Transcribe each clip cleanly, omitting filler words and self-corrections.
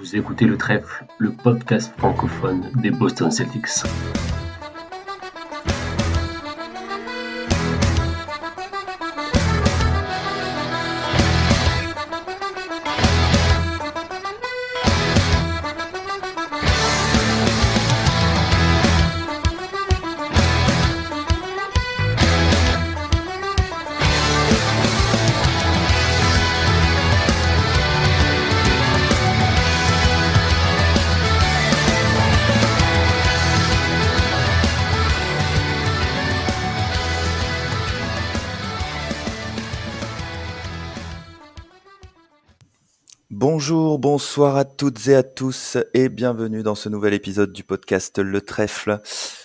Vous écoutez Le Trèfle, le podcast francophone des Boston Celtics. Bonjour, bonsoir à toutes et à tous et bienvenue dans ce nouvel épisode du podcast Le Trèfle.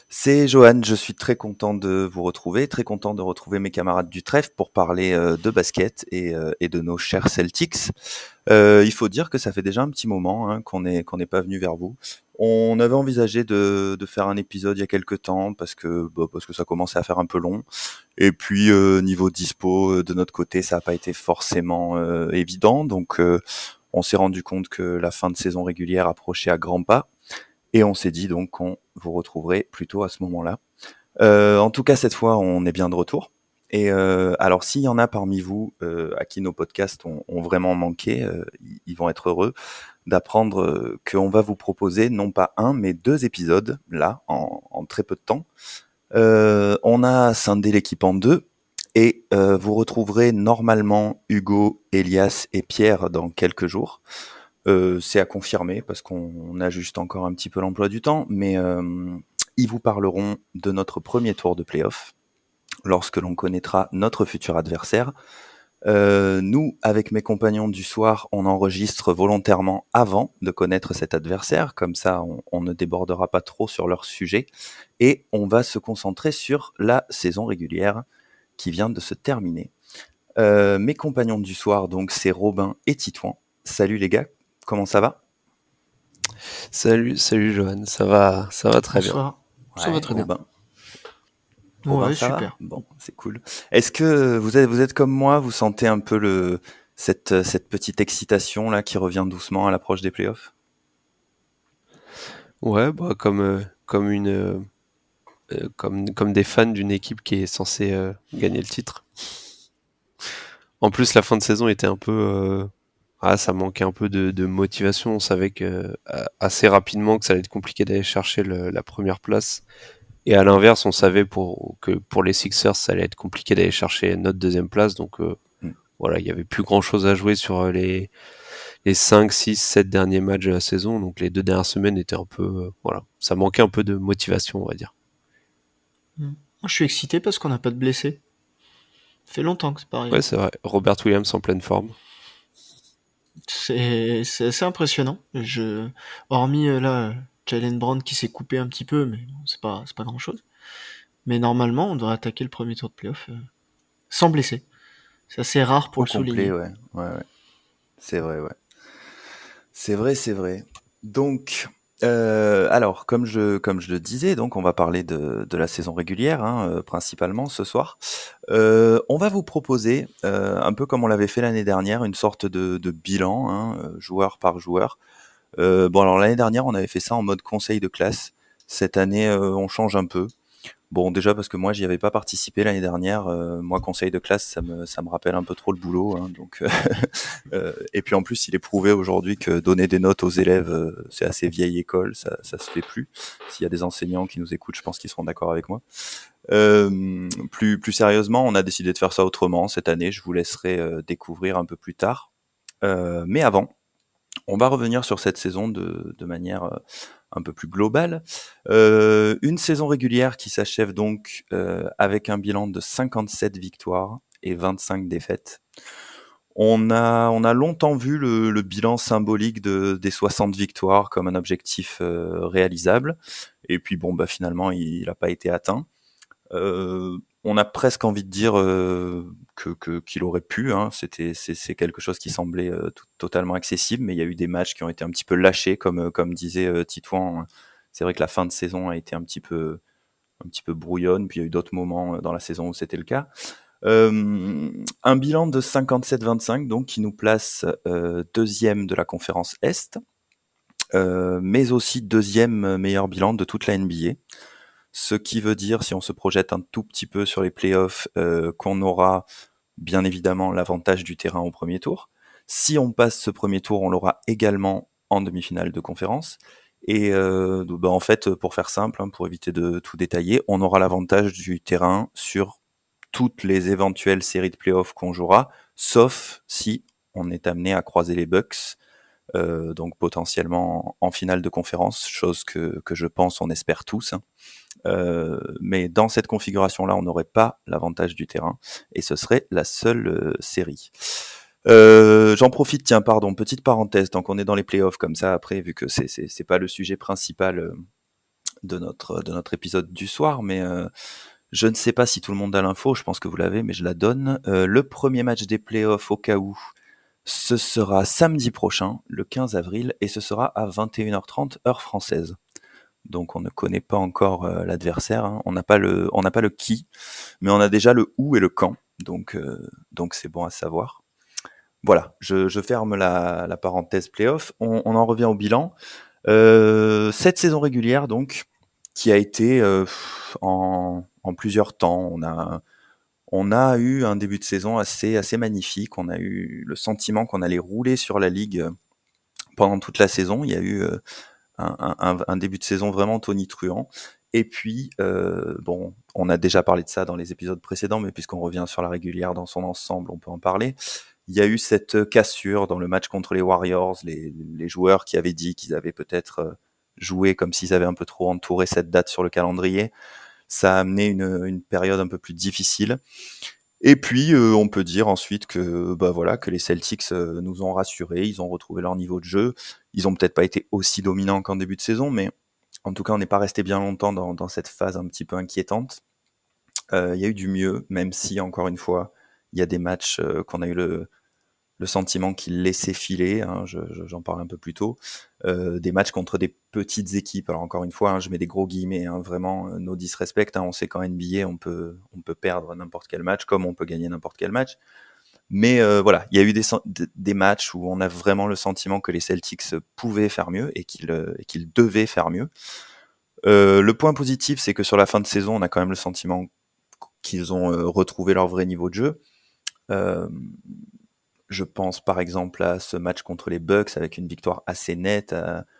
C'est Johan, je suis très content de vous retrouver, très content de retrouver mes camarades du Trèfle pour parler de basket et de nos chers Celtics. Il faut dire que ça fait déjà un petit moment qu'on n'est pas venu vers vous. On avait envisagé de faire un épisode il y a quelques temps parce que ça commençait à faire un peu long. Et puis niveau dispo de notre côté, ça n'a pas été forcément évident. Donc on s'est rendu compte que la fin de saison régulière approchait à grands pas. Et on s'est dit donc qu'on vous retrouverait plutôt à ce moment-là. En tout cas, cette fois, on est bien de retour. Et alors, s'il y en a parmi vous à qui nos podcasts ont vraiment manqué, ils vont être heureux d'apprendre qu'on va vous proposer non pas un, mais 2 épisodes, là, en très peu de temps. On a scindé l'équipe en 2, et vous retrouverez normalement Hugo, Elias et Pierre dans quelques jours. C'est à confirmer parce qu'on ajuste encore un petit peu l'emploi du temps, mais ils vous parleront de notre premier tour de play-off lorsque l'on connaîtra notre futur adversaire. Nous, avec mes compagnons du soir, on enregistre volontairement avant de connaître cet adversaire, comme ça on ne débordera pas trop sur leur sujet, et on va se concentrer sur la saison régulière qui vient de se terminer. Mes compagnons du soir, donc, c'est Robin et Titouan. Salut les gars, comment ça va ? Salut Johan, ça va très bien. Bonsoir. Ça va très bien. Robin, Ouais, ça va ? super. Bon, c'est cool. Est-ce que vous êtes comme moi, vous sentez un peu cette petite excitation là qui revient doucement à l'approche des playoffs ? Ouais, comme des fans d'une équipe qui est censée gagner le titre. En plus, la fin de saison était un peu ça manquait un peu de motivation. On savait que assez rapidement que ça allait être compliqué d'aller chercher la première place. Et à l'inverse, on savait que pour les Sixers, ça allait être compliqué d'aller chercher notre deuxième place. Donc voilà, il n'y avait plus grand chose à jouer sur les 5, 6, 7 derniers matchs de la saison. Donc les 2 dernières semaines étaient un peu ça manquait un peu de motivation, on va dire. Moi, je suis excité parce qu'on n'a pas de blessés. Ça fait longtemps que c'est pareil. Ouais, c'est vrai. Robert Williams en pleine forme. C'est assez impressionnant. Hormis là, Jaylen Brown qui s'est coupé un petit peu, mais bon, c'est pas grand chose. Mais normalement, on devrait attaquer le premier tour de playoff sans blessé. C'est assez rare pour Au le souligner. complet, ouais. C'est vrai, ouais. C'est vrai. Donc, alors, comme je le disais, donc on va parler de la saison régulière, principalement ce soir. On va vous proposer, un peu comme on l'avait fait l'année dernière, une sorte de bilan, joueur par joueur. Bon, alors l'année dernière, on avait fait ça en mode conseil de classe. Cette année, on change un peu. Bon, déjà parce que moi, j'y avais pas participé l'année dernière. Moi, conseil de classe, ça me rappelle un peu trop le boulot. Donc, et puis en plus, il est prouvé aujourd'hui que donner des notes aux élèves, c'est assez vieille école, ça se fait plus. S'il y a des enseignants qui nous écoutent, je pense qu'ils seront d'accord avec moi. Plus sérieusement, on a décidé de faire ça autrement cette année. Je vous laisserai découvrir un peu plus tard. Mais avant, on va revenir sur cette saison de manière un peu plus globale. Une saison régulière qui s'achève donc avec un bilan de 57 victoires et 25 défaites. On a longtemps vu le bilan symbolique des 60 victoires comme un objectif réalisable. Et puis finalement, il n'a pas été atteint. On a presque envie de dire qu'il aurait pu. C'est quelque chose qui semblait totalement accessible, mais il y a eu des matchs qui ont été un petit peu lâchés, comme disait Titouan. C'est vrai que la fin de saison a été un petit peu brouillonne, puis il y a eu d'autres moments dans la saison où c'était le cas. Un bilan de 57-25, donc qui nous place deuxième de la conférence Est. mais aussi deuxième meilleur bilan de toute la NBA. Ce qui veut dire, si on se projette un tout petit peu sur les playoffs, qu'on aura bien évidemment l'avantage du terrain au premier tour. Si on passe ce premier tour, on l'aura également en demi-finale de conférence. Et en fait, pour faire simple, pour éviter de tout détailler, on aura l'avantage du terrain sur toutes les éventuelles séries de playoffs qu'on jouera, sauf si on est amené à croiser les Bucks, donc potentiellement en finale de conférence, chose que je pense, on espère tous. Mais dans cette configuration-là, on n'aurait pas l'avantage du terrain, et ce serait la seule série. J'en profite, tiens, pardon, petite parenthèse, tant qu'on est dans les playoffs comme ça, après, vu que c'est pas le sujet principal de notre épisode du soir, mais je ne sais pas si tout le monde a l'info, je pense que vous l'avez, mais je la donne. Le premier match des playoffs, au cas où, ce sera samedi prochain, le 15 avril, et ce sera à 21h30 heure française. Donc on ne connaît pas encore l'adversaire, hein. On n'a pas le qui, mais on a déjà le où et le quand, donc c'est bon à savoir. Voilà, je ferme la parenthèse playoff. On en revient au bilan. Cette saison régulière, donc, qui a été en plusieurs temps. On a eu un début de saison assez magnifique. On a eu le sentiment qu'on allait rouler sur la ligue pendant toute la saison. Il y a eu un début de saison vraiment tonitruant. Et puis, on a déjà parlé de ça dans les épisodes précédents, mais puisqu'on revient sur la régulière dans son ensemble, on peut en parler. Il y a eu cette cassure dans le match contre les Warriors, les joueurs qui avaient dit qu'ils avaient peut-être joué comme s'ils avaient un peu trop entouré cette date sur le calendrier. Ça a amené une période un peu plus difficile. Et puis, on peut dire ensuite que que les Celtics nous ont rassurés, ils ont retrouvé leur niveau de jeu. Ils ont peut-être pas été aussi dominants qu'en début de saison, mais en tout cas, on n'est pas resté bien longtemps dans cette phase un petit peu inquiétante. Il y a eu du mieux, même si, encore une fois, il y a des matchs qu'on a eu le sentiment qu'ils laissaient filer, hein, j'en parle un peu plus tôt, des matchs contre des petites équipes. Alors encore une fois, je mets des gros guillemets, vraiment, no disrespect, on sait qu'en NBA, on peut perdre n'importe quel match, comme on peut gagner n'importe quel match. Mais voilà, il y a eu des matchs où on a vraiment le sentiment que les Celtics pouvaient faire mieux et qu'ils devaient faire mieux. Le point positif, c'est que sur la fin de saison, on a quand même le sentiment qu'ils ont retrouvé leur vrai niveau de jeu. Je pense par exemple à ce match contre les Bucks avec une victoire assez nette,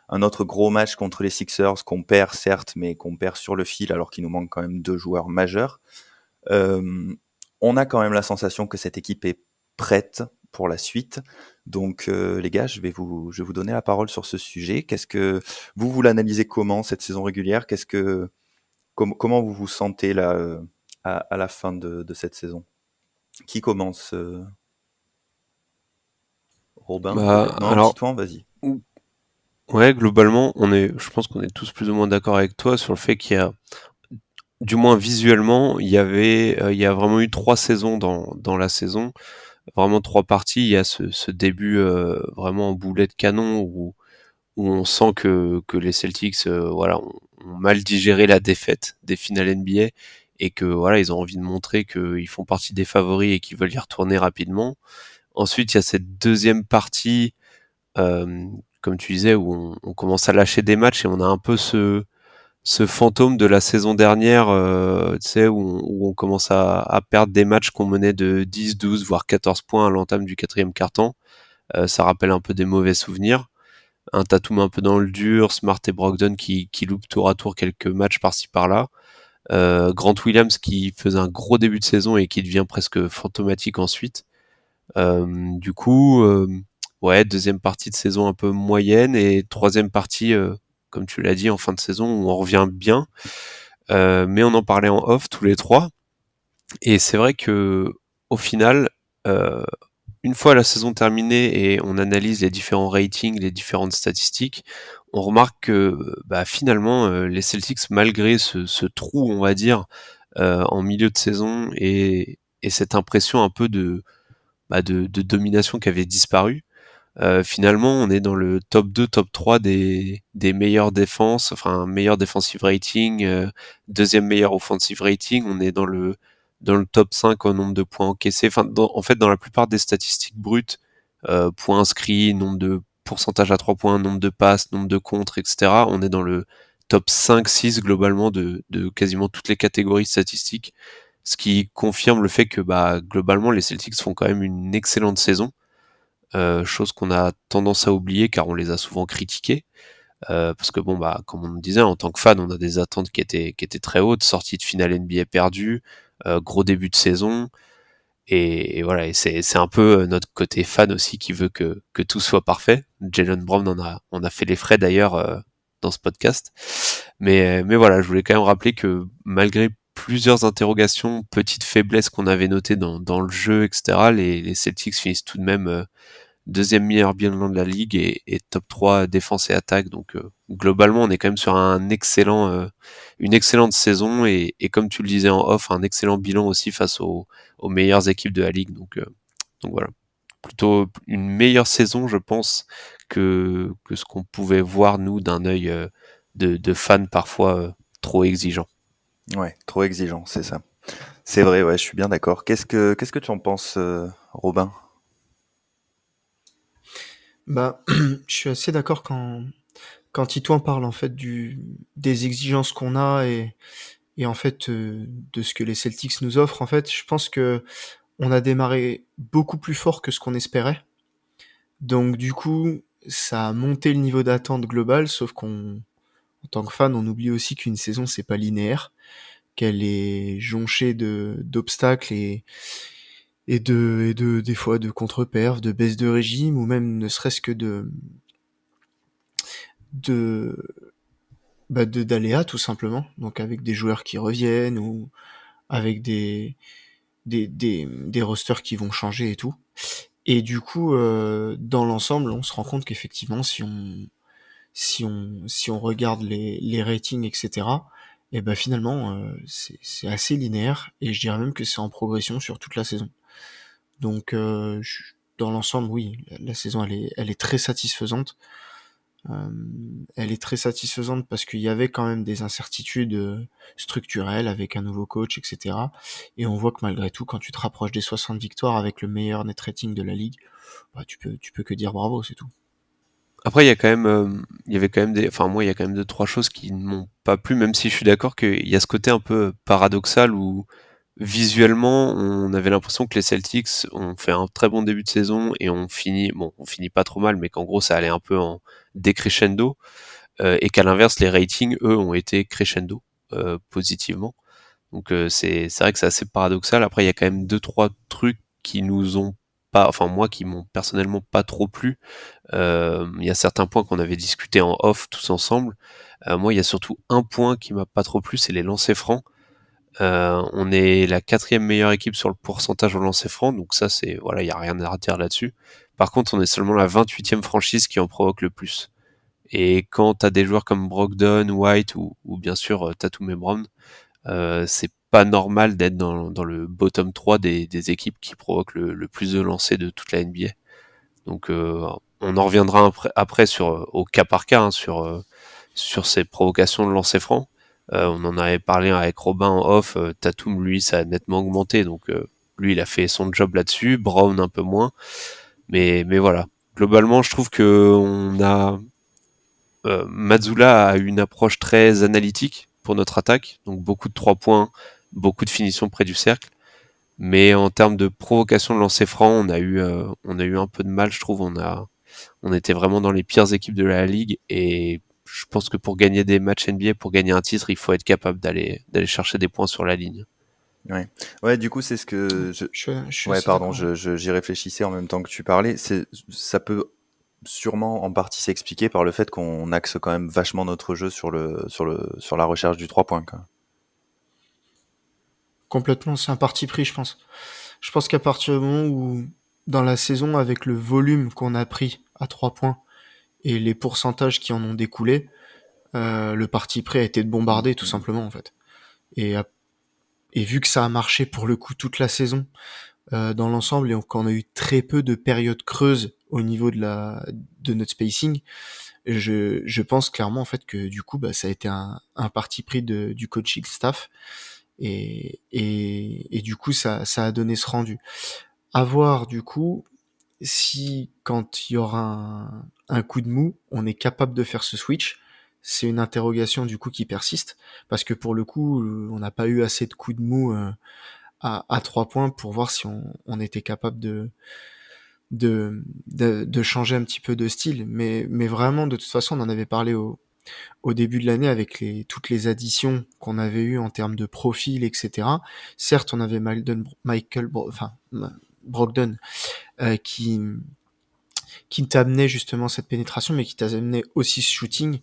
un autre gros match contre les Sixers qu'on perd certes, mais qu'on perd sur le fil alors qu'il nous manque quand même 2 joueurs majeurs. On a quand même la sensation que cette équipe est prête pour la suite. Donc les gars, je vais vous donner la parole sur ce sujet. Qu'est-ce que vous l'analysez comment cette saison régulière? Comment vous vous sentez là à la fin de cette saison? Qui commence Robin, peut-être? Non, Alors, Titouan, vas-y. ouais, globalement, je pense qu'on est tous plus ou moins d'accord avec toi sur le fait qu'il y a, du moins visuellement, il y a vraiment eu 3 saisons dans la saison, vraiment 3 parties. Il y a ce début vraiment en boulet de canon où on sent que les Celtics ont mal digéré la défaite des finales NBA et que voilà, ils ont envie de montrer qu'ils font partie des favoris et qu'ils veulent y retourner rapidement. Ensuite, il y a cette deuxième partie, comme tu disais, où on commence à lâcher des matchs et on a un peu ce fantôme de la saison dernière, tu sais, où on commence à perdre des matchs qu'on menait de 10, 12, voire 14 points à l'entame du 4e quart-temps. Ça rappelle un peu des mauvais souvenirs. Un Tatum un peu dans le dur, Smart et Brogdon qui loupent tour à tour quelques matchs par-ci par-là. Grant Williams qui faisait un gros début de saison et qui devient presque fantomatique ensuite. Du coup, ouais, deuxième partie de saison un peu moyenne et troisième partie, comme tu l'as dit, en fin de saison où on revient bien. Mais on en parlait en off tous les trois. Et c'est vrai que au final, une fois la saison terminée et on analyse les différents ratings, les différentes statistiques, on remarque que finalement les Celtics, malgré ce trou, on va dire, en milieu de saison et cette impression un peu de domination qui avait disparu, finalement on est dans le top 2, top 3 des meilleures défenses, enfin meilleur defensive rating, deuxième meilleur offensive rating, on est dans le top 5 au nombre de points encaissés, en fait dans la plupart des statistiques brutes, points inscrits, nombre de pourcentage à 3 points, nombre de passes, nombre de contres, etc., on est dans le top 5-6 globalement de quasiment toutes les catégories statistiques, ce qui confirme le fait que globalement les Celtics font quand même une excellente saison, chose qu'on a tendance à oublier car on les a souvent critiqués. Parce que comme on me disait, en tant que fan, on a des attentes qui étaient très hautes, sortie de finale NBA perdue, gros début de saison, et voilà, et c'est un peu notre côté fan aussi qui veut que tout soit parfait. Jaylen Brown on a fait les frais d'ailleurs dans ce podcast, mais voilà, je voulais quand même rappeler que malgré plusieurs interrogations, petites faiblesses qu'on avait notées dans le jeu, etc., les Celtics finissent tout de même deuxième meilleur bilan de la ligue et top 3 défense et attaque. Donc globalement, on est quand même sur une excellente saison et comme tu le disais en off, un excellent bilan aussi face aux meilleures équipes de la ligue. Donc voilà, plutôt une meilleure saison, je pense, que ce qu'on pouvait voir nous d'un œil de fans parfois trop exigeant. Ouais, trop exigeant, c'est ça. C'est vrai, ouais, je suis bien d'accord. Qu'est-ce que tu en penses, Robin? Je suis assez d'accord quand Tito en parle en fait des exigences qu'on a et en fait de ce que les Celtics nous offrent. En fait, je pense que on a démarré beaucoup plus fort que ce qu'on espérait. Donc du coup, ça a monté le niveau d'attente global, sauf en tant que fan, on oublie aussi qu'une saison c'est pas linéaire, qu'elle est jonchée d'obstacles et des fois de contre-perfs, de baisse de régime ou même ne serait-ce que de d'aléas tout simplement. Donc avec des joueurs qui reviennent ou avec des rosters qui vont changer et tout. Et du coup, dans l'ensemble, on se rend compte qu'effectivement, si on regarde les ratings, etc., et ben finalement, c'est assez linéaire et je dirais même que c'est en progression sur toute la saison. Donc, dans l'ensemble, oui, la saison elle est très satisfaisante. Euh, Elle est très satisfaisante parce qu'il y avait quand même des incertitudes structurelles avec un nouveau coach, etc. Et on voit que malgré tout, quand tu te rapproches des 60 victoires avec le meilleur net rating de la ligue, tu peux que dire bravo, c'est tout. Après, il y avait quand même moi, il y a quand même deux, trois choses qui ne m'ont pas plu, même si je suis d'accord qu'il y a ce côté un peu paradoxal où visuellement, on avait l'impression que les Celtics ont fait un très bon début de saison et on finit pas trop mal, mais qu'en gros, ça allait un peu en décrescendo, et qu'à l'inverse, les ratings, eux, ont été crescendo, positivement. Donc c'est vrai que c'est assez paradoxal. Après, il y a quand même deux, trois trucs qui nous ont pas, enfin moi, qui m'ont personnellement pas trop plu. Il y a certains points qu'on avait discuté en off tous ensemble. Moi, il y a surtout un point qui m'a pas trop plu, c'est les lancers francs. On est la 4e meilleure équipe sur le pourcentage au lancer franc, donc ça c'est voilà, il y a rien à redire là-dessus. Par contre, on est seulement la 28e franchise qui en provoque le plus. Et quand t'as des joueurs comme Brogdon, White ou bien sûr Tatum et Brown, c'est pas normal d'être dans le bottom 3 des équipes qui provoquent le plus de lancers de toute la NBA. Donc on en reviendra après au cas par cas, hein, sur ces provocations de lancer franc. On en avait parlé avec Robin en off. Tatum, lui, ça a nettement augmenté, donc lui, il a fait son job là-dessus. Brown un peu moins, mais voilà. Globalement, je trouve que Mazzulla a une approche très analytique pour notre attaque, donc beaucoup de 3 points, beaucoup de finitions près du cercle. Mais en termes de provocation de lancer franc, on a eu un peu de mal, je trouve. On était vraiment dans les pires équipes de la ligue et je pense que pour gagner des matchs NBA, pour gagner un titre, il faut être capable d'aller chercher des points sur la ligne. Ouais. Ouais, du coup, c'est ce que Je suis ouais, assez pardon, d'accord. j'y réfléchissais en même temps que tu parlais. Ça peut sûrement en partie s'expliquer par le fait qu'on axe quand même vachement notre jeu sur la recherche du 3 points, quoi. Complètement, c'est un parti pris, je pense. Je pense qu'à partir du moment où, dans la saison, avec le volume qu'on a pris à 3 points et les pourcentages qui en ont découlé, le parti pris a été de bombarder, tout simplement, en fait. Et, à- et vu que ça a marché pour le coup toute la saison, dans l'ensemble, et qu'on a eu très peu de périodes creuses au niveau de notre spacing, je pense clairement en fait que du coup ça a été un parti pris du coaching staff et du coup ça a donné ce rendu. À voir du coup si quand il y aura un coup de mou, on est capable de faire ce switch, c'est une interrogation du coup qui persiste, parce que pour le coup, on n'a pas eu assez de coups de mou à 3 points pour voir si on était capable de changer un petit peu de style. Mais vraiment, de toute façon, on en avait parlé au début de l'année avec toutes les additions qu'on avait eues en termes de profil, etc. Certes, on avait Brogdon qui t'amenait justement cette pénétration, mais qui t'amenait aussi ce shooting.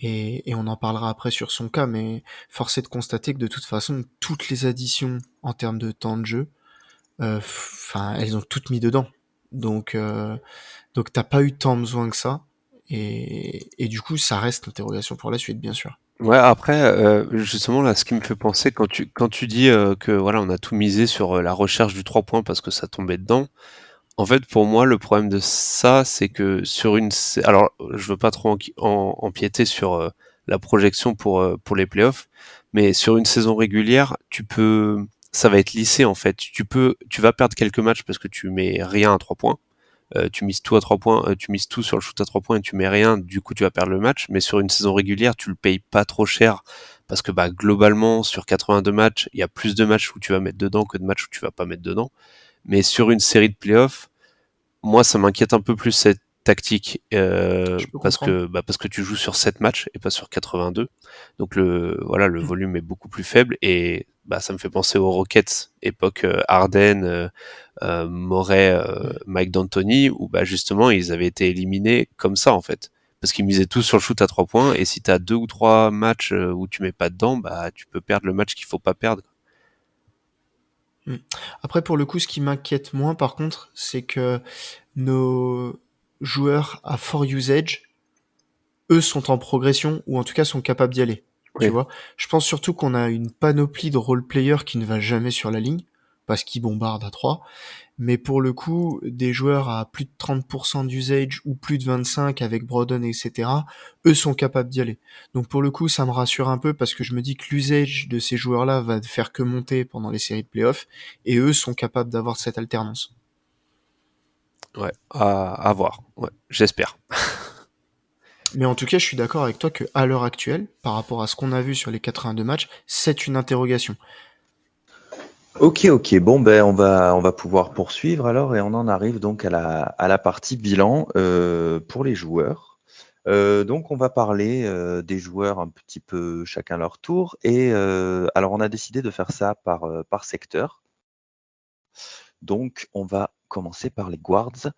Et on en parlera après sur son cas, mais force est de constater que de toute façon, toutes les additions en termes de temps de jeu, elles ont toutes mis dedans. Donc t'as pas eu tant besoin que ça. Et du coup, ça reste l'interrogation pour la suite, bien sûr. Ouais, après, justement, là, ce qui me fait penser, quand tu dis que voilà, on a tout misé sur la recherche du 3 points parce que ça tombait dedans, en fait, pour moi, le problème de ça, c'est que sur alors, je veux pas trop empiéter sur la projection pour les playoffs, mais sur une saison régulière, ça va être lissé en fait. Tu vas perdre quelques matchs parce que tu mets rien à 3 points. Tu mises tout à 3 points, tu mises tout sur le shoot à 3 points et tu mets rien, du coup tu vas perdre le match, mais sur une saison régulière, tu le payes pas trop cher parce que bah globalement sur 82 matchs, il y a plus de matchs où tu vas mettre dedans que de matchs où tu vas pas mettre dedans. Mais sur une série de playoffs, moi ça m'inquiète un peu plus cette tactique Je peux comprendre. parce que tu joues sur 7 matchs et pas sur 82. Donc le volume est beaucoup plus faible et bah ça me fait penser aux Rockets époque Harden, Murray, Mike D'Antoni, où bah justement ils avaient été éliminés comme ça en fait, parce qu'ils misaient tous sur le shoot à 3 points, et si t'as 2 ou 3 matchs où tu mets pas dedans, bah tu peux perdre le match qu'il faut pas perdre. Mm. Après, pour le coup, ce qui m'inquiète moins, par contre, c'est que nos joueurs à fort usage, eux, sont en progression, ou en tout cas sont capables d'y aller. Tu Oui. vois, je pense surtout qu'on a une panoplie de role-players qui ne va jamais sur la ligne, parce qu'ils bombardent à 3. Mais pour le coup, des joueurs à plus de 30% d'usage ou plus de 25 avec Brogdon, etc., eux sont capables d'y aller. Donc pour le coup, ça me rassure un peu parce que je me dis que l'usage de ces joueurs-là va faire que monter pendant les séries de playoffs et eux sont capables d'avoir cette alternance. Ouais, à voir. Ouais, j'espère. Mais en tout cas, je suis d'accord avec toi que à l'heure actuelle, par rapport à ce qu'on a vu sur les 82 matchs, c'est une interrogation. Ok, ok. Bon, ben on va pouvoir poursuivre alors et on en arrive donc à la partie bilan pour les joueurs. Donc on va parler des joueurs un petit peu chacun leur tour et alors on a décidé de faire ça par secteur. Donc on va commencer par les guards.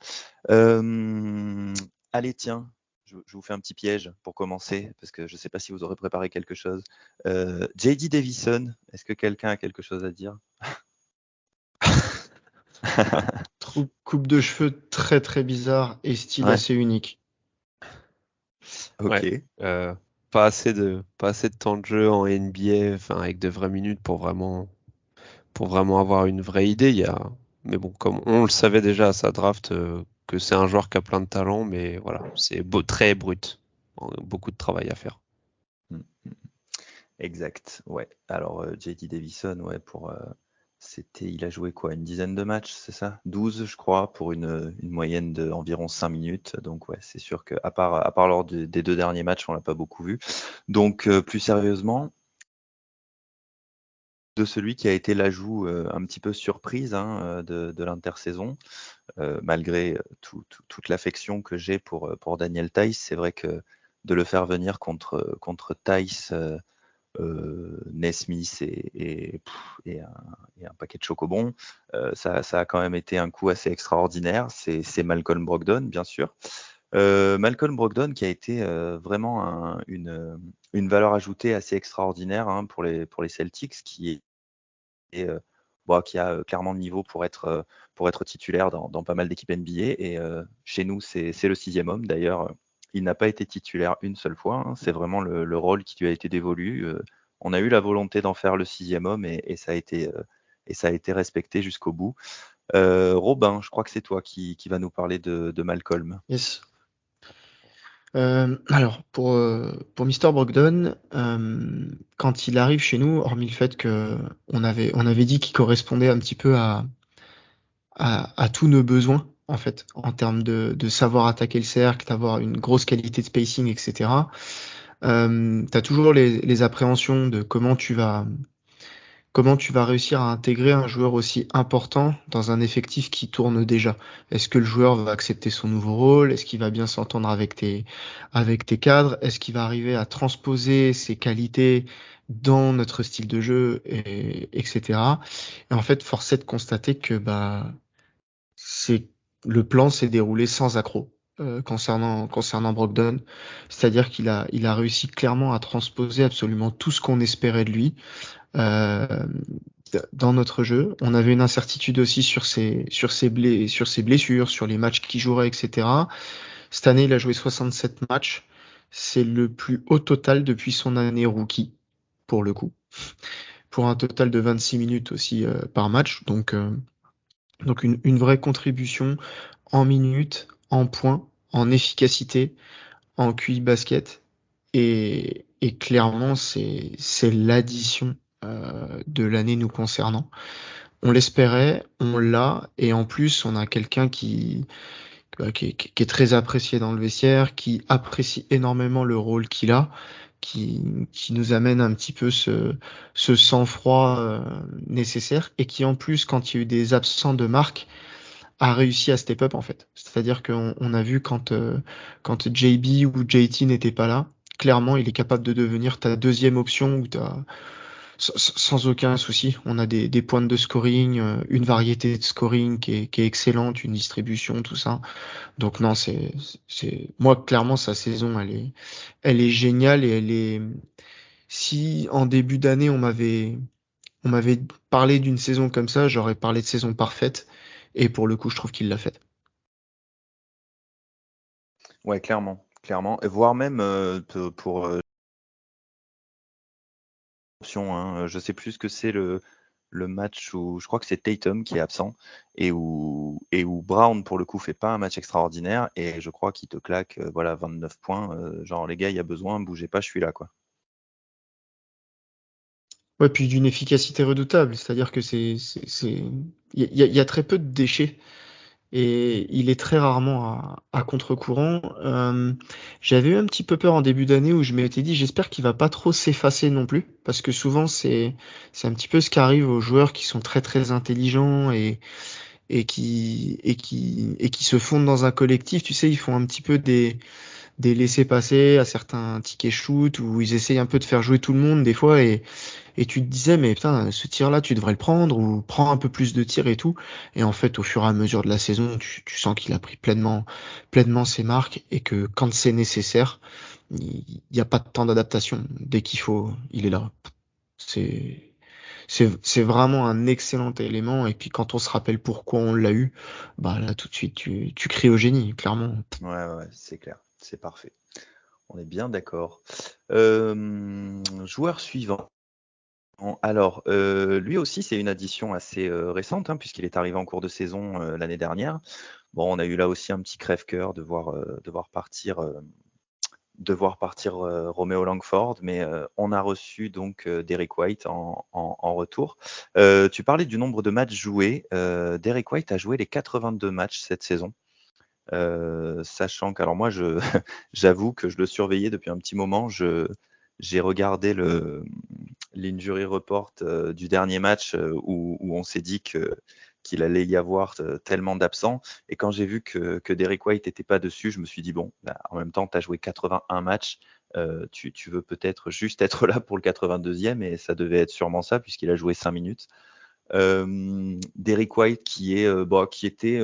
Allez, tiens, je vous fais un petit piège pour commencer parce que je ne sais pas si vous aurez préparé quelque chose. J.D. Davison, est-ce que quelqu'un a quelque chose à dire? Coupe de cheveux très très bizarre et style Ouais. assez unique. Ok. Ouais. Pas assez de temps de jeu en NBA, enfin avec de vraies minutes pour vraiment avoir une vraie idée. Mais bon, comme on le savait déjà à sa draft, que c'est un joueur qui a plein de talent, mais voilà, c'est très brut. Beaucoup de travail à faire. Mm, mm. Exact. Ouais. Alors J.D. Davison, ouais, il a joué quoi, une dizaine de matchs, c'est ça? 12, je crois, pour une moyenne d'environ 5 minutes. Donc ouais, c'est sûr qu'à part lors des 2 derniers matchs, on l'a pas beaucoup vu. Donc plus sérieusement, de celui qui a été l'ajout un petit peu surprise hein, de l'intersaison, malgré toute l'affection que j'ai pour Daniel Theis, c'est vrai que de le faire venir contre Theis, Nesmith et un paquet de chocobons, ça a quand même été un coup assez extraordinaire. C'est Malcolm Brogdon, bien sûr. Malcolm Brogdon qui a été vraiment une valeur ajoutée assez extraordinaire hein, pour les Celtics, qui a clairement le niveau pour être titulaire dans pas mal d'équipes NBA. Et chez nous, c'est le 6e homme. D'ailleurs, il n'a pas été titulaire une seule fois. Hein. C'est vraiment le rôle qui lui a été dévolu. On a eu la volonté d'en faire le 6e homme et ça a été respecté jusqu'au bout. Robin, je crois que c'est toi qui va nous parler de Malcolm. Yes. Alors, pour Mr. Brogdon, quand il arrive chez nous, hormis le fait que on avait dit qu'il correspondait un petit peu à tous nos besoins en fait, en termes de savoir attaquer le cercle, d'avoir une grosse qualité de spacing, etc. T'as toujours les appréhensions de comment tu vas réussir à intégrer un joueur aussi important dans un effectif qui tourne déjà. Est-ce que le joueur va accepter son nouveau rôle? Est-ce qu'il va bien s'entendre avec tes cadres? Est-ce qu'il va arriver à transposer ses qualités dans notre style de jeu, etc. Et en fait, force est de constater que bah c'est le plan s'est déroulé sans accroc concernant Brogdon. C'est-à-dire qu'il a réussi clairement à transposer absolument tout ce qu'on espérait de lui euh, dans notre jeu. On avait une incertitude aussi sur ses blessures, sur les matchs qu'il jouerait, etc. Cette année, il a joué 67 matchs. C'est le plus haut total depuis son année rookie, pour le coup. Pour un total de 26 minutes aussi par match. Donc une vraie contribution en minutes, en points, en efficacité, en QI basket. Et clairement, c'est l'addition de l'année nous concernant. On l'espérait, on l'a, et en plus, on a quelqu'un qui est très apprécié dans le vestiaire, qui apprécie énormément le rôle qu'il a, qui nous amène un petit peu ce sang-froid nécessaire, et qui en plus, quand il y a eu des absents de marque, a réussi à step up en fait. C'est-à-dire qu'on a vu quand JB ou JT n'était pas là, clairement il est capable de devenir ta deuxième option ou sans aucun souci. On a des pointes de scoring, une variété de scoring qui est excellente, une distribution, tout ça. Donc non, moi clairement sa saison elle est géniale et elle est si en début d'année on m'avait parlé d'une saison comme ça, j'aurais parlé de saison parfaite et pour le coup je trouve qu'il l'a faite. Ouais, clairement, clairement. Et voire même pour option, hein, je sais plus ce que c'est le match où je crois que c'est Tatum qui est absent et où Brown pour le coup fait pas un match extraordinaire et je crois qu'il te claque voilà 29 points. Genre les gars, il y a besoin, bougez pas, je suis là quoi. Ouais, puis d'une efficacité redoutable, c'est-à-dire que il y a très peu de déchets et il est très rarement à contre-courant. J'avais eu un petit peu peur en début d'année où je m'étais dit j'espère qu'il va pas trop s'effacer non plus parce que souvent c'est un petit peu ce qui arrive aux joueurs qui sont très très intelligents et qui se fondent dans un collectif. Tu sais, ils font un petit peu des laissés-passer à certains tickets shoot où ils essayent un peu de faire jouer tout le monde des fois et tu te disais mais putain ce tir-là tu devrais le prendre ou prends un peu plus de tirs et tout et en fait au fur et à mesure de la saison tu sens qu'il a pris pleinement ses marques et que quand c'est nécessaire il n'y a pas de temps d'adaptation dès qu'il faut il est là c'est c'est vraiment un excellent élément et puis quand on se rappelle pourquoi on l'a eu bah là tout de suite tu cries au génie clairement. Ouais, c'est clair, c'est parfait. On est bien d'accord. Joueur suivant. Alors, lui aussi, c'est une addition assez récente, hein, puisqu'il est arrivé en cours de saison l'année dernière. Bon, on a eu là aussi un petit crève-cœur de voir partir Romeo Langford, mais on a reçu donc Derek White en retour. Tu parlais du nombre de matchs joués. Derek White a joué les 82 matchs cette saison. Sachant que, alors moi, j'avoue que je le surveillais depuis un petit moment. J'ai regardé l'injury report du dernier match où on s'est dit qu'il allait y avoir tellement d'absents. Et quand j'ai vu que Derek White n'était pas dessus, je me suis dit, bon, bah, en même temps, tu as joué 81 matchs. Tu veux peut-être juste être là pour le 82e, et ça devait être sûrement ça, puisqu'il a joué 5 minutes. Derek White qui était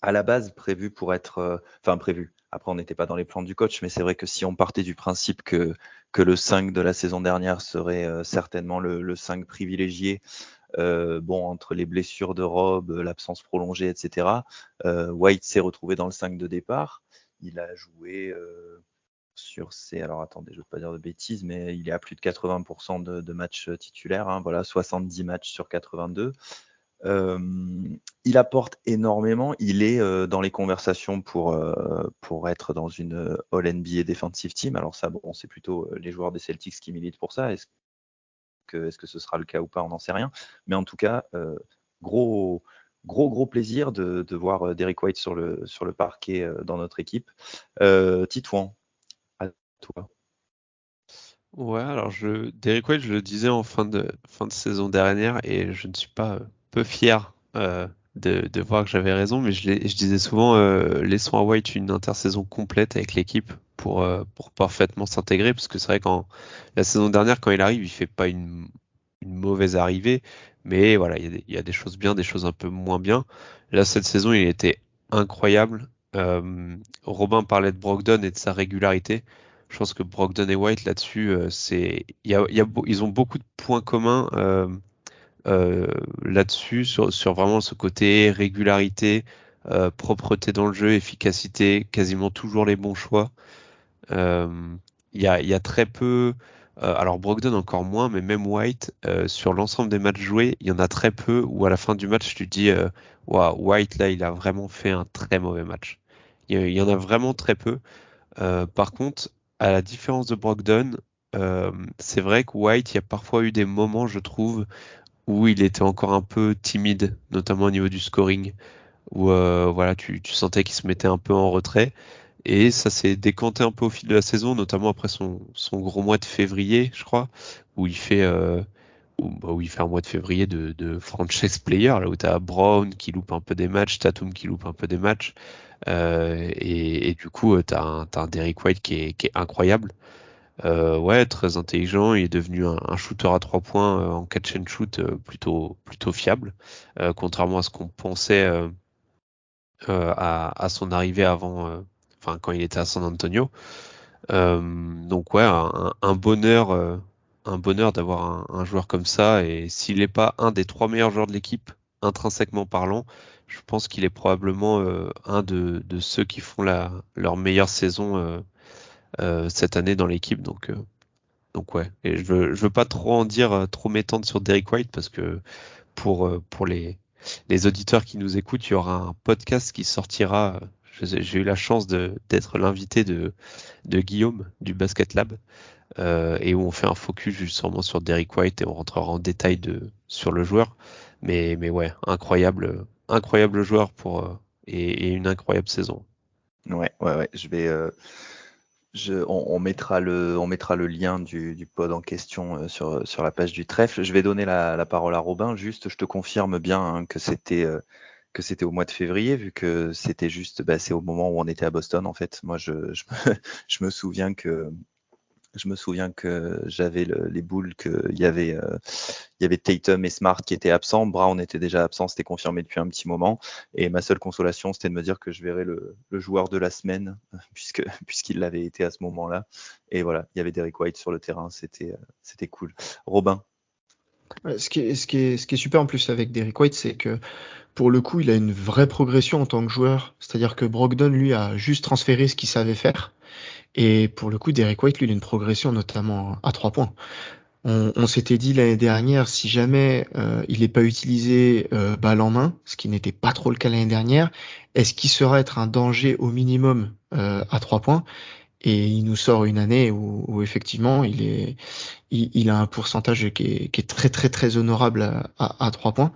à la base prévu pour être, enfin prévu. Après, on n'était pas dans les plans du coach, mais c'est vrai que si on partait du principe que le 5 de la saison dernière serait certainement le 5 privilégié, bon, entre les blessures de Rob, l'absence prolongée, etc., White s'est retrouvé dans le 5 de départ. Il a joué sur ses, alors attendez, je ne veux pas dire de bêtises, mais il est à plus de 80% de matchs titulaires, hein, voilà, 70 matchs sur 82. Il apporte énormément. Il est dans les conversations pour être dans une All-NBA Defensive Team. Alors ça, bon, c'est plutôt les joueurs des Celtics qui militent pour ça. Est-ce que ce sera le cas ou pas? On n'en sait rien. Mais en tout cas, gros, gros plaisir de voir Derrick White sur le parquet dans notre équipe. Titouan, à toi. Ouais, alors Derrick White, je le disais en fin de saison dernière, et je ne suis pas peu fier de voir que j'avais raison, mais je disais souvent, laissons à White une intersaison complète avec l'équipe pour parfaitement s'intégrer, parce que c'est vrai la saison dernière, quand il arrive, il fait pas une mauvaise arrivée, mais voilà, il y a des choses bien, des choses un peu moins bien. Là, cette saison, il était incroyable. Robin parlait de Brogdon et de sa régularité. Je pense que Brogdon et White là-dessus, ils ont beaucoup de points communs là-dessus, sur vraiment ce côté régularité, propreté dans le jeu, efficacité, quasiment toujours les bons choix. Euh, il y a très peu, alors Brogdon encore moins, mais même White, sur l'ensemble des matchs joués, il y en a très peu où à la fin du match, tu te dis, Waouh, White là, il a vraiment fait un très mauvais match. Il y en a vraiment très peu. Par contre, à la différence de Brogdon, c'est vrai que White, il y a parfois eu des moments, je trouve, où il était encore un peu timide, notamment au niveau du scoring, où voilà, tu sentais qu'il se mettait un peu en retrait. Et ça s'est décanté un peu au fil de la saison, notamment après son gros mois de février, je crois, où il fait, où il fait un mois de février de franchise player, là où tu as Brown qui loupe un peu des matchs, Tatum qui loupe un peu des matchs. Et du coup, t'as un Derrick White qui est incroyable. Ouais, très intelligent. Il est devenu un shooter à 3 points en catch and shoot plutôt fiable, contrairement à ce qu'on pensait à son arrivée enfin quand il était à San Antonio. Donc ouais, un bonheur d'avoir un joueur comme ça. Et s'il n'est pas un des 3 meilleurs joueurs de l'équipe, intrinsèquement parlant, je pense qu'il est probablement un de ceux qui font leur meilleure saison cette année dans l'équipe. Donc ouais. Et je veux pas trop en dire, trop m'étendre sur Derrick White, parce que pour les auditeurs qui nous écoutent, il y aura un podcast qui sortira. J'ai eu la chance d'être l'invité de Guillaume du Basket Lab, et où on fait un focus justement sur Derrick White, et on rentrera en détail sur le joueur. Mais ouais, incroyable joueur et une incroyable saison. Ouais. On mettra le lien du pod en question sur la page du trèfle. Je vais donner la parole à Robin. Juste, je te confirme bien que c'était au mois de février, vu que c'était juste, c'est au moment où on était à Boston en fait. Moi, je me souviens que j'avais les boules qu'il y avait Tatum et Smart qui étaient absents. Brown était déjà absent, c'était confirmé depuis un petit moment. Et ma seule consolation, c'était de me dire que je verrais le joueur de la semaine, puisqu'il l'avait été à ce moment-là. Et voilà, il y avait Derrick White sur le terrain, c'était cool. Robin. Ouais, ce qui est super en plus avec Derrick White, c'est que pour le coup, il a une vraie progression en tant que joueur. C'est-à-dire que Brogdon, lui, a juste transféré ce qu'il savait faire. Et pour le coup, Derrick White, lui, il a une progression notamment à 3 points. On s'était dit l'année dernière, si jamais il n'est pas utilisé balle en main, ce qui n'était pas trop le cas l'année dernière, est-ce qu'il sera être un danger au minimum à 3 points? Et il nous sort une année où effectivement il a un pourcentage qui est très très très honorable à 3 points.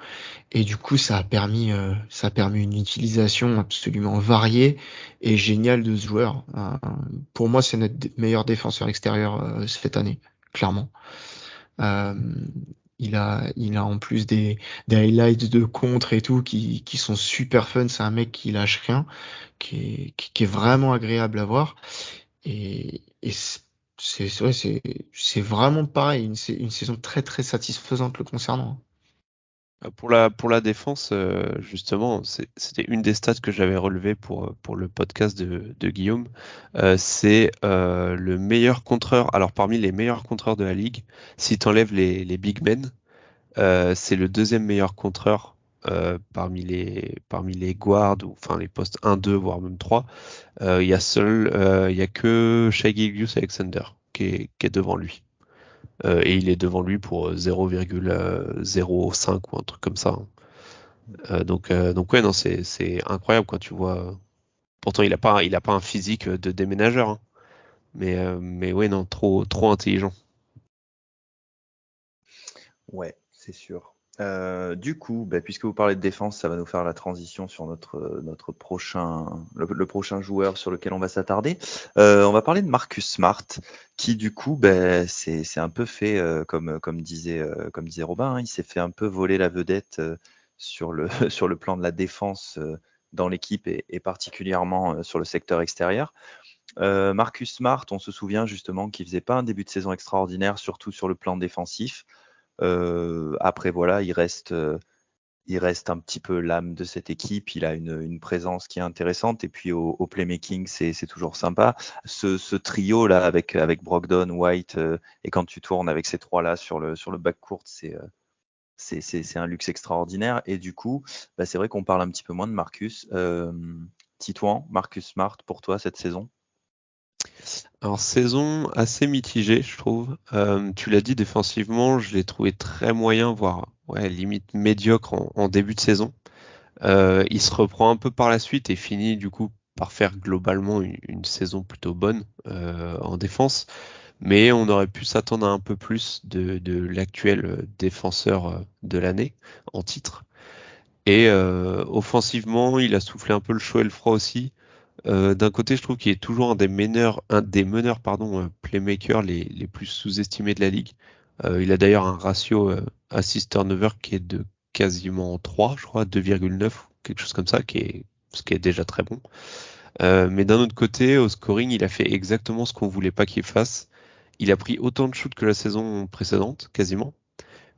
Et du coup, ça a permis une utilisation absolument variée et géniale de ce joueur. Pour moi, c'est notre meilleur défenseur extérieur cette année, clairement. Euh, il a en plus des highlights de contre et tout qui sont super fun. C'est un mec qui lâche rien, qui est vraiment agréable à voir. Et c'est vraiment pareil, une saison très très satisfaisante le concernant. Pour la défense, justement, c'était une des stats que j'avais relevées pour le podcast de Guillaume. C'est le meilleur contreur. Alors, parmi les meilleurs contreurs de la ligue, si tu enlèves les big men, c'est le deuxième meilleur contreur parmi les guards, ou enfin les postes 1, 2, voire même 3. Il y a que Shai Gilgeous-Alexander qui est devant lui. Et il est devant lui pour 0,05 ou un truc comme ça. Donc ouais, non, c'est incroyable quand tu vois. Pourtant, il a pas un physique de déménageur, hein. Mais ouais, non, trop intelligent. Ouais, c'est sûr. Du coup, puisque vous parlez de défense, ça va nous faire la transition sur notre le prochain joueur sur lequel on va s'attarder. On va parler de Marcus Smart, qui du coup, c'est un peu fait comme disait Robin, hein, il s'est fait un peu voler la vedette sur le sur le plan de la défense dans l'équipe et particulièrement sur le secteur extérieur. Marcus Smart, on se souvient justement qu'il faisait pas un début de saison extraordinaire, surtout sur le plan défensif. Après voilà, il reste un petit peu l'âme de cette équipe. Il a une présence qui est intéressante et puis au playmaking, c'est toujours sympa. Ce trio là avec Brogdon, White et quand tu tournes avec ces trois là sur le backcourt, c'est un luxe extraordinaire. Et du coup, c'est vrai qu'on parle un petit peu moins de Marcus. Titouan, Marcus Smart pour toi cette saison? Alors, saison assez mitigée, je trouve. Tu l'as dit, défensivement, je l'ai trouvé très moyen, voire limite médiocre en début de saison. Il se reprend un peu par la suite et finit du coup par faire globalement une saison plutôt bonne en défense. Mais on aurait pu s'attendre à un peu plus de l'actuel défenseur de l'année en titre. Et offensivement, il a soufflé un peu le chaud et le froid aussi. D'un côté, je trouve qu'il est toujours un des meneurs playmakers les plus sous-estimés de la ligue. Il a d'ailleurs un ratio assist turnover qui est de quasiment 3, je crois, 2,9, quelque chose comme ça, ce qui est déjà très bon. Mais d'un autre côté, au scoring, il a fait exactement ce qu'on voulait pas qu'il fasse. Il a pris autant de shoots que la saison précédente, quasiment,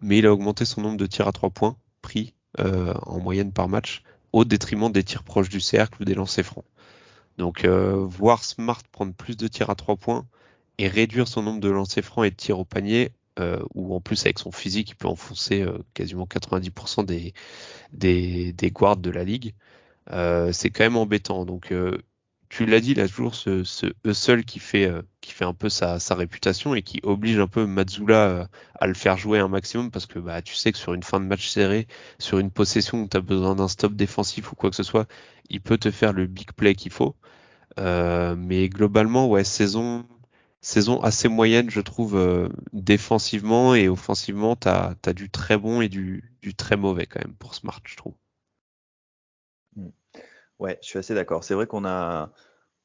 mais il a augmenté son nombre de tirs à 3 points, pris en moyenne par match, au détriment des tirs proches du cercle ou des lancers francs. Donc voir Smart prendre plus de tirs à 3 points et réduire son nombre de lancers francs et de tirs au panier, où en plus avec son physique, il peut enfoncer quasiment 90% des guards de la ligue, c'est quand même embêtant. Donc tu l'as dit, il a toujours ce hustle qui fait un peu sa réputation et qui oblige un peu Mazzulla à le faire jouer un maximum parce que tu sais que sur une fin de match serré, sur une possession où tu as besoin d'un stop défensif ou quoi que ce soit, il peut te faire le big play qu'il faut. Mais globalement, ouais, saison assez moyenne, je trouve, défensivement et offensivement, t'as du très bon et du très mauvais quand même pour Smart, je trouve. Ouais, je suis assez d'accord. C'est vrai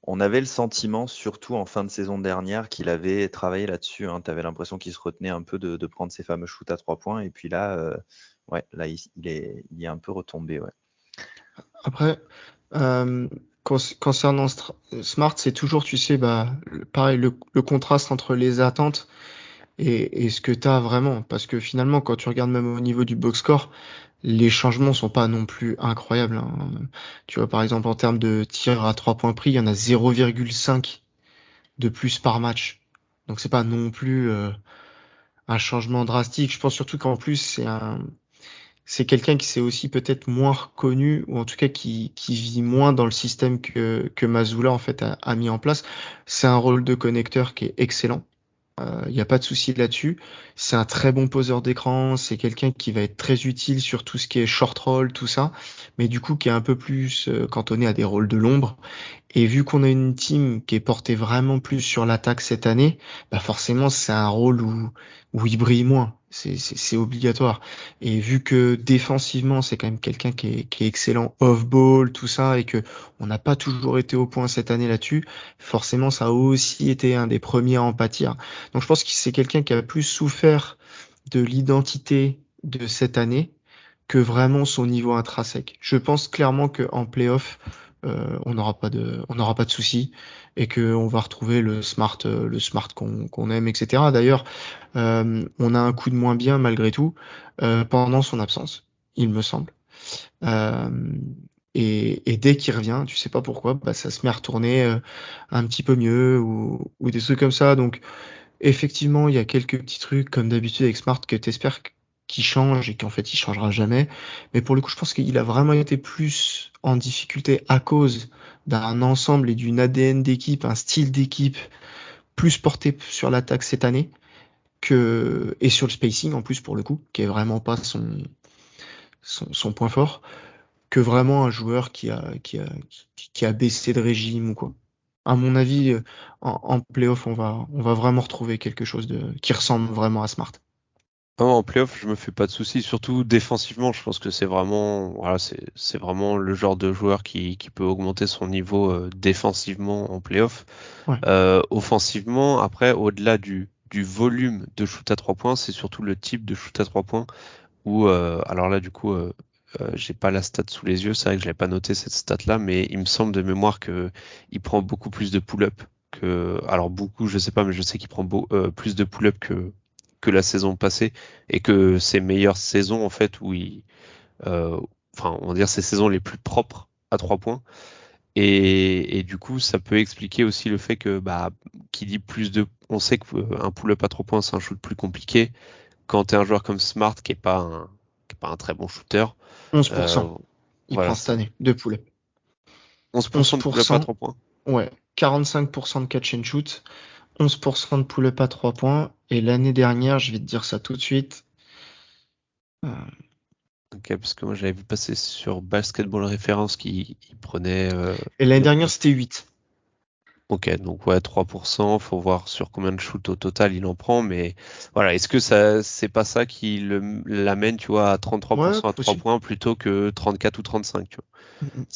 on avait le sentiment, surtout en fin de saison dernière, qu'il avait travaillé là-dessus, hein. Tu avais l'impression qu'il se retenait un peu de prendre ses fameux shoots à 3 points. Et puis là, là il est un peu retombé. Ouais. Après, concernant Smart, c'est toujours, tu sais, pareil, le contraste entre les attentes et ce que tu as vraiment. Parce que finalement, quand tu regardes même au niveau du box score, les changements sont pas non plus incroyables, hein. Tu vois, par exemple, en termes de tirs à 3 points pris, il y en a 0,5 de plus par match. Donc c'est pas non plus un changement drastique. Je pense surtout qu'en plus, c'est quelqu'un qui s'est aussi peut-être moins reconnu, ou en tout cas qui vit moins dans le système que Mazzulla en fait a mis en place. C'est un rôle de connecteur qui est excellent. Il n'y a pas de souci là-dessus. C'est un très bon poseur d'écran. C'est quelqu'un qui va être très utile sur tout ce qui est short roll, tout ça. Mais du coup, qui est un peu plus cantonné à des rôles de l'ombre. Et vu qu'on a une team qui est portée vraiment plus sur l'attaque cette année, forcément c'est un rôle où il brille moins. C'est obligatoire. Et vu que défensivement c'est quand même quelqu'un qui est excellent off-ball, tout ça, et que on n'a pas toujours été au point cette année là-dessus, forcément ça a aussi été un des premiers à en pâtir. Donc je pense que c'est quelqu'un qui a plus souffert de l'identité de cette année que vraiment son niveau intrinsèque. Je pense clairement qu'en playoff, on n'aura pas de soucis et que on va retrouver le smart qu'on aime, etc. D'ailleurs, on a un coup de moins bien malgré tout pendant son absence, il me semble. Euh, et dès qu'il revient, tu sais pas pourquoi, ça se met à retourner un petit peu mieux ou des trucs comme ça. Donc effectivement, il y a quelques petits trucs comme d'habitude avec Smart que t'espères qu'il change et qu'en fait il changera jamais. Mais pour le coup, je pense qu'il a vraiment été plus en difficulté à cause d'un ensemble et d'une ADN d'équipe, un style d'équipe plus porté sur l'attaque cette année et sur le spacing en plus pour le coup, qui est vraiment pas son point fort, que vraiment un joueur qui a baissé de régime ou quoi. À mon avis, en playoff, on va vraiment retrouver quelque chose qui ressemble vraiment à Smart. En playoff, je me fais pas de soucis, surtout défensivement. Je pense que c'est vraiment, voilà, c'est vraiment le genre de joueur qui peut augmenter son niveau défensivement en playoff. Ouais. Offensivement, après, au-delà du volume de shoot à 3 points, c'est surtout le type de shoot à 3 points où, alors là, du coup, j'ai pas la stat sous les yeux. C'est vrai que je l'ai pas noté cette stat-là, mais il me semble de mémoire que il prend beaucoup plus de pull-up alors beaucoup, je sais pas, mais je sais qu'il prend plus de pull-up que la saison passée et que ses meilleures saisons en fait où euh, enfin on va dire ses saisons les plus propres à 3 points et du coup ça peut expliquer aussi le fait que bah qui dit on sait qu'un pull-up à 3 points c'est un shoot plus compliqué quand t'es un joueur comme Smart qui est pas un très bon shooter 11%, euh, il voilà prend cette année, de pull-up. 11% de pull-up à 11%, 3 points. ouais. 45% de catch and shoot, 11% de pull-up à 3 points. Et l'année dernière, je vais te dire ça tout de suite. euh, Ok, parce que moi j'avais vu passer sur Basketball Référence qui il prenait Et l'année le dernière, c'était 8. Ok, donc ouais, 3%, faut voir sur combien de shoots au total il en prend, mais voilà, est-ce que ça, c'est pas ça qui l'amène, tu vois, à Ouais, 33% à 3 possible. points plutôt que 34 ou 35, tu vois. Mhm.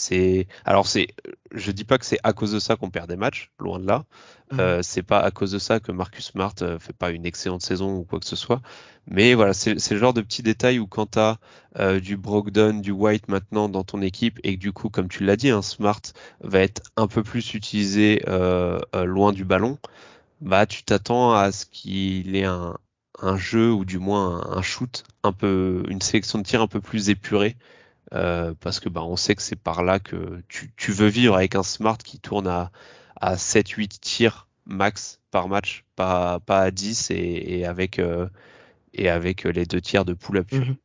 Je dis pas que c'est à cause de ça qu'on perd des matchs, loin de là. Mhm. C'est pas à cause de ça que Marcus Smart fait pas une excellente saison ou quoi que ce soit. Mais voilà, c'est le genre de petits détails où quand t'as du Brogdon, du White maintenant dans ton équipe et que du coup, comme tu l'as dit, Smart va être un peu plus utilisé loin du ballon, bah tu t'attends à ce qu'il ait un jeu ou du moins un shoot une sélection de tir un peu plus épurée parce que bah, on sait que c'est par là que tu veux vivre avec un Smart qui tourne à 7-8 tirs max par match, pas à 10 et avec les 2 tiers de pull-up. Tu vois. Mhm.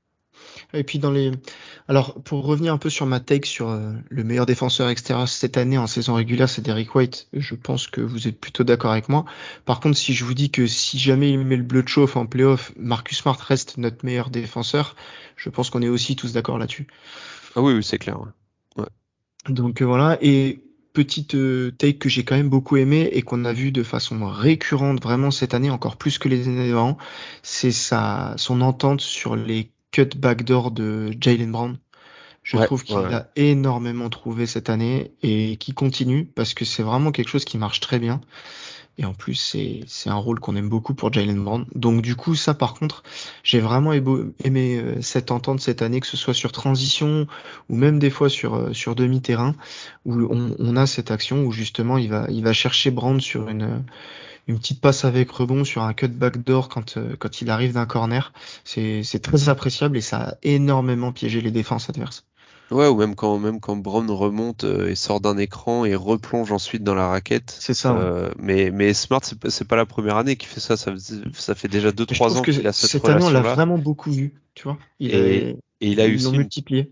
Et puis alors pour revenir un peu sur ma take sur le meilleur défenseur extérieur cette année en saison régulière, c'est Derrick White. Je pense que vous êtes plutôt d'accord avec moi. Par contre, si je vous dis que si jamais il met le bleu de chauffe en playoff, Marcus Smart reste notre meilleur défenseur, je pense qu'on est aussi tous d'accord là-dessus. Ah oui, oui, c'est clair. Ouais. Ouais. Donc voilà. Et petite take que j'ai quand même beaucoup aimé et qu'on a vu de façon récurrente vraiment cette année, encore plus que les années avant, c'est son entente sur les cut backdoor de Jaylen Brown. Je Ouais, trouve ouais, qu'il ouais. a énormément trouvé cette année et qui continue parce que c'est vraiment quelque chose qui marche très bien. Et en plus, c'est un rôle qu'on aime beaucoup pour Jaylen Brown. Donc du coup, ça par contre, j'ai vraiment aimé cette entente cette année, que ce soit sur transition ou même des fois sur demi-terrain, où on a cette action où justement il va chercher Brown sur une petite passe avec rebond sur un cut backdoor quand il arrive d'un corner. C'est très appréciable et ça a énormément piégé les défenses adverses. Ouais, ou même quand Brown remonte et sort d'un écran et replonge ensuite dans la raquette. C'est ça, ouais. Mais Smart, c'est pas la première année qu'il fait ça. Ça fait déjà deux Et je trois trouve ans que qu'il a cette cette année, on l'a relation-là. vraiment beaucoup vu, tu vois. Et il a eu Ils l'ont aussi multiplié.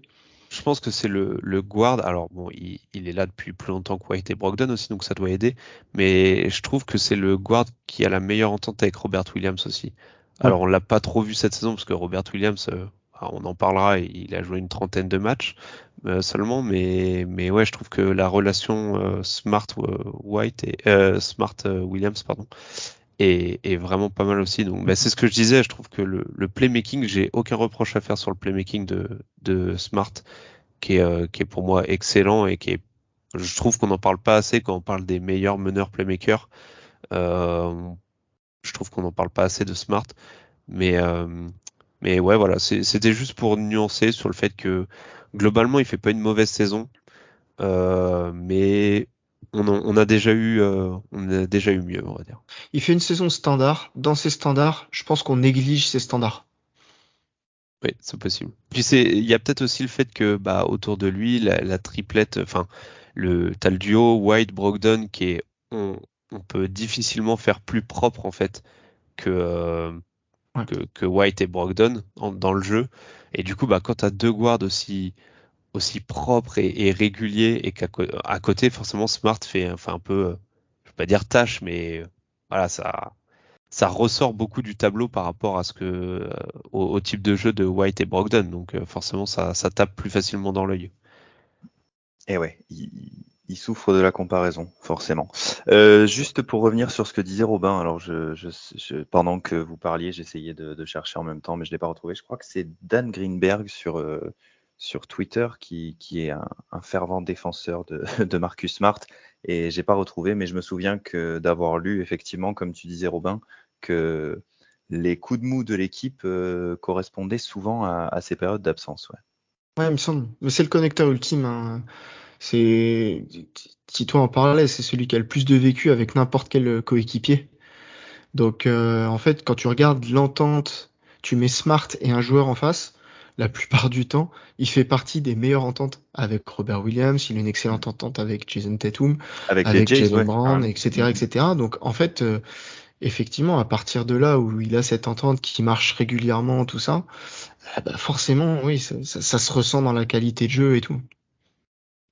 je pense que c'est le guard. Alors bon, il est là depuis plus longtemps que White et Brogdon aussi, donc ça doit aider. Mais je trouve que c'est le guard qui a la meilleure entente avec Robert Williams aussi. Ouais. Alors on l'a pas trop vu cette saison parce que Robert Williams, on en parlera, il a joué une trentaine de matchs seulement. Mais ouais, je trouve que la relation Smart White et Smart Williams, pardon, est vraiment pas mal aussi. Donc bah, c'est ce que je disais. Je trouve que le playmaking, j'ai aucun reproche à faire sur le playmaking de Smart qui est pour moi excellent et je trouve qu'on n'en parle pas assez quand on parle des meilleurs meneurs playmakers. Euh, je trouve qu'on n'en parle pas assez de Smart, mais euh, mais ouais voilà, c'était juste pour nuancer sur le fait que globalement il fait pas une mauvaise saison, mais on a déjà eu mieux, on va dire. Il fait une saison standard. Dans ses standards, je pense qu'on néglige ses standards. Oui, c'est possible. Puis il y a peut-être aussi le fait que bah autour de lui, la triplette, enfin t'as le duo White Brogdon on peut difficilement faire plus propre en fait que Ouais. que White et Brogdon dans le jeu. Et du coup, bah quand t'as deux guards aussi propres et réguliers et à côté, forcément Smart fait enfin un peu, je vais pas dire tâche, mais voilà ça ressort beaucoup du tableau par rapport à au type de jeu de White et Brogdon. Donc forcément, ça tape plus facilement dans l'œil. Et ouais, il souffre de la comparaison, forcément. Juste pour revenir sur ce que disait Robin, alors pendant que vous parliez, j'essayais de chercher en même temps, mais je l'ai pas retrouvé. Je crois que c'est Dan Greenberg sur Twitter qui est un fervent défenseur de Marcus Smart, et j'ai pas retrouvé, mais je me souviens que d'avoir lu effectivement, comme tu disais Robin, que les coups de mou de l'équipe correspondaient souvent à ces périodes d'absence. Ouais. Ouais, il me semble. Mais c'est le connecteur ultime, hein. C'est, si toi en parlais, c'est celui qui a le plus de vécu avec n'importe quel coéquipier. Donc, en fait, quand tu regardes l'entente, tu mets Smart et un joueur en face, la plupart du temps, il fait partie des meilleures ententes avec Robert Williams, il a une excellente entente avec Jason Tatum, Avec les avec Jays, Jaylen ouais, Brown, carrément. etc., etc. Donc, en fait, effectivement, à partir de là où il a cette entente qui marche régulièrement, tout ça, ah bah forcément, oui, ça se ressent dans la qualité de jeu et tout.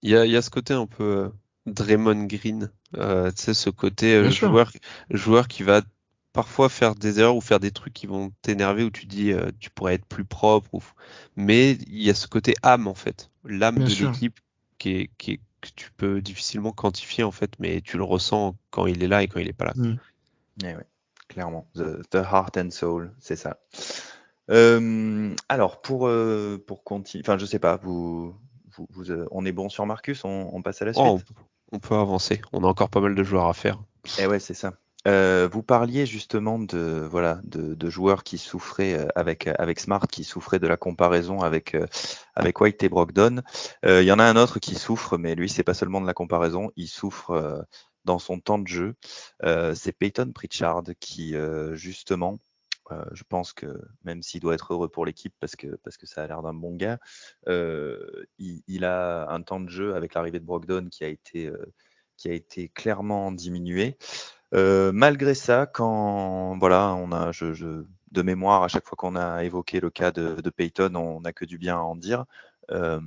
Il y a ce côté un peu Draymond Green, tu sais, ce côté Bien sûr. joueur qui va parfois faire des erreurs ou faire des trucs qui vont t'énerver où tu dis tu pourrais être plus propre. Mais il y a ce côté âme en fait, l'âme Bien de sûr. l'équipe que tu peux difficilement quantifier en fait, mais tu le ressens quand il est là et quand il est pas là. Mm. Eh ouais, clairement. The heart and soul, c'est ça. Alors, pour continuer, enfin, je sais pas, on est bon sur Marcus, on passe à la Oh, suite? on peut avancer, on a encore pas mal de joueurs à faire. Eh ouais, c'est ça. Vous parliez justement de joueurs qui souffraient avec Smart, qui souffraient de la comparaison avec White et Brogdon. Il y en a un autre qui souffre, mais lui, c'est pas seulement de la comparaison, il souffre dans son temps de jeu. C'est Peyton Pritchard qui, justement, je pense que même s'il doit être heureux pour l'équipe parce que ça a l'air d'un bon gars, il a un temps de jeu avec l'arrivée de Brogdon qui a été clairement diminué. Malgré ça, quand voilà, de mémoire, à chaque fois qu'on a évoqué le cas de Peyton, on n'a que du bien à en dire. Euh,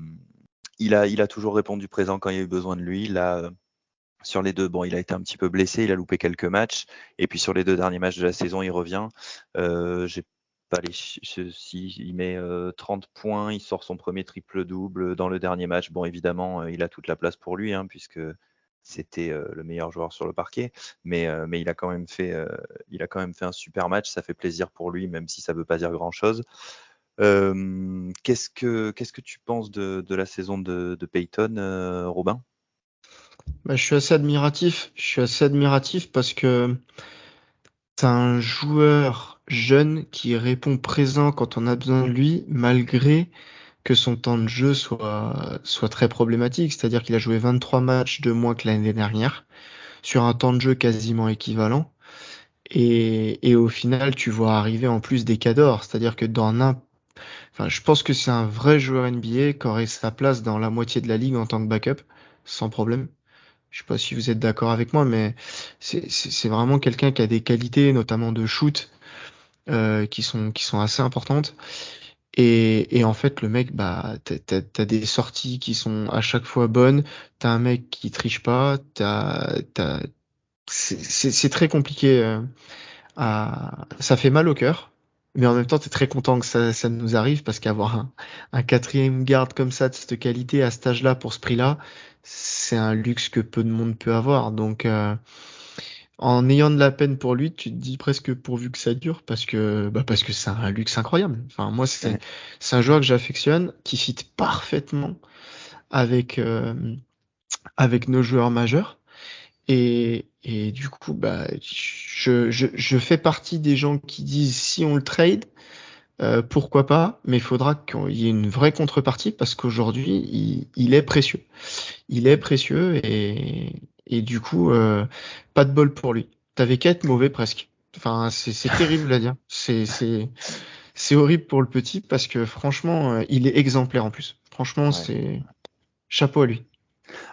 il a toujours répondu présent quand il y a eu besoin de lui. Là, sur les deux, bon, il a été un petit peu blessé, il a loupé quelques matchs, et puis sur les deux derniers matchs de la saison, il revient. J'ai pas si il met 30 points, il sort son premier triple-double dans le dernier match. Bon, évidemment, il a toute la place pour lui, hein, puisque c'était le meilleur joueur sur le parquet, mais il a quand même fait un super match. Ça fait plaisir pour lui, même si ça veut pas dire grand-chose. Qu'est-ce que tu penses de la saison de Peyton, Robin? Bah, je suis assez admiratif. Je suis assez admiratif parce que c'est un joueur jeune qui répond présent quand on a besoin de lui, malgré que son temps de jeu soit très problématique. C'est-à-dire qu'il a joué 23 matchs de moins que l'année dernière, sur un temps de jeu quasiment équivalent. Et au final, tu vois arriver en plus des cadors. C'est-à-dire que enfin, je pense que c'est un vrai joueur NBA qui aurait sa place dans la moitié de la ligue en tant que backup, sans problème. Je sais pas si vous êtes d'accord avec moi, mais c'est vraiment quelqu'un qui a des qualités, notamment de shoot, qui sont assez importantes. Et en fait, le mec, bah, t'as des sorties qui sont à chaque fois bonnes. T'as un mec qui triche pas. C'est très compliqué. Ça fait mal au cœur. Mais en même temps, t'es très content que ça nous arrive parce qu'avoir un quatrième garde comme ça, de cette qualité, à cet âge-là, pour ce prix-là, c'est un luxe que peu de monde peut avoir. Donc, en ayant de la peine pour lui, tu te dis presque pourvu que ça dure parce que c'est un luxe incroyable. Enfin, moi, c'est un joueur que j'affectionne, qui fit parfaitement avec, avec nos joueurs majeurs. Et du coup, bah, je fais partie des gens qui disent si on le trade, pourquoi pas, mais il faudra qu'il y ait une vraie contrepartie parce qu'aujourd'hui, il est précieux. Il est précieux et du coup, pas de bol pour lui. T'avais qu'à être mauvais presque. Enfin, c'est terrible à dire. C'est horrible pour le petit parce que franchement, il est exemplaire en plus. Franchement, Ouais. c'est chapeau à lui.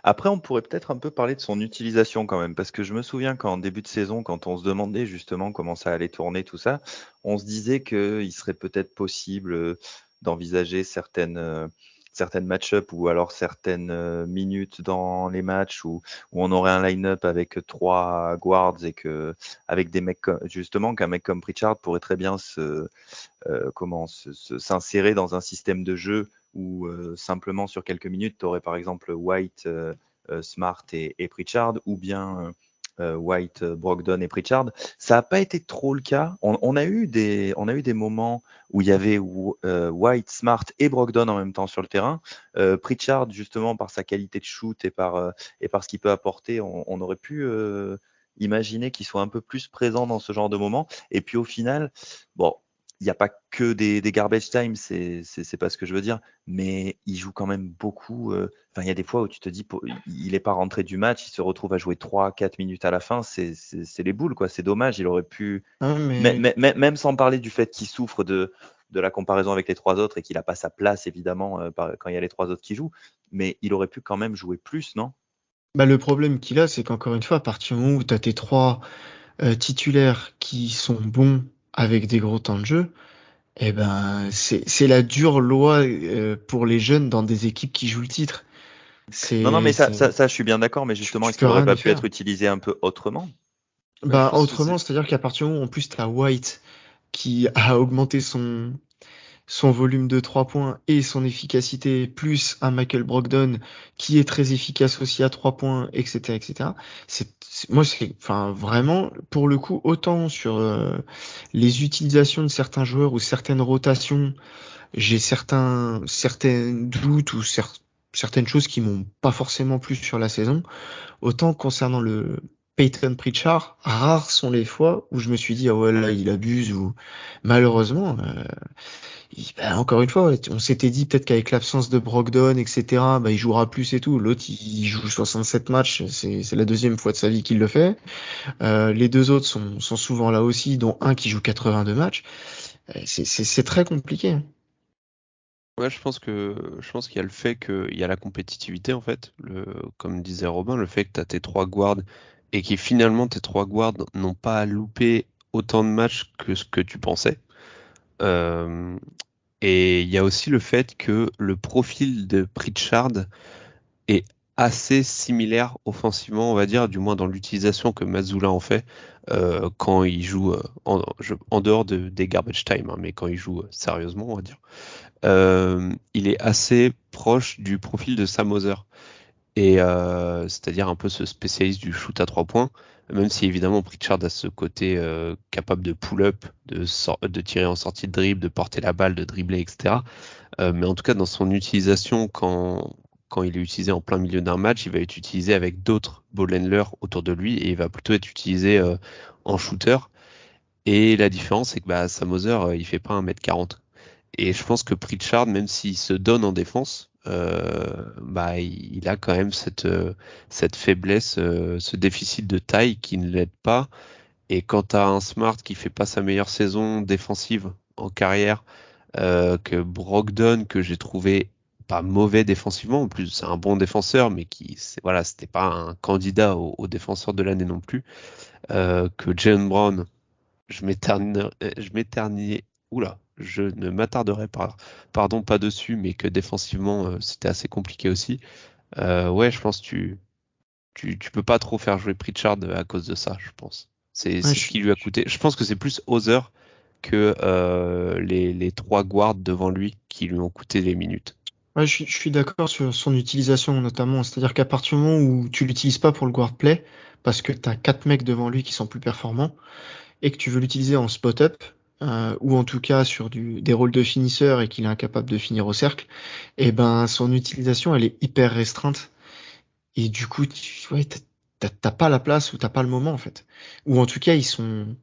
Après, on pourrait peut-être un peu parler de son utilisation quand même, parce que je me souviens qu'en début de saison, quand on se demandait justement comment ça allait tourner, tout ça, on se disait qu'il serait peut-être possible d'envisager certaines match-up ou alors certaines minutes dans les matchs où on aurait un line-up avec 3 guards et que avec des mecs justement qu'un mec comme Pritchard pourrait très bien s'insérer dans un système de jeu où simplement sur quelques minutes, tu aurais par exemple White, Smart et Pritchard, ou bien White, Brogdon et Pritchard. Ça n'a pas été trop le cas. On a eu des moments où il y avait White, Smart et Brogdon en même temps sur le terrain. Pritchard, justement, par sa qualité de shoot et par ce qu'il peut apporter, on aurait pu imaginer qu'il soit un peu plus présent dans ce genre de moments. Et puis au final, bon, il n'y a pas que des garbage time, c'est pas ce que je veux dire, mais il joue quand même beaucoup. Enfin, il y a des fois où tu te dis, il n'est pas rentré du match, il se retrouve à jouer 3-4 minutes à la fin, c'est les boules, quoi. C'est dommage, il aurait pu, même sans parler du fait qu'il souffre de la comparaison avec les trois autres et qu'il n'a pas sa place, évidemment, quand il y a les trois autres qui jouent, mais il aurait pu quand même jouer plus, non? Bah, le problème qu'il a, c'est qu'encore une fois, à partir du moment où tu as tes trois titulaires qui sont bons avec des gros temps de jeu, eh ben, c'est la dure loi pour les jeunes dans des équipes qui jouent le titre. Non, mais ça, C'est- je suis bien d'accord, mais justement, tu est-ce qu'il peux aurait rien pas y pu faire. être utilisé un peu autrement? Ouais, je Bah, pense que autrement, c'est-à-dire qu'à partir du moment où en plus tu as White qui a augmenté son volume de 3 points et son efficacité, plus un Michael Brogdon qui est très efficace aussi à 3 points, etc., etc. Moi, enfin, vraiment, pour le coup, autant sur les utilisations de certains joueurs ou certaines rotations, j'ai certains doutes ou certaines choses qui m'ont pas forcément plu sur la saison. Autant concernant le Peyton Pritchard, rares sont les fois où je me suis dit, ah ouais, là, il abuse, ou malheureusement, bah, encore une fois, ouais, on s'était dit peut-être qu'avec l'absence de Brogdon, etc., bah, il jouera plus et tout. L'autre, il joue 67 matchs, c'est la deuxième fois de sa vie qu'il le fait. Les deux autres sont souvent là aussi, dont un qui joue 82 matchs. C'est très compliqué, hein. Ouais, je pense qu'il y a le fait qu'il y a la compétitivité en fait, comme disait Robin, le fait que tu as tes trois guards et qui finalement tes trois guards n'ont pas loupé autant de matchs que ce que tu pensais. Euh, et il y a aussi le fait que le profil de Pritchard est assez similaire offensivement, on va dire, du moins dans l'utilisation que Mazzulla en fait quand il joue en dehors des garbage time, hein, mais quand il joue sérieusement, on va dire. Il est assez proche du profil de Sam Hauser, et c'est-à-dire un peu ce spécialiste du shoot à 3 points, même si évidemment Pritchard a ce côté capable de pull-up, de tirer en sortie de dribble, de porter la balle, de dribbler, etc. Mais en tout cas, dans son utilisation, quand il est utilisé en plein milieu d'un match, il va être utilisé avec d'autres ball handlers autour de lui, et il va plutôt être utilisé en shooter. Et la différence, c'est que bah, Sam Hauser, il fait pas 1m40. Et je pense que Pritchard, même s'il se donne en défense, bah, il a quand même cette faiblesse, ce déficit de taille qui ne l'aide pas. Et quand tu as un Smart qui fait pas sa meilleure saison défensive en carrière, que Brogdon, que j'ai trouvé pas mauvais défensivement, en plus c'est un bon défenseur, mais voilà, c'était pas un candidat au défenseur de l'année non plus, que Jaylen Brown, je m'éternisais, oula, je ne m'attarderai pas, pardon, pas dessus, mais que défensivement, c'était assez compliqué aussi. Ouais, je pense que tu peux pas trop faire jouer Pritchard à cause de ça, je pense. C'est Ouais, ce qui lui a coûté. Je pense que c'est plus Hauser que les trois guards devant lui qui lui ont coûté les minutes. ouais, je suis d'accord sur son utilisation notamment. C'est-à-dire qu'à partir du moment où tu l'utilises pas pour le guard play, parce que tu as quatre mecs devant lui qui sont plus performants, et que tu veux l'utiliser en spot-up, ou en tout cas sur des rôles de finisseur et qu'il est incapable de finir au cercle, et ben son utilisation elle est hyper restreinte. Et du coup, ouais, t'as pas la place ou t'as pas le moment en fait. Ou en tout cas, ils sont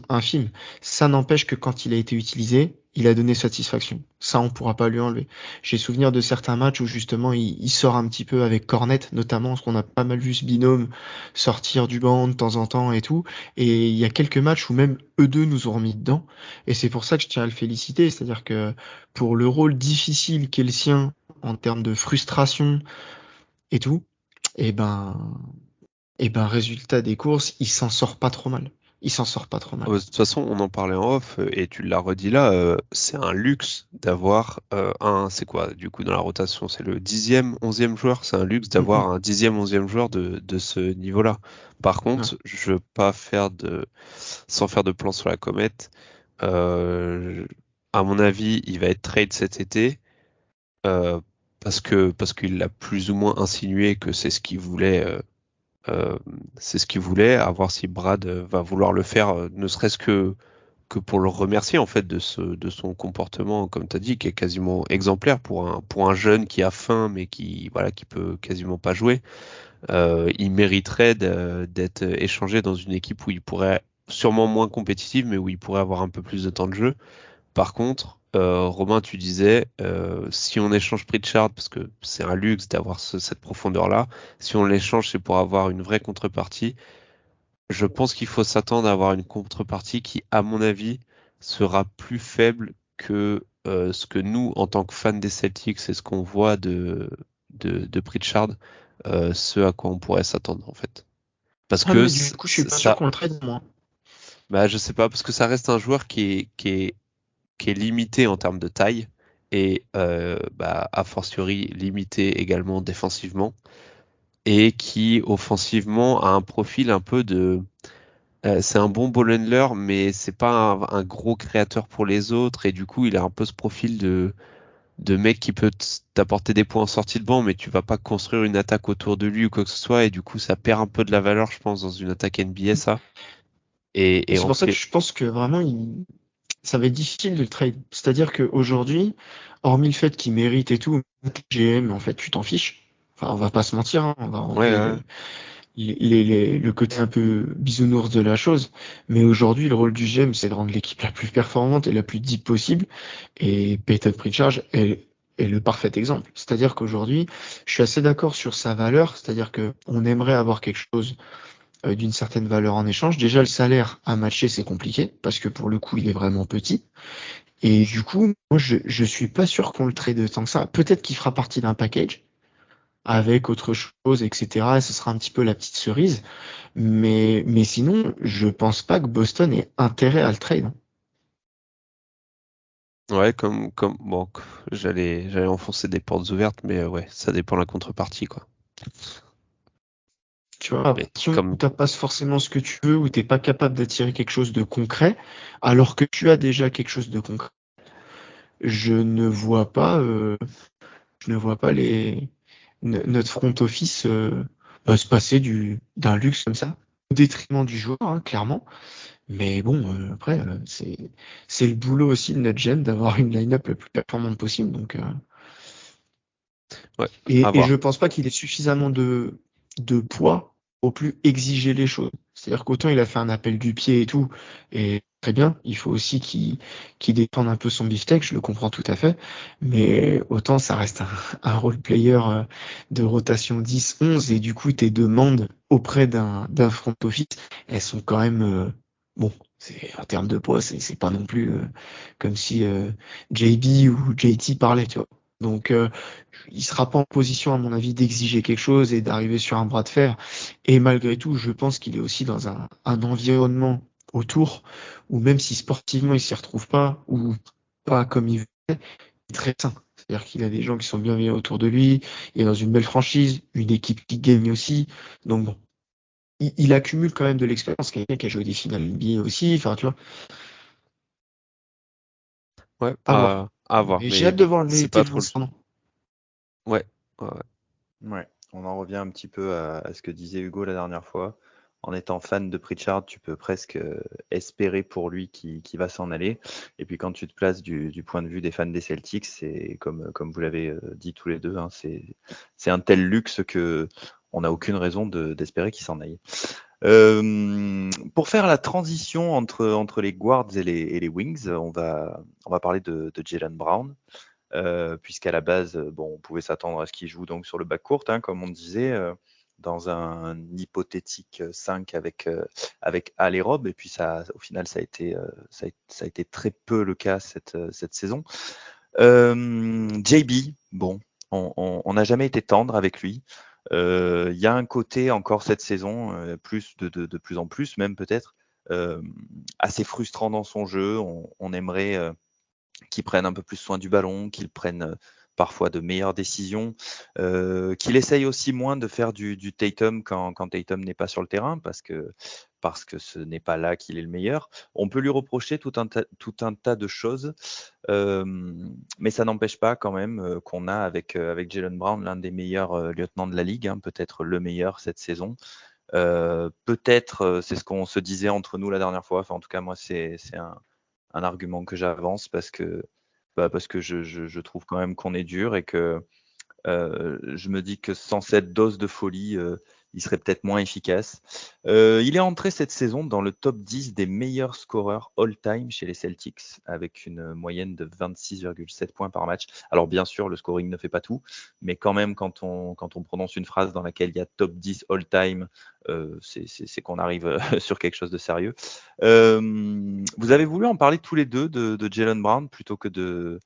infimes. Ça n'empêche que quand il a été utilisé, il a donné satisfaction. Ça, on pourra pas lui enlever. J'ai souvenir de certains matchs où justement il sort un petit peu avec Cornet, notamment, parce qu'on a pas mal vu ce binôme sortir du banc de temps en temps et tout. Et il y a quelques matchs où même eux deux nous ont remis dedans. Et c'est pour ça que je tiens à le féliciter. C'est-à-dire que pour le rôle difficile qu'est le sien en termes de frustration et tout, et ben, résultat des courses, il s'en sort pas trop mal. Il s'en sort pas trop mal. De toute façon, on en parlait en off, et tu l'as redit là, c'est un luxe d'avoir c'est quoi, du coup, dans la rotation, c'est le 10e, 11e joueur, c'est un luxe d'avoir un 10e, 11e joueur de ce niveau-là. Par Ouais. contre, je veux pas sans faire de plan sur la comète, à mon avis, il va être trade cet été, parce qu'il l'a plus ou moins insinué que c'est ce qu'il voulait. C'est ce qu'il voulait. À voir si Brad va vouloir le faire, ne serait-ce que pour le remercier en fait de son comportement, comme tu as dit, qui est quasiment exemplaire pour un jeune qui a faim mais qui peut quasiment pas jouer. Il mériterait d'être échangé dans une équipe où il pourrait sûrement moins compétitive, mais où il pourrait avoir un peu plus de temps de jeu. Par contre, Romain, tu disais, si on échange Pritchard, parce que c'est un luxe d'avoir cette profondeur-là, si on l'échange, c'est pour avoir une vraie contrepartie. Je pense qu'il faut s'attendre à avoir une contrepartie qui, à mon avis, sera plus faible que ce que nous, en tant que fans des Celtics, c'est ce qu'on voit de Pritchard, ce à quoi on pourrait s'attendre en fait. Parce Ah, que mais du coup, je suis pas sûr qu'on le trade, moi. bah, je sais pas, parce que ça reste un joueur qui est limité en termes de taille et a fortiori limité également défensivement et qui offensivement a un profil un peu de c'est un bon ball handler, mais c'est pas un gros créateur pour les autres. Et du coup, il a un peu ce profil de mec qui peut t'apporter des points en sortie de banc, mais tu vas pas construire une attaque autour de lui ou quoi que ce soit. Et du coup, ça perd un peu de la valeur, je pense, dans une attaque NBA, ça. Et C'est en pour ça que fait, je pense que vraiment, ça va être difficile de le trade. C'est-à-dire qu'aujourd'hui, hormis le fait qu'il mérite et tout, GM, en fait, tu t'en fiches. Enfin, on va pas se mentir, hein, on va ouais, enlever ouais. le côté un peu bisounours de la chose. Mais aujourd'hui, le rôle du GM, c'est de rendre l'équipe la plus performante et la plus deep possible. Et Peyton Pritchard est le parfait exemple. C'est-à-dire qu'aujourd'hui, je suis assez d'accord sur sa valeur. C'est-à-dire que on aimerait avoir quelque chose d'une certaine valeur en échange. Déjà, le salaire à matcher, c'est compliqué parce que pour le coup, il est vraiment petit. Et du coup, moi, je suis pas sûr qu'on le trade tant que ça. Peut-être qu'il fera partie d'un package avec autre chose, etc. Et ce sera un petit peu la petite cerise. Mais sinon, je pense pas que Boston ait intérêt à le trade. Ouais, bon, j'allais enfoncer des portes ouvertes, mais ouais, ça dépend de la contrepartie, quoi. Tu vois, à Mais partir du moment où comme, t'as pas forcément ce que tu veux, où t'es pas capable d'attirer quelque chose de concret, alors que tu as déjà quelque chose de concret, je ne vois pas, je ne vois pas notre front office se passer d'un luxe comme ça, au détriment du joueur, hein, clairement. Mais bon, après, c'est le boulot aussi de notre GM d'avoir une line-up le plus performante possible. Donc, ouais, à et je voir. pense pas qu'il ait suffisamment de poids pour plus exiger les choses. C'est-à-dire qu'autant il a fait un appel du pied et tout, et très bien, il faut aussi qu'il défende un peu son beefsteak, je le comprends tout à fait, mais autant ça reste un role player de rotation 10-11, et du coup tes demandes auprès d'un front office, elles sont quand même, bon, en termes de poids, c'est pas non plus comme si JB ou JT parlaient, tu vois. Donc, il sera pas en position, à mon avis, d'exiger quelque chose et d'arriver sur un bras de fer. Et malgré tout, je pense qu'il est aussi dans un environnement autour où même si sportivement il s'y retrouve pas ou pas comme il veut, il est très sain. C'est-à-dire qu'il a des gens qui sont bienveillants autour de lui, il est dans une belle franchise, une équipe qui gagne aussi. Donc bon, il accumule quand même de l'expérience. Quelqu'un qui a joué des finales NBA aussi, enfin tu vois, Ouais, à voir. à voir, Mais j'ai mais hâte de voir c'est l'été pas le trop. concernant. Ouais, ouais, ouais. Ouais, on en revient un petit peu à ce que disait Hugo la dernière fois. En étant fan de Pritchard, tu peux presque espérer pour lui qu'il va s'en aller. Et puis quand tu te places du point de vue des fans des Celtics, c'est comme vous l'avez dit tous les deux, hein, c'est un tel luxe que on n'a aucune raison d'espérer qu'il s'en aille. Pour faire la transition entre les guards et les wings, on va parler de Jaylen Brown. Puisqu'à la base, bon, on pouvait s'attendre à ce qu'il joue donc sur le backcourt, hein, comme on disait, dans un hypothétique 5 avec Al et Rob, et puis ça, au final, ça a été très peu le cas cette saison. JB, bon, on n'a jamais été tendre avec lui. Il y a un côté encore cette saison, plus de plus en plus, même peut-être, assez frustrant dans son jeu. On aimerait qu'il prenne un peu plus soin du ballon, qu'il prenne parfois de meilleures décisions, qu'il essaye aussi moins de faire du Tatum quand Tatum n'est pas sur le terrain, parce que parce que ce n'est pas là qu'il est le meilleur. On peut lui reprocher tout un tas de choses, mais ça n'empêche pas quand même qu'on a avec Jaylen Brown l'un des meilleurs lieutenants de la ligue, hein, peut-être le meilleur cette saison. Peut-être, c'est ce qu'on se disait entre nous la dernière fois. Enfin, en tout cas, moi, c'est un argument que j'avance parce que je trouve quand même qu'on est dur et que je me dis que sans cette dose de folie, il serait peut-être moins efficace. Il est entré cette saison dans le top 10 des meilleurs scoreurs all-time chez les Celtics, avec une moyenne de 26,7 points par match. Alors bien sûr, le scoring ne fait pas tout, mais quand même, quand on prononce une phrase dans laquelle il y a top 10 all-time, c'est qu'on arrive sur quelque chose de sérieux. Vous avez voulu en parler tous les deux de Jaylen Brown plutôt que de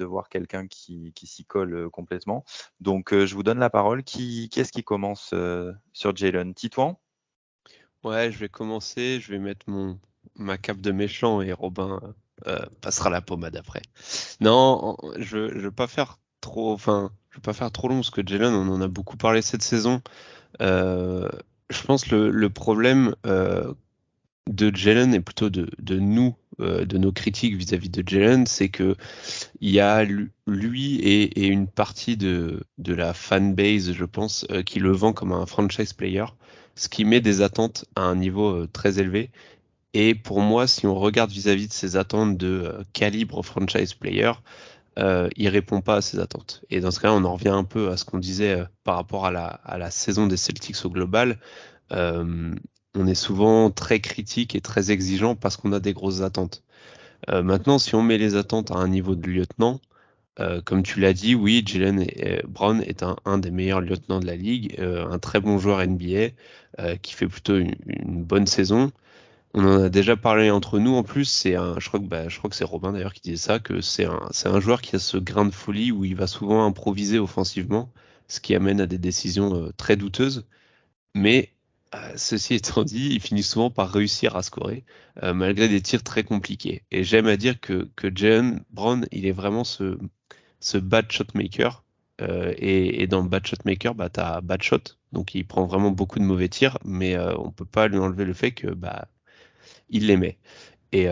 voir quelqu'un qui s'y colle complètement. Donc, je vous donne la parole. Qui est-ce qui commence sur Jaylen? Titouan? Ouais, je vais commencer. Je vais mettre ma cape de méchant et Robin passera la pommade après. Non, je veux pas faire trop, je veux pas faire trop long parce que Jaylen, on en a beaucoup parlé cette saison. Je pense le problème de Jaylen et plutôt de nous, de nos critiques vis-à-vis de Jaylen, c'est que il y a lui et une partie de la fanbase, je pense, qui le vend comme un franchise player, ce qui met des attentes à un niveau très élevé. Et pour moi, si on regarde vis-à-vis de ces attentes de calibre franchise player, il répond pas à ces attentes. Et dans ce cas-là, on en revient un peu à ce qu'on disait par rapport à la saison des Celtics au global. On est souvent très critique et très exigeant parce qu'on a des grosses attentes. Maintenant, si on met les attentes à un niveau de lieutenant, comme tu l'as dit, oui, Jaylen Brown est un des meilleurs lieutenants de la ligue, un très bon joueur NBA qui fait plutôt une bonne saison. On en a déjà parlé entre nous en plus. Je crois que c'est Robin d'ailleurs qui disait ça, que c'est un joueur qui a ce grain de folie où il va souvent improviser offensivement, ce qui amène à des décisions très douteuses. Mais ceci étant dit, il finit souvent par réussir à scorer malgré des tirs très compliqués. Et j'aime à dire que Jaylen Brown, il est vraiment ce bad shot maker. Et dans le bad shot maker, t'as bad shot, donc il prend vraiment beaucoup de mauvais tirs, mais on peut pas lui enlever le fait que il les met. Et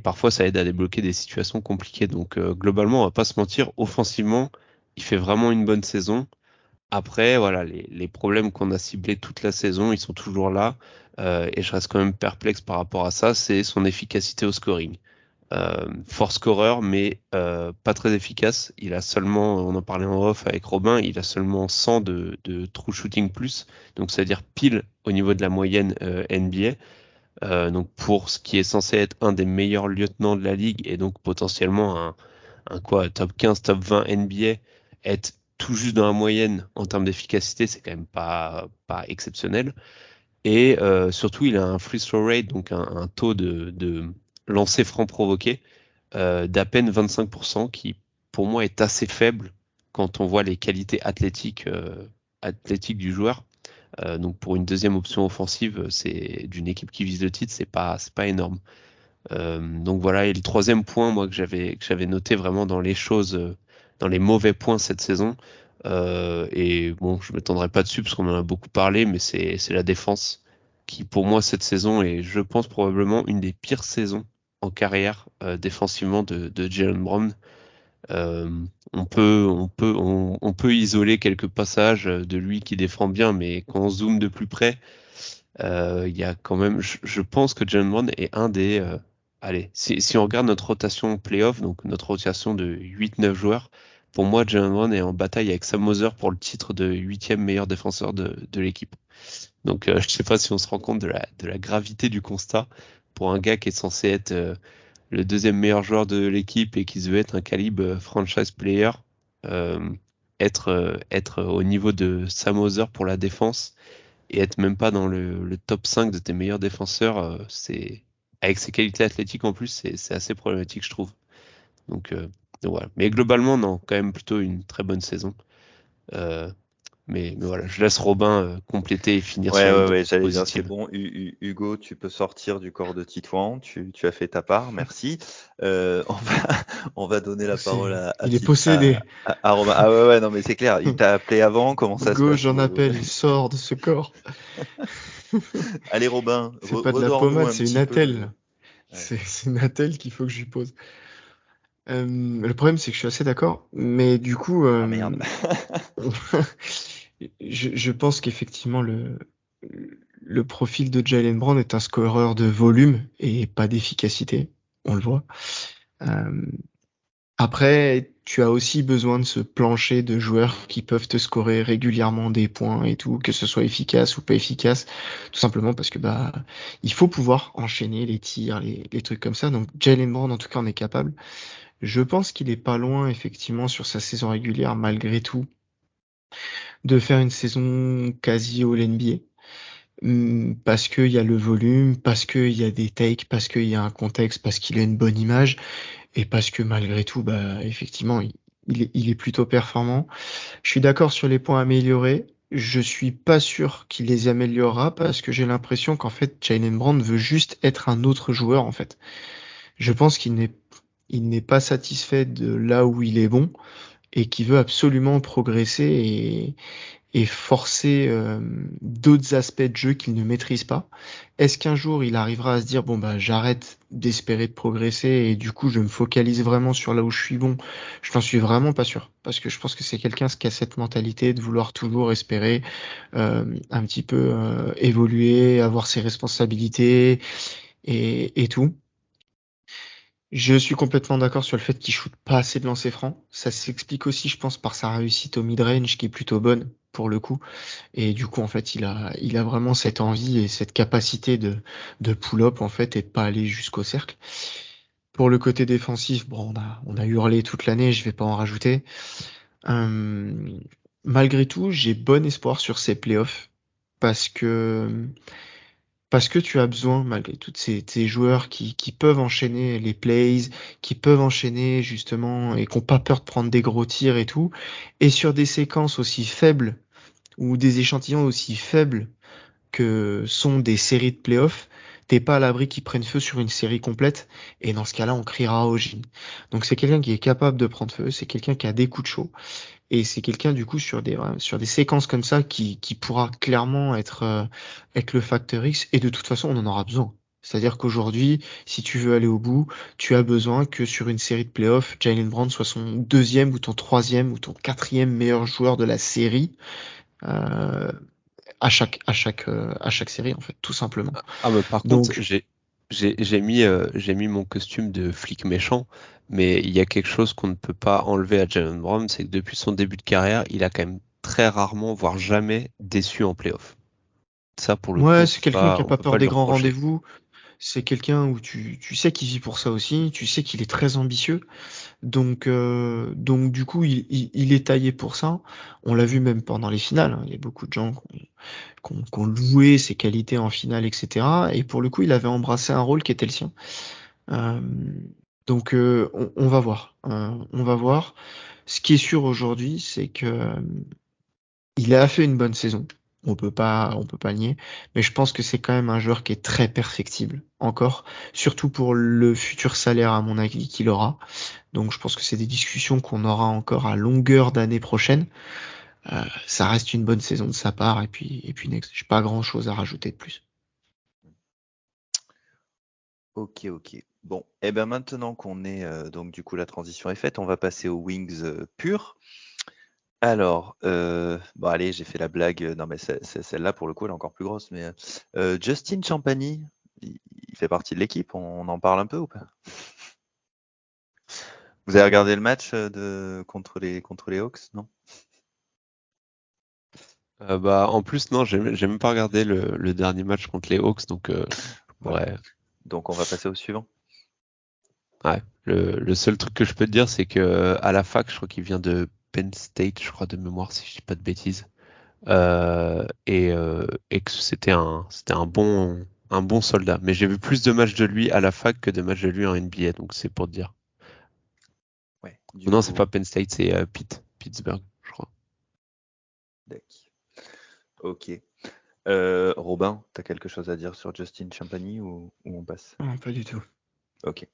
parfois ça aide à débloquer des situations compliquées. Donc globalement, on va pas se mentir, offensivement, il fait vraiment une bonne saison. Après, voilà, les problèmes qu'on a ciblés toute la saison, ils sont toujours là. Et je reste quand même perplexe par rapport à ça, c'est son efficacité au scoring. Fort scoreur, mais pas très efficace. Il a seulement, on en parlait en off avec Robin, il a seulement 100 de true shooting plus, donc c'est-à-dire pile au niveau de la moyenne NBA. Donc pour ce qui est censé être un des meilleurs lieutenants de la ligue et donc potentiellement un top 15, top 20 NBA, être tout juste dans la moyenne en termes d'efficacité, c'est quand même pas exceptionnel. Et surtout, il a un free throw rate, donc un taux de lancer franc provoqué d'à peine 25%, qui pour moi est assez faible quand on voit les qualités athlétiques du joueur. Donc pour une deuxième option offensive, c'est d'une équipe qui vise le titre, c'est pas énorme. Donc voilà, et le troisième point, moi que j'avais noté vraiment dans les choses, dans les mauvais points cette saison, et bon, je m'étendrai pas dessus parce qu'on en a beaucoup parlé, mais c'est la défense qui pour moi cette saison est, je pense, probablement une des pires saisons en carrière défensivement de Jaylen Brown. On peut isoler quelques passages de lui qui défend bien, mais quand on zoome de plus près, il y a quand même, je pense que Jaylen Brown est un des allez, si on regarde notre rotation playoff, donc notre rotation de 8-9 joueurs, pour moi, Jaylen Brown est en bataille avec Sam Moser pour le titre de 8e meilleur défenseur de l'équipe. Donc, je sais pas si on se rend compte de la gravité du constat pour un gars qui est censé être le deuxième meilleur joueur de l'équipe et qui se veut être un calibre franchise player, être au niveau de Sam Moser pour la défense et être même pas dans le top 5 de tes meilleurs défenseurs, c'est avec ses qualités athlétiques en plus, c'est assez problématique, je trouve. Donc voilà. Mais globalement, non, quand même plutôt une très bonne saison. Mais voilà, je laisse Robin compléter et finir sur une note j'allais dire, c'est positive. bon. Hugo, tu peux sortir du corps de Titouan. Tu as fait ta part, merci. On va donner la parole à Il est possédé. à Romain. Ah non, mais c'est clair. Il t'a appelé avant. Comment ça se Hugo, passe? j'en appelle, sors de ce corps. Allez Robin, C'est pas de la redors-nous pommade, un c'est une petit peu. attelle. Ouais. C'est une attelle qu'il faut que je lui pose. Le problème, c'est que je suis assez d'accord, mais du coup, Ah merde. je pense qu'effectivement, le profil de Jaylen Brown est un scoreur de volume et pas d'efficacité. On le voit. Euh, Après, tu as aussi besoin de ce plancher de joueurs qui peuvent te scorer régulièrement des points et tout, que ce soit efficace ou pas efficace, tout simplement parce que bah il faut pouvoir enchaîner les tirs, les trucs comme ça. Donc Jaylen Brown, en tout cas, en est capable. Je pense qu'il est pas loin, effectivement, sur sa saison régulière, malgré tout, de faire une saison quasi All-NBA. Parce qu'il y a le volume, parce qu'il y a des takes, parce qu'il y a un contexte, parce qu'il a une bonne image. Et parce que malgré tout, bah, effectivement, il est plutôt performant. Je suis d'accord sur les points améliorés. Je suis pas sûr qu'il les améliorera parce que j'ai l'impression qu'en fait, Jaylen Brown veut juste être un autre joueur, en fait. Je pense qu'il n'est pas satisfait de là où il est bon et qu'il veut absolument progresser et forcer d'autres aspects de jeu qu'il ne maîtrise pas. Est-ce qu'un jour il arrivera à se dire bon bah j'arrête d'espérer de progresser et du coup je me focalise vraiment sur là où je suis bon? Je n'en suis vraiment pas sûr parce que je pense que c'est quelqu'un qui a cette mentalité de vouloir toujours espérer un petit peu évoluer, avoir ses responsabilités et tout. Je suis complètement d'accord sur le fait qu'il shoot pas assez de lancers francs. Ça s'explique aussi, je pense, par sa réussite au mid-range qui est plutôt bonne pour le coup. Et du coup, en fait, il a vraiment cette envie et cette capacité de pull-up, en fait, et de pas aller jusqu'au cercle. Pour le côté défensif, bon, on a hurlé toute l'année, je vais pas en rajouter. Euh, Malgré tout, j'ai bon espoir sur ces playoffs parce que, parce que tu as besoin, malgré tout, de ces joueurs qui peuvent enchaîner les plays, qui peuvent enchaîner justement et qui n'ont pas peur de prendre des gros tirs et tout. Et sur des séquences aussi faibles ou des échantillons aussi faibles que sont des séries de playoffs, t'es pas à l'abri qu'ils prennent feu sur une série complète, et dans ce cas-là, on criera au génie. Donc c'est quelqu'un qui est capable de prendre feu, c'est quelqu'un qui a des coups de chaud, et c'est quelqu'un du coup sur des séquences comme ça qui pourra clairement être le facteur X, et de toute façon, on en aura besoin. C'est-à-dire qu'aujourd'hui, si tu veux aller au bout, tu as besoin que sur une série de playoffs, Jaylen Brown soit son deuxième ou ton troisième ou ton quatrième meilleur joueur de la série. Euh, à chaque série en fait, tout simplement. Ah, mais par contre, Donc j'ai mis mon costume de flic méchant, mais il y a quelque chose qu'on ne peut pas enlever à Jalen Brown, c'est que depuis son début de carrière, il a quand même très rarement, voire jamais déçu en playoff. Ça, pour le coup, ouais, c'est quelqu'un qui a on pas peut peur pas des lui grands reprocher. rendez-vous. C'est quelqu'un où tu sais qu'il vit pour ça aussi, tu sais qu'il est très ambitieux, donc du coup il est taillé pour ça. On l'a vu même pendant les finales, hein. Il y a beaucoup de gens qui ont loué ses qualités en finale, etc. Et pour le coup, il avait embrassé un rôle qui était le sien. Euh, donc on va voir. On va voir. Ce qui est sûr aujourd'hui, c'est que il a fait une bonne saison. On peut pas le nier. Mais je pense que c'est quand même un joueur qui est très perfectible encore. Surtout pour le futur salaire, à mon avis, qu'il aura. Donc je pense que c'est des discussions qu'on aura encore à longueur d'année prochaine. Ça reste une bonne saison de sa part. Et puis next. J'ai pas grand chose à rajouter de plus. Ok, ok. Bon, et ben maintenant qu'on est donc du coup la transition est faite, on va passer aux wings purs. Alors, bon allez, j'ai fait la blague. Non mais celle-là pour le coup elle est encore plus grosse. Mais Justin Champagny, il fait partie de l'équipe. On en parle un peu ou pas? Vous avez regardé le match contre les Hawks, non? Bah, en plus, non, j'ai même pas regardé le dernier match contre les Hawks, donc Voilà. ouais, Donc on va passer au suivant. ouais. Le seul truc que je peux te dire, c'est que à la fac, je crois qu'il vient de Penn State, je crois de mémoire, si je dis pas de bêtises. Et que c'était un bon soldat. Mais j'ai vu plus de matchs de lui à la fac que de matchs de lui en NBA, donc c'est pour te dire. Ouais. Ou Du non, c'est coup, pas Penn State, c'est Pittsburgh, je crois. Deck. Ok. Robin, t'as quelque chose à dire sur Justin Champagny ou on passe? Non, pas du tout. Ok.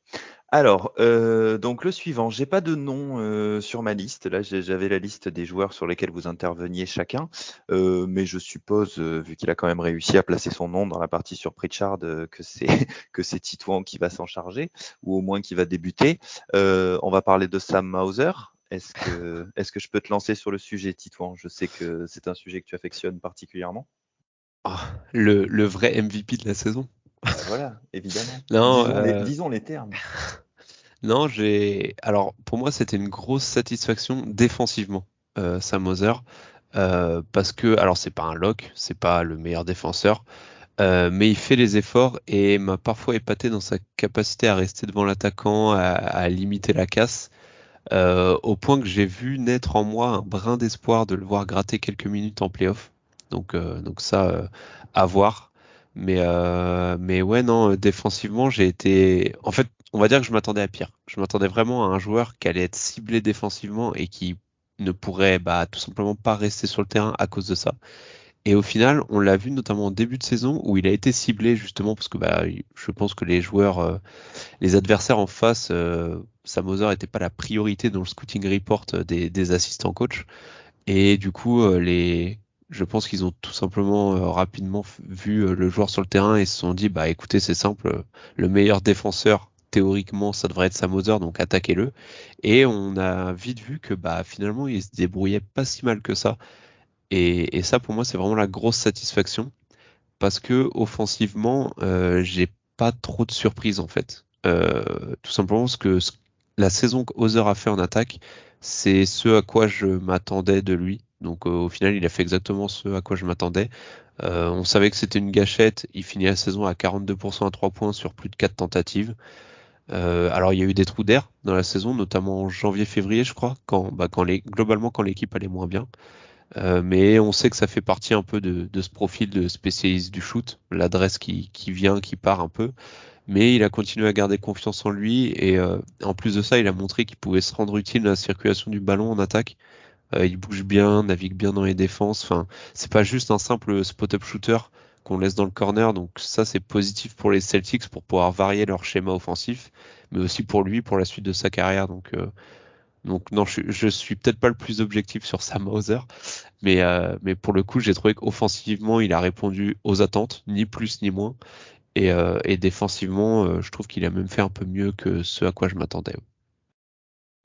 Alors, donc le suivant, j'ai pas de nom sur ma liste. Là, j'avais la liste des joueurs sur lesquels vous interveniez chacun, mais je suppose, vu qu'il a quand même réussi à placer son nom dans la partie sur Pritchard, que c'est que c'est Titouan qui va s'en charger, ou au moins qui va débuter. On va parler de Sam Mauser. Est-ce que je peux te lancer sur le sujet, Titouan? Je sais que c'est un sujet que tu affectionnes particulièrement. Ah, le vrai MVP de la saison. Bah voilà, évidemment. Non, Disons les termes. non, alors pour moi c'était une grosse satisfaction défensivement, Sam Hauser, parce que alors c'est pas un lock, c'est pas le meilleur défenseur, mais il fait les efforts et m'a parfois épaté dans sa capacité à rester devant l'attaquant, à limiter la casse, au point que j'ai vu naître en moi un brin d'espoir de le voir gratter quelques minutes en playoff. Donc ça, à voir. Mais ouais, non, défensivement, j'ai été. En fait, on va dire que je m'attendais à pire. Je m'attendais vraiment à un joueur qui allait être ciblé défensivement et qui ne pourrait tout simplement pas rester sur le terrain à cause de ça. Et au final, on l'a vu notamment en début de saison où il a été ciblé justement parce que je pense que les joueurs, les adversaires en face, Sam Hauser n'était pas la priorité dans le scouting report des assistants coach. Et du coup, je pense qu'ils ont tout simplement rapidement vu le joueur sur le terrain et se sont dit, bah écoutez, c'est simple, le meilleur défenseur, théoriquement, ça devrait être Sam Hauser, donc attaquez-le. Et on a vite vu que finalement, il se débrouillait pas si mal que ça. Et ça, pour moi, c'est vraiment la grosse satisfaction parce que offensivement, j'ai pas trop de surprises en fait. Tout simplement parce que la saison que Hauser a fait en attaque, c'est ce à quoi je m'attendais de lui. Donc au final, il a fait exactement ce à quoi je m'attendais. On savait que c'était une gâchette. Il finit la saison à 42% à 3 points sur plus de 4 tentatives. Alors il y a eu des trous d'air dans la saison, notamment en janvier-février, je crois, globalement quand l'équipe allait moins bien. Mais on sait que ça fait partie un peu de ce profil de spécialiste du shoot, l'adresse qui vient, qui part un peu. Mais il a continué à garder confiance en lui et en plus de ça, il a montré qu'il pouvait se rendre utile dans la circulation du ballon en attaque. Il bouge bien, navigue bien dans les défenses. Enfin, c'est pas juste un simple spot-up shooter qu'on laisse dans le corner. Donc ça, c'est positif pour les Celtics pour pouvoir varier leur schéma offensif, mais aussi pour lui pour la suite de sa carrière. Donc non, je suis peut-être pas le plus objectif sur Sam Hauser, mais pour le coup, j'ai trouvé qu'offensivement, il a répondu aux attentes, ni plus ni moins. Et défensivement, je trouve qu'il a même fait un peu mieux que ce à quoi je m'attendais.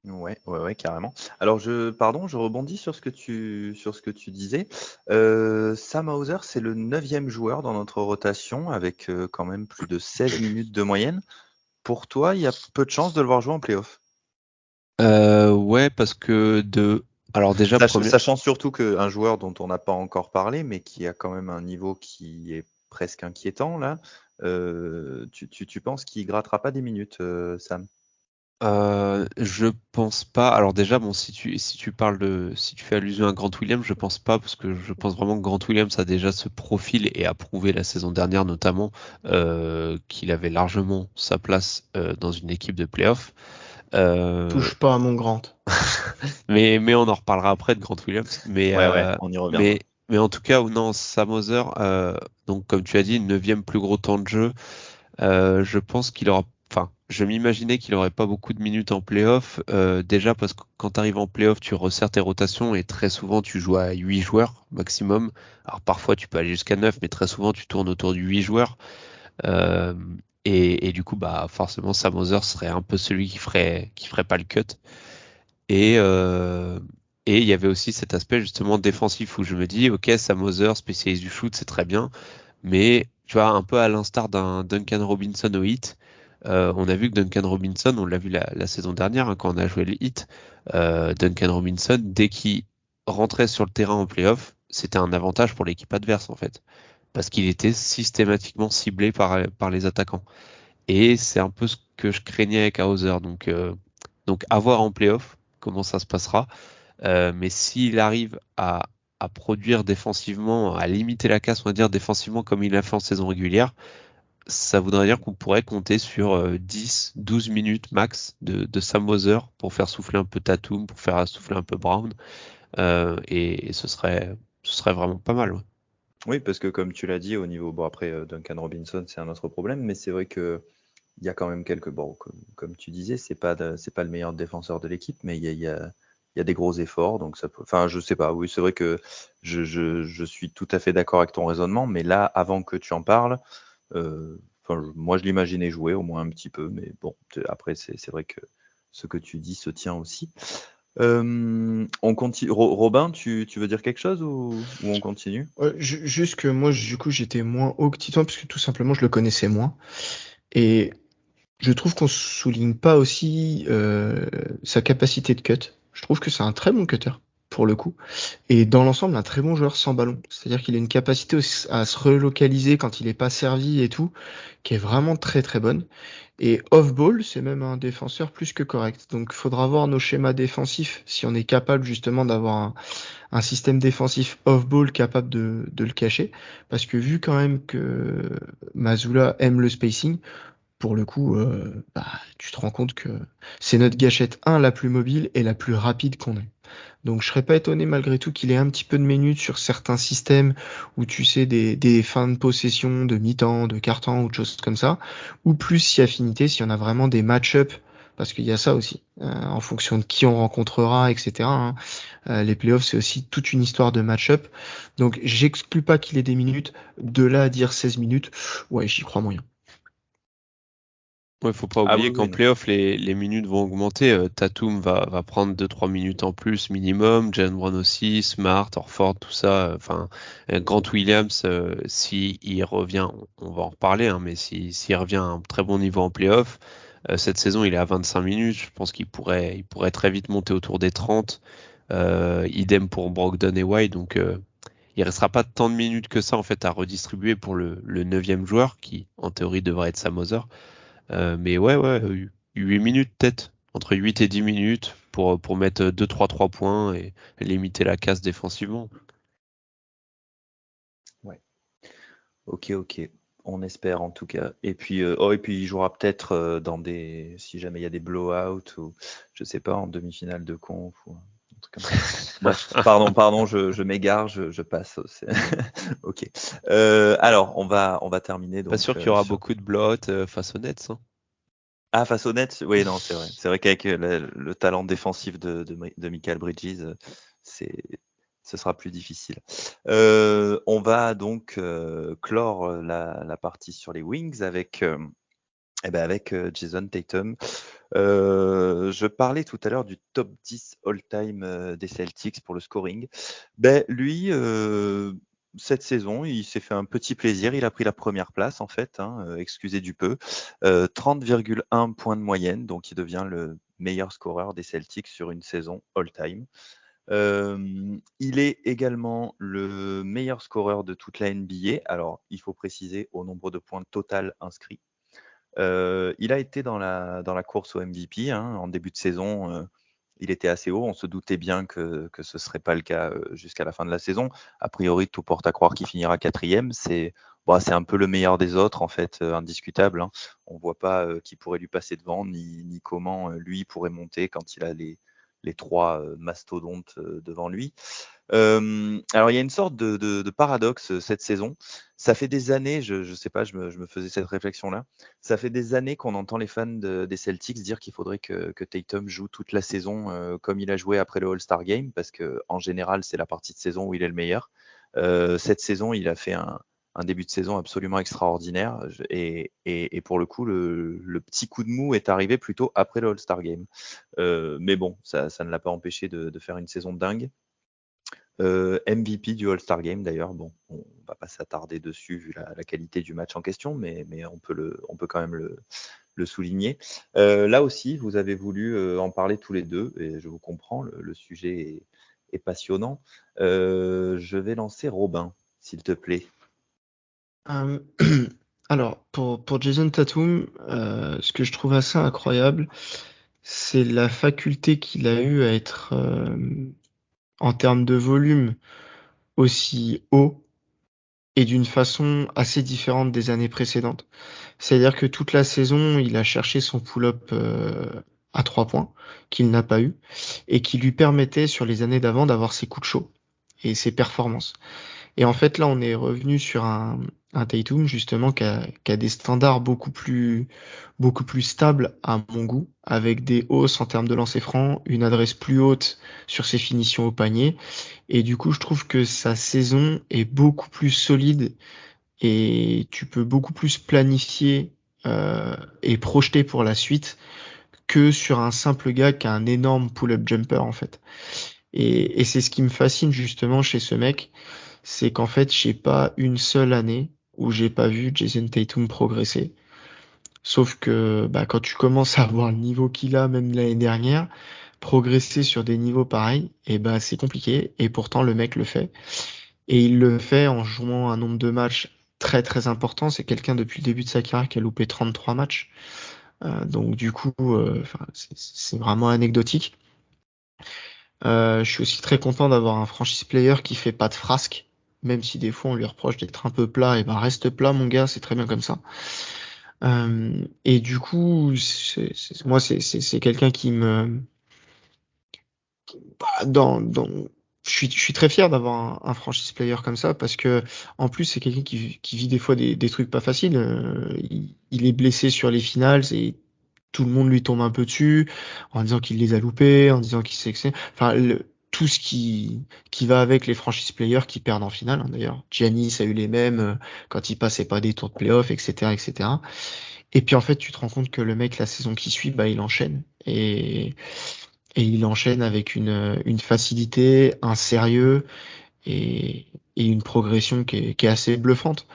Ouais, carrément. Alors pardon, je rebondis sur ce que tu disais. Sam Hauser, c'est le 9e joueur dans notre rotation avec quand même plus de 16 minutes de moyenne. Pour toi, il y a peu de chances de le voir jouer en playoff. Ouais, parce que alors déjà, Sachant surtout qu'un joueur dont on n'a pas encore parlé, mais qui a quand même un niveau qui est presque inquiétant là, tu penses qu'il grattera pas des minutes, Sam? Je pense pas. Alors déjà, bon, si tu fais allusion à Grant Williams, je pense pas parce que je pense vraiment que Grant Williams a déjà ce profil et a prouvé la saison dernière notamment qu'il avait largement sa place dans une équipe de playoff. Touche pas à mon Grant. Mais on en reparlera après de Grant Williams. Ouais, on y reviendra. Mais en tout cas, non, Sam Hauser, donc comme tu as dit, 9e plus gros temps de jeu. Je pense qu'il aura, enfin, je m'imaginais qu'il aurait pas beaucoup de minutes en playoff. Déjà parce que quand tu arrives en playoff, tu resserres tes rotations et très souvent tu joues à 8 joueurs maximum. Alors parfois tu peux aller jusqu'à 9, mais très souvent tu tournes autour de 8 joueurs. Euh, et du coup, forcément, Sam Hauser serait un peu celui qui ferait pas le cut. Et il y avait aussi cet aspect justement défensif où je me dis, ok, Sam Hauser, spécialiste du shoot, c'est très bien, mais tu vois, un peu à l'instar d'un Duncan Robinson au Heat, on a vu que Duncan Robinson, on l'a vu la saison dernière quand on a joué le Heat, Duncan Robinson, dès qu'il rentrait sur le terrain en playoff, c'était un avantage pour l'équipe adverse en fait, parce qu'il était systématiquement ciblé par les attaquants. Et c'est un peu ce que je craignais avec Hauser. Donc à voir en playoff comment ça se passera. Mais s'il arrive à produire défensivement, à limiter la casse, on va dire défensivement comme il l'a fait en saison régulière, ça voudrait dire qu'on pourrait compter sur 10-12 minutes max de Sam Hauser pour faire souffler un peu Tatum, pour faire souffler un peu Brown. Et ce serait vraiment pas mal. Ouais. Oui, parce que comme tu l'as dit, au niveau, bon après Duncan Robinson, c'est un autre problème, mais c'est vrai que il y a quand même quelques. Bon, comme tu disais, c'est pas le meilleur défenseur de l'équipe, mais il y a des gros efforts. Donc ça peut. Enfin, je sais pas. Oui, c'est vrai que je suis tout à fait d'accord avec ton raisonnement, mais là, avant que tu en parles, moi, je l'imaginais jouer au moins un petit peu, mais bon, après, c'est vrai que ce que tu dis se tient aussi. On continue. Robin, tu veux dire quelque chose ou on continue? Ouais, juste que moi, du coup, j'étais moins haut que Titouan, parce que tout simplement, je le connaissais moins. Et je trouve qu'on souligne pas aussi sa capacité de cut. Je trouve que c'est un très bon cutter, pour le coup. Et dans l'ensemble, un très bon joueur sans ballon. C'est-à-dire qu'il a une capacité aussi à se relocaliser quand il n'est pas servi et tout, qui est vraiment très très bonne. Et off-ball, c'est même un défenseur plus que correct. Donc il faudra voir nos schémas défensifs, si on est capable justement d'avoir un système défensif off-ball capable de le cacher. Parce que vu quand même que Mazzulla aime le spacing, pour le coup, tu te rends compte que c'est notre gâchette 1 la plus mobile et la plus rapide qu'on ait. Donc je serais pas étonné malgré tout qu'il ait un petit peu de minutes sur certains systèmes où tu sais des fins de possession, de mi-temps, de quart-temps ou de choses comme ça, ou plus si affinité, si on a vraiment des match-up, parce qu'il y a ça aussi, en fonction de qui on rencontrera, etc. hein. Les playoffs, c'est aussi toute une histoire de match-up. Donc j'exclus pas qu'il ait des minutes. De là à dire 16 minutes, ouais, j'y crois moyen. Ouais, faut pas Ah oublier oui, qu'en oui, non. playoff, les minutes vont augmenter. Tatum va prendre 2-3 minutes en plus minimum. Jalen Brown aussi, Smart, Horford, tout ça. Enfin, Grant Williams, si il revient, on va en reparler, hein, mais s'il revient à un très bon niveau en playoff, cette saison, il est à 25 minutes. Je pense il pourrait très vite monter autour des 30. Idem pour Brogdon et White. Donc, il restera pas tant de minutes que ça en fait à redistribuer pour le 9e joueur qui, en théorie, devrait être Sam Hauser. Mais ouais, 8 minutes peut-être, entre 8 et 10 minutes pour mettre 2-3 points et limiter la casse défensivement. Ouais. Ok, ok. On espère en tout cas. Et puis, et puis il jouera peut-être si jamais il y a des blowouts ou je sais pas, en demi-finale de conf ou un truc comme ça. Bref, pardon, je m'égare, je passe. Ok. Alors, on va terminer Pas donc sûr qu'il y aura sur. beaucoup de blowouts face aux Nets. Hein. Ah, face aux Nets, oui, non, c'est vrai. C'est vrai qu'avec le talent défensif de Michael Bridges, c'est, ce sera plus difficile. On va donc clore la partie sur les Wings avec Jason Tatum. Je parlais tout à l'heure du top 10 all-time des Celtics pour le scoring. Lui, cette saison, il s'est fait un petit plaisir. Il a pris la première place, en fait, excusez du peu. 30,1 points de moyenne, donc il devient le meilleur scoreur des Celtics sur une saison all-time. Il est également le meilleur scoreur de toute la NBA. Alors, il faut préciser au nombre de points total inscrits. Il a été dans la course au MVP en début de saison. Il était assez haut. On se doutait bien que ce ne serait pas le cas jusqu'à la fin de la saison. A priori, tout porte à croire qu'il finira 4e. C'est un peu le meilleur des autres, en fait, indiscutable. On ne voit pas qui pourrait lui passer devant, ni comment lui pourrait monter quand il a les trois mastodontes devant lui. Alors, il y a une sorte de paradoxe cette saison. Ça fait des années, je sais pas, je me faisais cette réflexion-là. Ça fait des années qu'on entend les fans des Celtics dire qu'il faudrait que Tatum joue toute la saison comme il a joué après le All-Star Game, parce que en général, c'est la partie de saison où il est le meilleur. Cette saison, il a fait un début de saison absolument extraordinaire. Et pour le coup, le petit coup de mou est arrivé plutôt après le All-Star Game. Mais bon, ça ne l'a pas empêché de faire une saison dingue. MVP du All-Star Game d'ailleurs. Bon, on va pas s'attarder dessus vu la qualité du match en question, mais on peut quand même le souligner. Là aussi, vous avez voulu en parler tous les deux, et je vous comprends, le sujet est passionnant. Je vais lancer Robin, s'il te plaît. Euh, alors, pour Jason Tatum, ce que je trouve assez incroyable, c'est la faculté qu'il a eue à être, en termes de volume, aussi haut et d'une façon assez différente des années précédentes. C'est-à-dire que toute la saison, il a cherché son pull-up à 3 points, qu'il n'a pas eu, et qui lui permettait sur les années d'avant d'avoir ses coups de chaud et ses performances. Et en fait, là, on est revenu sur un Un Tatum, justement, qui a des standards beaucoup plus stables à mon goût, avec des hausses en termes de lancer franc, une adresse plus haute sur ses finitions au panier. Et du coup, je trouve que sa saison est beaucoup plus solide et tu peux beaucoup plus planifier et projeter pour la suite que sur un simple gars qui a un énorme pull-up jumper, en fait. Et c'est ce qui me fascine justement chez ce mec, c'est qu'en fait, j'ai pas une seule année où j'ai pas vu Jason Tatum progresser. Sauf que bah, quand tu commences à voir le niveau qu'il a, même l'année dernière, progresser sur des niveaux pareils, et bah, c'est compliqué. Et pourtant, le mec le fait. Et il le fait en jouant un nombre de matchs très très important. C'est quelqu'un depuis le début de sa carrière qui a loupé 33 matchs. Donc du coup, c'est vraiment anecdotique. Je suis aussi très content d'avoir un franchise player qui fait pas de frasques, même si des fois on lui reproche d'être un peu plat, et ben reste plat mon gars, c'est très bien comme ça. Et du coup, moi c'est quelqu'un qui me bah, je suis très fier d'avoir un franchise player comme ça parce que en plus c'est quelqu'un qui vit des fois des trucs pas faciles. Il est blessé sur les finales et tout le monde lui tombe un peu dessus en disant qu'il les a loupés, en disant qu'il s'est enfin tout ce qui va avec les franchise players qui perdent en finale. Hein, d'ailleurs, Giannis a eu les mêmes quand il passait pas des tours de playoff, etc., etc. Et puis en fait, tu te rends compte que le mec la saison qui suit, bah il enchaîne et il enchaîne avec une facilité, un sérieux et une progression qui est assez bluffante.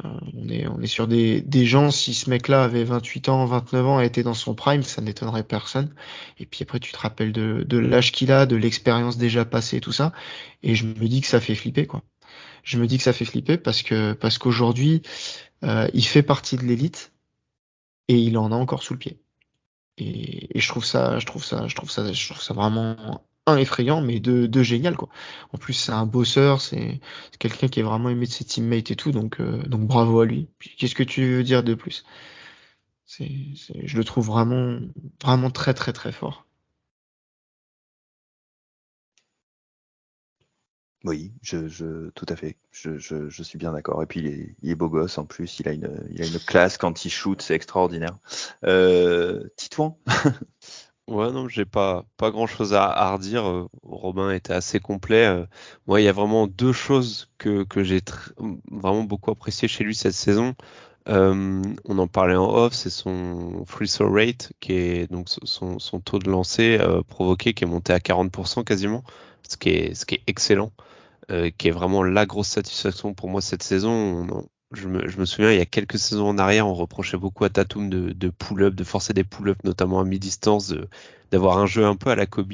On est sur des gens, si ce mec-là avait 28 ans, 29 ans et était dans son prime, ça n'étonnerait personne. Et puis après, tu te rappelles de l'âge qu'il a, de l'expérience déjà passée, tout ça. Et je me dis que ça fait flipper, quoi. Je me dis que ça fait flipper parce qu'aujourd'hui, il fait partie de l'élite et il en a encore sous le pied. Et je trouve ça vraiment effrayant, mais de génial, quoi. En plus, c'est un bosseur, c'est quelqu'un qui est vraiment aimé de ses teammates et tout, donc bravo à lui. Puis, qu'est-ce que tu veux dire de plus? Je le trouve vraiment très, très, très fort. Oui, tout à fait. Je suis bien d'accord. Et puis il est beau gosse en plus. Il a une classe quand il shoot, c'est extraordinaire. Titouan. Ouais, non, j'ai pas grand-chose à redire. Robin était assez complet. Moi, il y a vraiment deux choses que j'ai vraiment beaucoup apprécié chez lui cette saison. On en parlait en off, c'est son free throw rate, qui est donc son taux de lancer provoqué, qui est monté à 40% quasiment, ce qui est excellent, qui est vraiment la grosse satisfaction pour moi cette saison. Je me souviens, il y a quelques saisons en arrière, on reprochait beaucoup à Tatum de pull-up, de forcer des pull-ups, notamment à mi-distance, d'avoir un jeu un peu à la Kobe.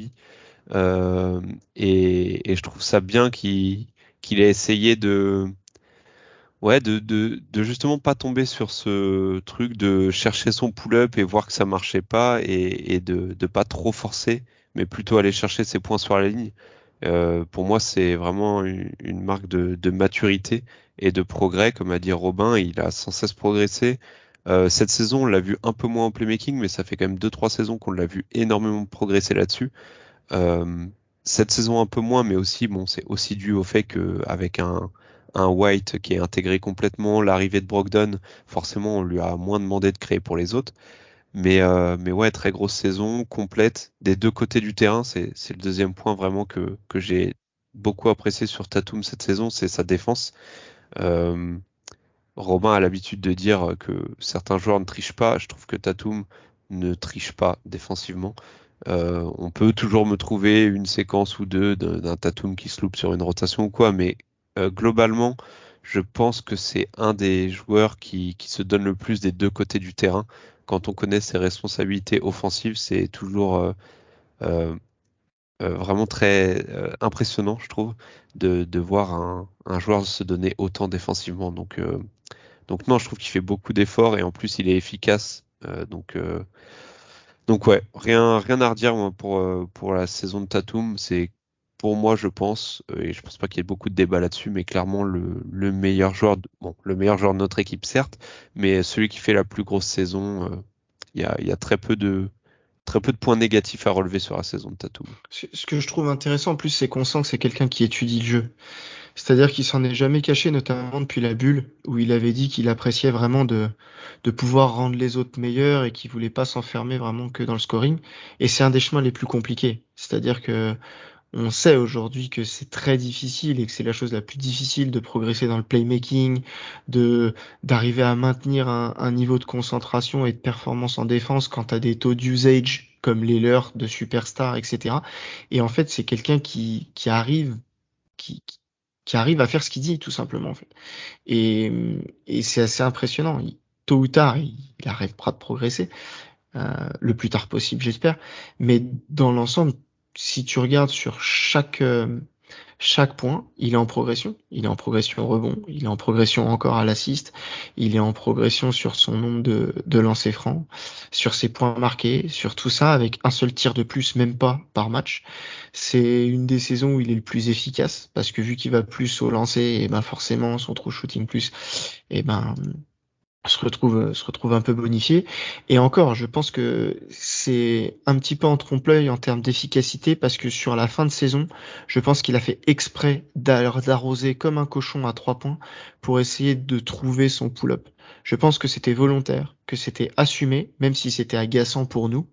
Et je trouve ça bien qu'il ait essayé de justement pas tomber sur ce truc de chercher son pull-up et voir que ça marchait pas et de pas trop forcer, mais plutôt aller chercher ses points sur la ligne. Pour moi, c'est vraiment une marque de maturité et de progrès. Comme a dit Robin, il a sans cesse progressé. Cette saison, on l'a vu un peu moins en playmaking, mais ça fait quand même 2-3 saisons qu'on l'a vu énormément progresser là-dessus. Cette saison un peu moins, mais aussi, bon, c'est aussi dû au fait qu'avec un White qui est intégré complètement, l'arrivée de Brogdon, forcément, on lui a moins demandé de créer pour les autres. Mais ouais, très grosse saison, complète, des deux côtés du terrain. C'est le deuxième point vraiment que j'ai beaucoup apprécié sur Tatum cette saison, c'est sa défense. Euh, Robin a l'habitude de dire que certains joueurs ne trichent pas. Je trouve que Tatum ne triche pas défensivement. On peut toujours me trouver une séquence ou deux d'un Tatum qui se loupe sur une rotation ou quoi, mais globalement, je pense que c'est un des joueurs qui se donne le plus des deux côtés du terrain. Quand on connaît ses responsabilités offensives, c'est toujours euh, vraiment très impressionnant, je trouve, de voir un joueur se donner autant défensivement. Donc non, je trouve qu'il fait beaucoup d'efforts et en plus il est efficace. Donc ouais, rien à redire moi, pour la saison de Tatum. C'est pour moi, je pense, et je pense pas qu'il y ait beaucoup de débat là-dessus, mais clairement le meilleur joueur, bon, le meilleur joueur de notre équipe certes, mais celui qui fait la plus grosse saison. Il y a très peu très peu de points négatifs à relever sur la saison de Tatum. Ce que je trouve intéressant en plus, c'est qu'on sent que c'est quelqu'un qui étudie le jeu. C'est-à-dire qu'il s'en est jamais caché, notamment depuis la bulle, où il avait dit qu'il appréciait vraiment de pouvoir rendre les autres meilleurs et qu'il voulait pas s'enfermer vraiment que dans le scoring. Et c'est un des chemins les plus compliqués. C'est-à-dire que on sait aujourd'hui que c'est très difficile et que c'est la chose la plus difficile de progresser dans le playmaking, d'arriver à maintenir un niveau de concentration et de performance en défense quand tu as des taux d'usage comme les leurs de superstars, etc. Et en fait, c'est quelqu'un qui, qui arrive à faire ce qu'il dit, tout simplement, en fait. Et, et c'est assez impressionnant. Tôt ou tard, il arrêtera de progresser, le plus tard possible, j'espère. Mais dans l'ensemble, si tu regardes sur chaque point, il est en progression. Il est en progression au rebond, il est en progression encore à l'assist, il est en progression sur son nombre de lancers francs, sur ses points marqués, sur tout ça avec un seul tir de plus, même pas par match. C'est une des saisons où il est le plus efficace parce que vu qu'il va plus au lancer, et ben forcément son true shooting plus, et ben se retrouve un peu bonifié. Et encore, je pense que c'est un petit peu en trompe-l'œil en termes d'efficacité parce que sur la fin de saison, je pense qu'il a fait exprès d'arroser comme un cochon à 3 points pour essayer de trouver son pull-up. Je pense que c'était volontaire, que c'était assumé, même si c'était agaçant pour nous.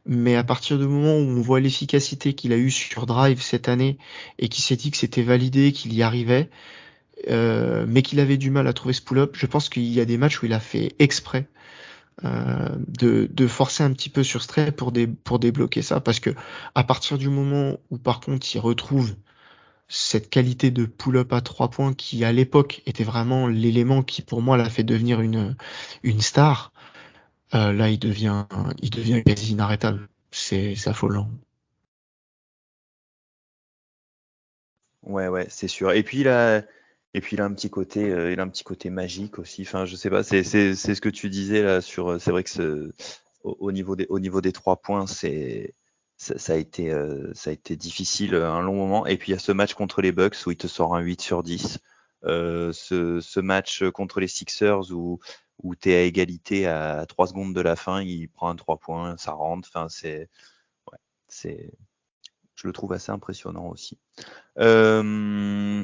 Mais à partir du moment où on voit l'efficacité qu'il a eue sur Drive cette année et qu'il s'est dit que c'était validé, qu'il y arrivait, mais qu'il avait du mal à trouver ce pull-up. Je pense qu'il y a des matchs où il a fait exprès de forcer un petit peu sur ce trait pour débloquer ça, parce que à partir du moment où par contre il retrouve cette qualité de pull-up à 3 points qui à l'époque était vraiment l'élément qui pour moi l'a fait devenir une star, là il devient quasi inarrêtable. C'est affolant. Ouais, c'est sûr. Et puis il a un petit côté, il a un petit côté magique aussi. Enfin, je sais pas, c'est ce que tu disais là sur. C'est vrai que au niveau des 3 points, ça a été difficile un long moment. Et puis il y a ce match contre les Bucks où il te sort un 8 sur 10. Ce match contre les Sixers où tu es à égalité à 3 secondes de la fin, il prend un 3 points, ça rentre. Enfin, c'est, je le trouve assez impressionnant aussi. On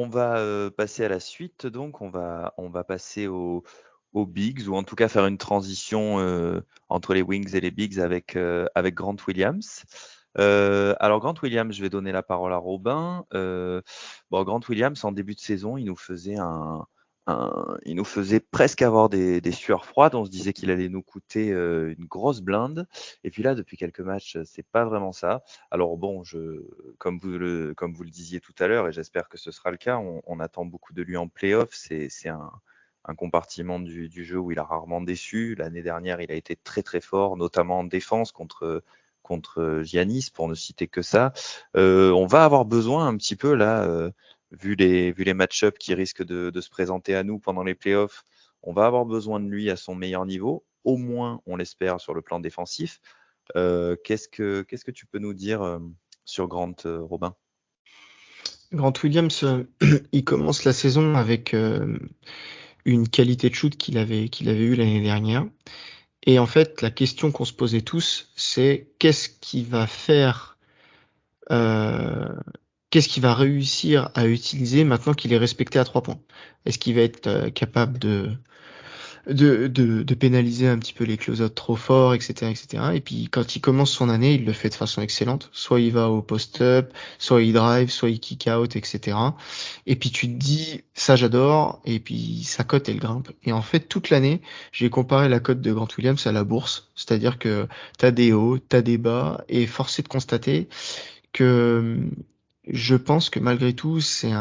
va passer à la suite, donc on va passer aux Bigs, ou en tout cas faire une transition entre les Wings et les Bigs avec Grant Williams. Alors Grant Williams, je vais donner la parole à Robin. Grant Williams, en début de saison, il nous faisait presque avoir des sueurs froides. On se disait qu'il allait nous coûter une grosse blinde. Et puis là, depuis quelques matchs, c'est pas vraiment ça. Alors bon, comme vous le disiez tout à l'heure, et j'espère que ce sera le cas, on attend beaucoup de lui en playoff. C'est un compartiment du jeu où il a rarement déçu. L'année dernière, il a été très très fort, notamment en défense contre Giannis, pour ne citer que ça. On va avoir besoin un petit peu là, vu les match-ups qui risquent de se présenter à nous pendant les playoffs, on va avoir besoin de lui à son meilleur niveau, au moins on l'espère sur le plan défensif. Qu'est-ce que tu peux nous dire sur Grant, Robin? Grant Williams, il commence la saison avec une qualité de shoot qu'il avait eue l'année dernière. Et en fait, la question qu'on se posait tous, c'est qu'est-ce qu'il va faire, qu'est-ce qu'il va réussir à utiliser maintenant qu'il est respecté à 3 points? Est-ce qu'il va être capable de pénaliser un petit peu les close-out trop forts, etc., etc. Et puis quand il commence son année, il le fait de façon excellente. Soit il va au post-up, soit il drive, soit il kick out, etc. Et puis tu te dis, ça j'adore, et puis sa cote elle grimpe. Et en fait, toute l'année, j'ai comparé la cote de Grant Williams à la bourse. C'est-à-dire que t'as des hauts, t'as des bas, et force est de constater que je pense que malgré tout, c'est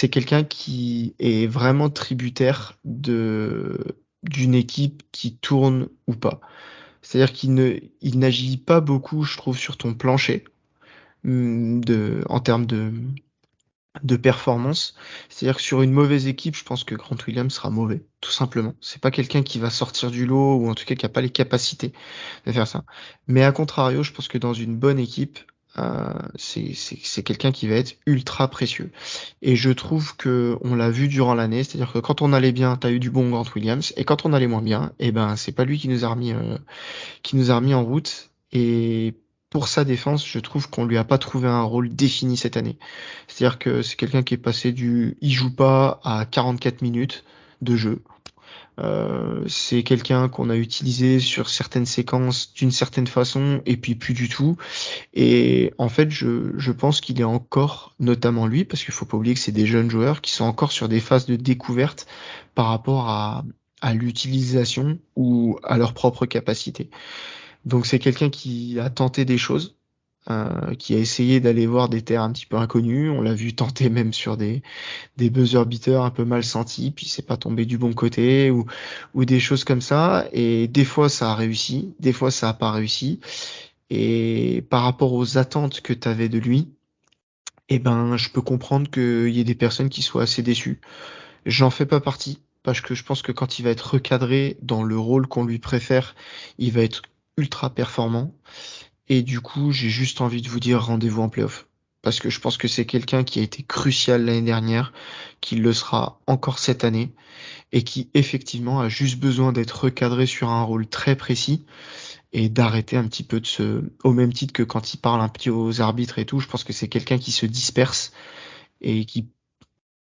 quelqu'un qui est vraiment tributaire d'une équipe qui tourne ou pas. C'est-à-dire il n'agit pas beaucoup, je trouve, sur ton plancher en termes de performance. C'est-à-dire que sur une mauvaise équipe, je pense que Grant Williams sera mauvais, tout simplement. C'est pas quelqu'un qui va sortir du lot ou en tout cas qui a pas les capacités de faire ça. Mais à contrario, je pense que dans une bonne équipe, c'est quelqu'un qui va être ultra précieux. Et je trouve que on l'a vu durant l'année, c'est-à-dire que quand on allait bien, t'as eu du bon Grant Williams, et quand on allait moins bien, eh ben c'est pas lui qui nous a remis en route. Et pour sa défense, je trouve qu'on lui a pas trouvé un rôle défini cette année. C'est-à-dire que c'est quelqu'un qui est passé du il joue pas à 44 minutes de jeu. C'est quelqu'un qu'on a utilisé sur certaines séquences d'une certaine façon et puis plus du tout. Et en fait, je pense qu'il est encore, notamment lui, parce qu'il faut pas oublier que c'est des jeunes joueurs qui sont encore sur des phases de découverte par rapport à l'utilisation ou à leur propre capacité. Donc c'est quelqu'un qui a tenté des choses, qui a essayé d'aller voir des terres un petit peu inconnues. On l'a vu tenter même sur des buzzer beaters un peu mal sentis, puis c'est pas tombé du bon côté ou des choses comme ça. Et des fois ça a réussi, des fois ça a pas réussi. Et par rapport aux attentes que tu avais de lui, eh ben, je peux comprendre qu'il y ait des personnes qui soient assez déçues. J'en fais pas partie, parce que je pense que quand il va être recadré dans le rôle qu'on lui préfère, il va être ultra performant. Et du coup, j'ai juste envie de vous dire rendez-vous en playoff. Parce que je pense que c'est quelqu'un qui a été crucial l'année dernière, qui le sera encore cette année, et qui effectivement a juste besoin d'être recadré sur un rôle très précis et d'arrêter un petit peu au même titre que quand il parle un petit aux arbitres et tout, je pense que c'est quelqu'un qui se disperse et qui,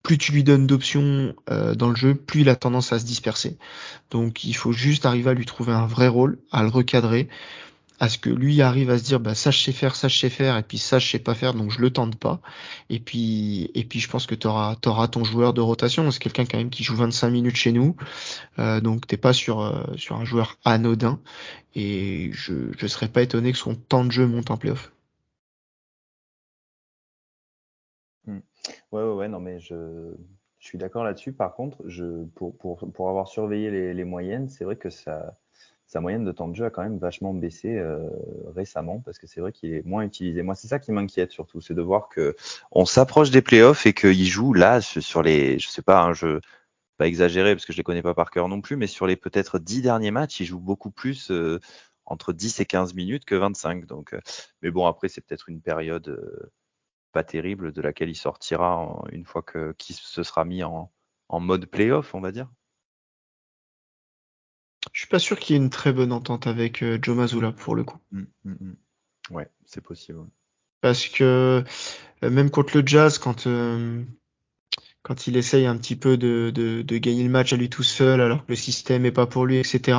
plus tu lui donnes d'options dans le jeu, plus il a tendance à se disperser. Donc il faut juste arriver à lui trouver un vrai rôle, à le recadrer, à ce que lui arrive à se dire bah ça je sais faire et puis ça je sais pas faire donc je le tente pas et puis je pense que t'auras ton joueur de rotation. C'est quelqu'un quand même qui joue 25 minutes chez nous, donc t'es pas sur un joueur anodin et je serais pas étonné que son temps de jeu monte en playoff. Ouais, non, mais je suis d'accord là-dessus. Par contre, pour avoir surveillé les moyennes, c'est vrai que sa moyenne de temps de jeu a quand même vachement baissé récemment parce que c'est vrai qu'il est moins utilisé. Moi, c'est ça qui m'inquiète surtout, c'est de voir que on s'approche des playoffs et qu'il joue là sur les, je sais pas, un jeu pas exagéré parce que je les connais pas par cœur non plus, mais sur les peut-être 10 derniers matchs, il joue beaucoup plus entre 10 et 15 minutes que 25. Donc, mais bon, après, c'est peut-être une période pas terrible de laquelle il sortira une fois qu'il se sera mis en mode playoff, on va dire. Je suis pas sûr qu'il y ait une très bonne entente avec Joe Mazzulla pour le coup. Ouais, c'est possible. Parce que même contre le Jazz, quand il essaye un petit peu de gagner le match à lui tout seul, alors que le système est pas pour lui, etc.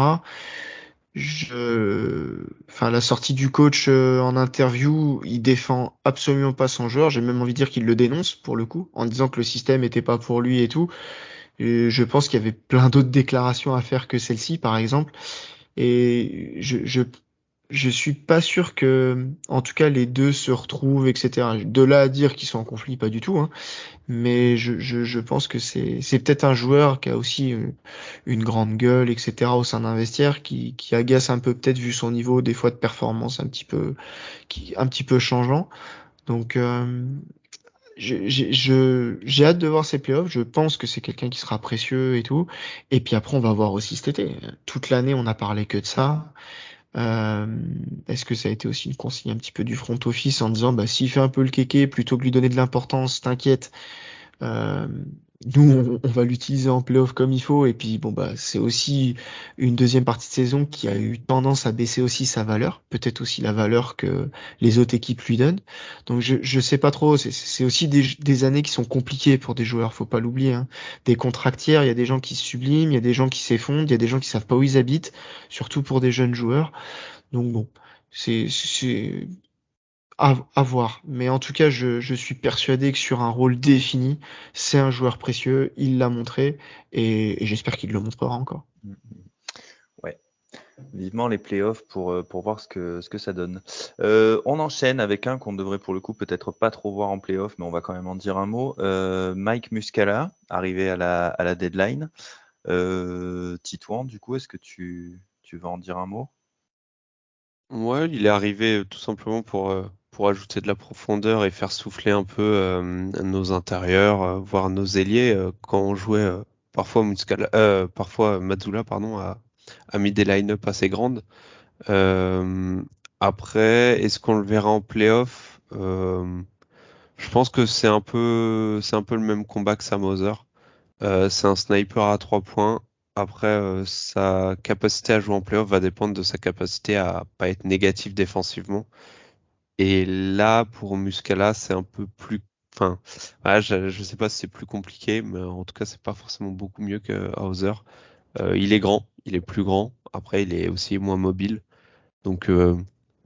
Enfin, la sortie du coach en interview, il défend absolument pas son joueur. J'ai même envie de dire qu'il le dénonce pour le coup, en disant que le système était pas pour lui et tout. Et je pense qu'il y avait plein d'autres déclarations à faire que celle-ci, par exemple. Et je suis pas sûr que, en tout cas, les deux se retrouvent, etc. De là à dire qu'ils sont en conflit, pas du tout, hein. Mais je pense que c'est peut-être un joueur qui a aussi une grande gueule, etc. au sein d'un vestiaire qui agace un peu peut-être vu son niveau des fois de performance un petit peu changeant. Donc j'ai hâte de voir ses playoffs. Je pense que c'est quelqu'un qui sera précieux et tout. Et puis après on va voir aussi cet été. Toute l'année on a parlé que de ça. Euh, Est-ce que ça a été aussi une consigne un petit peu du front office en disant bah s'il fait un peu le kéké plutôt que lui donner de l'importance, t'inquiète. Euh, Nous, on va l'utiliser en playoff comme il faut. Et puis, bon, bah, c'est aussi une deuxième partie de saison qui a eu tendance à baisser aussi sa valeur. Peut-être aussi la valeur que les autres équipes lui donnent. Donc, je sais pas trop. C'est aussi des années qui sont compliquées pour des joueurs. Faut pas l'oublier, hein. Des contractières, il y a des gens qui se subliment, il y a des gens qui s'effondrent, il y a des gens qui savent pas où ils habitent. Surtout pour des jeunes joueurs. Donc, bon. C'est à voir. Mais en tout cas, je suis persuadé que sur un rôle défini, c'est un joueur précieux. Il l'a montré et j'espère qu'il le montrera encore. Ouais. Vivement les playoffs pour voir ce que ça donne. On enchaîne avec un qu'on devrait pour le coup peut-être pas trop voir en playoff, mais on va quand même en dire un mot. Mike Muscala, arrivé à la deadline. Titouan, du coup, est-ce que tu vas en dire un mot? Ouais, il est arrivé tout simplement pour ajouter de la profondeur et faire souffler un peu nos intérieurs, voire nos ailiers quand on jouait parfois Mazzulla pardon a mis des line-up assez grandes. Euh, Après, est-ce qu'on le verra en playoff? Euh, je pense que c'est un peu le même combat que Sam Hauser. C'est un sniper à 3 points. Après, sa capacité à jouer en playoff va dépendre de sa capacité à pas être négatif défensivement. Et là, pour Muscala, c'est un peu plus. Enfin, voilà, je sais pas si c'est plus compliqué, mais en tout cas, c'est pas forcément beaucoup mieux que Hauser. Il est grand, il est plus grand. Après, il est aussi moins mobile. Donc, euh,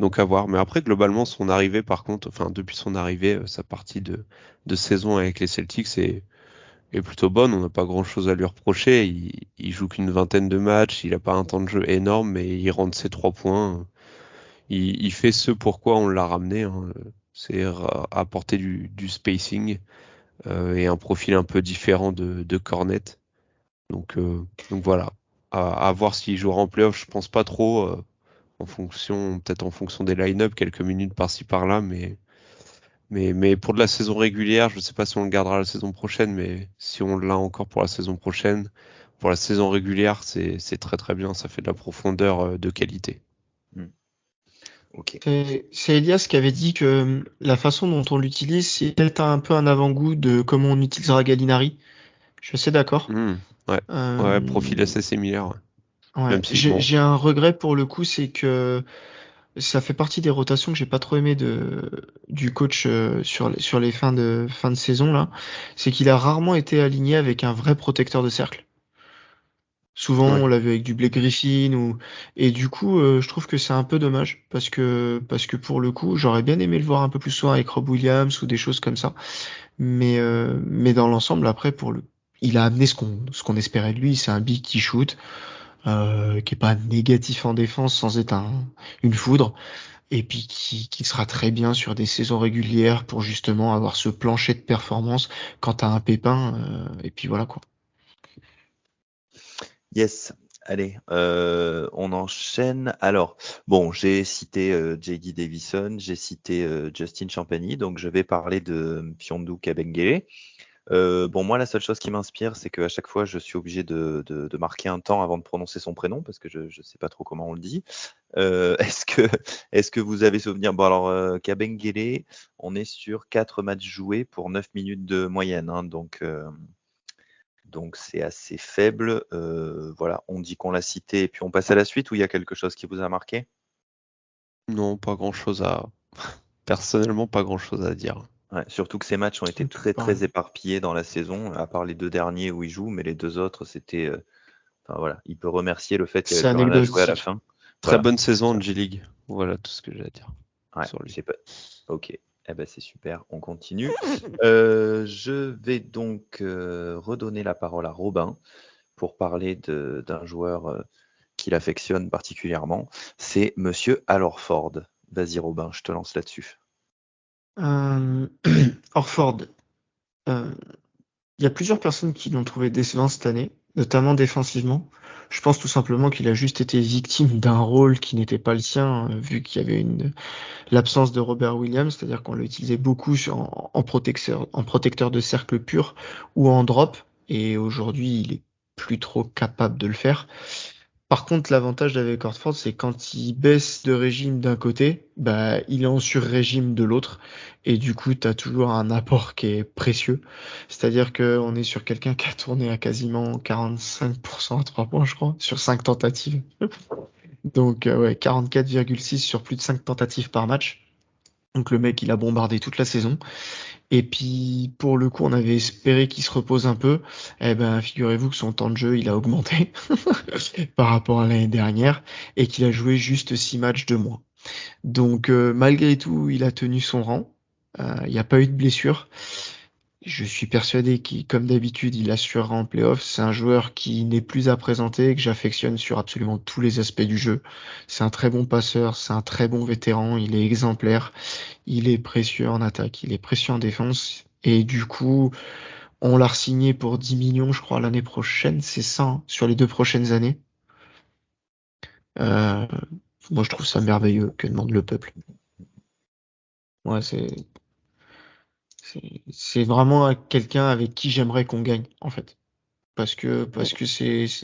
donc à voir. Mais après, globalement, son arrivée, par contre, enfin, depuis son arrivée, sa partie de saison avec les Celtics est plutôt bonne. On n'a pas grand-chose à lui reprocher. Il joue qu'une vingtaine de matchs. Il n'a pas un temps de jeu énorme, mais il rentre ses 3 points. Il fait ce pourquoi on l'a ramené, hein. C'est apporter du spacing et un profil un peu différent de Cornet. Donc voilà. À voir s'il jouera en playoff, je pense pas trop. Peut-être en fonction des line-up, quelques minutes par-ci par-là, mais pour de la saison régulière, je sais pas si on le gardera la saison prochaine, mais si on l'a encore pour la saison prochaine, pour la saison régulière, c'est très très bien. Ça fait de la profondeur de qualité. Ok. C'est Elias qui avait dit que la façon dont on l'utilise, c'est peut-être un peu un avant-goût de comment on utilisera Gallinari. Je suis assez d'accord. Hmm, ouais, ouais, profil assez similaire. Ouais. Ouais. Même si, J'ai bon, j'ai un regret pour le coup, c'est que ça fait partie des rotations que j'ai pas trop aimé du coach sur les fin de saison là. C'est qu'il a rarement été aligné avec un vrai protecteur de cercle. Souvent, ouais. on l'a vu avec du Blake Griffin et du coup, je trouve que c'est un peu dommage parce que pour le coup, j'aurais bien aimé le voir un peu plus souvent avec Rob Williams ou des choses comme ça. Mais dans l'ensemble, après, il a amené ce qu'on espérait de lui. C'est un big qui shoot, qui est pas négatif en défense sans être une foudre, et puis qui sera très bien sur des saisons régulières pour justement avoir ce plancher de performance quand t'as un pépin. Et puis voilà quoi. Yes. Allez, on enchaîne. Alors, bon, j'ai cité J.D. Davison, j'ai cité Justin Champagny, donc je vais parler de Mfiondu Kabengele. Bon, moi, la seule chose qui m'inspire, c'est qu'à chaque fois, je suis obligé de marquer un temps avant de prononcer son prénom, parce que je ne sais pas trop comment on le dit. Est-ce que vous avez souvenir? Bon, alors, Kabengele, on est sur 4 matchs joués pour 9 minutes de moyenne, hein, donc c'est assez faible. Voilà, on dit qu'on l'a cité, et puis on passe à la suite, ou il y a quelque chose qui vous a marqué? Non, pas grand-chose personnellement, pas grand-chose à dire. Ouais, surtout que ces matchs ont été Tout très pareil. très éparpillés dans la saison, à part les 2 derniers où il joue, mais les 2 autres, c'était, enfin voilà, il peut remercier le fait qu'il n'y C'est avait plus rien à jouer à la anecdotique. fin. Très Voilà, bonne c'est saison en ça. G-League. Voilà tout ce que j'ai à dire Ouais, sur lui. j'ai pas. Ok, eh ben c'est super, on continue. Je vais donc redonner la parole à Robin pour parler d'un joueur qu'il affectionne particulièrement. C'est Monsieur Al Horford. Vas-y Robin, je te lance là-dessus. Euh, Orford, euh, il y a plusieurs personnes qui l'ont trouvé décevant cette année, notamment défensivement. Je pense tout simplement qu'il a juste été victime d'un rôle qui n'était pas le sien, vu qu'il y avait l'absence de Robert Williams, c'est-à-dire qu'on l'a utilisé beaucoup en protecteur de cercle pur ou en drop, et aujourd'hui il est plus trop capable de le faire. Par contre, l'avantage avec Horford, c'est quand il baisse de régime d'un côté, bah, il est en sur-régime de l'autre. Et du coup, tu as toujours un apport qui est précieux. C'est-à-dire qu'on est sur quelqu'un qui a tourné à quasiment 45% à 3 points, je crois, sur 5 tentatives. Donc, ouais, 44,6 sur plus de 5 tentatives par match. Donc, le mec, il a bombardé toute la saison. Et puis, pour le coup, on avait espéré qu'il se repose un peu. Eh ben, figurez-vous que son temps de jeu, il a augmenté par rapport à l'année dernière et qu'il a joué juste 6 matchs de moins. Donc, malgré tout, il a tenu son rang. Il n'y a pas eu de blessure. Je suis persuadé qu'il, comme d'habitude, il assurera en playoff. C'est un joueur qui n'est plus à présenter, que j'affectionne sur absolument tous les aspects du jeu. C'est un très bon passeur, c'est un très bon vétéran, il est exemplaire, il est précieux en attaque, il est précieux en défense. Et du coup, on l'a re-signé pour 10 millions, je crois, l'année prochaine, c'est ça, hein, sur les 2 prochaines années. Euh, Moi, je trouve ça merveilleux. Que demande le peuple? Ouais, c'est vraiment quelqu'un avec qui j'aimerais qu'on gagne, en fait. Parce que c'est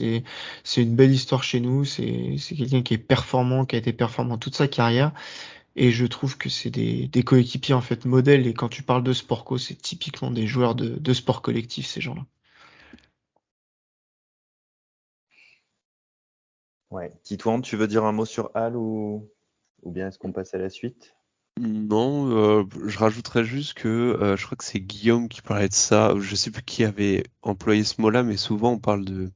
une belle histoire chez nous. C'est quelqu'un qui est performant, qui a été performant toute sa carrière. Et je trouve que c'est des coéquipiers en fait modèles. Et quand tu parles de sport co, c'est typiquement des joueurs de sport collectif, ces gens-là. Ouais. Titouan, tu veux dire un mot sur Al ou bien est-ce qu'on passe à la suite? Non, je rajouterais juste que je crois que c'est Guillaume qui parlait de ça. Je sais plus qui avait employé ce mot-là, mais souvent on parle de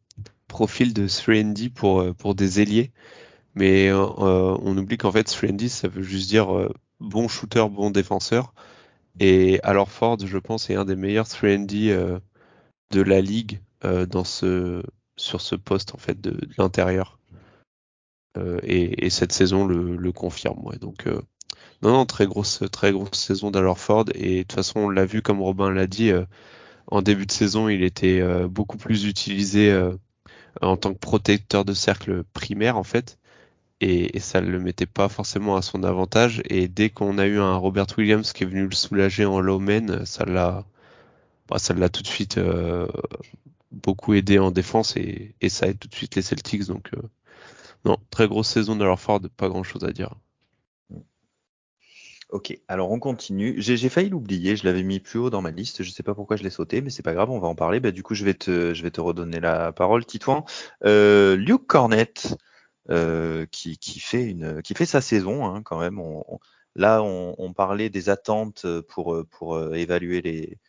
profil de 3&D pour des ailiers. Mais on oublie qu'en fait 3&D ça veut juste dire bon shooter, bon défenseur. Et alors Ford, je pense, est un des meilleurs 3&D de la ligue sur ce poste en fait de l'intérieur. Et cette saison le confirme. Ouais. Donc non, très grosse saison d'Alor Ford. Et de toute façon, on l'a vu, comme Robin l'a dit, en début de saison, il était beaucoup plus utilisé en tant que protecteur de cercle primaire en fait. Et ça ne le mettait pas forcément à son avantage. Et dès qu'on a eu un Robert Williams qui est venu le soulager en low man, ça l'a tout de suite beaucoup aidé en défense et ça aide tout de suite les Celtics. Donc non, très grosse saison de leur Ford, pas grand chose à dire. Ok, alors on continue. J'ai failli l'oublier, je l'avais mis plus haut dans ma liste. Je sais pas pourquoi je l'ai sauté, mais c'est pas grave, on va en parler. Bah, du coup, je vais te redonner la parole, Titouan. Luke Cornett, qui fait sa saison hein, quand même. Là, on parlait des attentes pour évaluer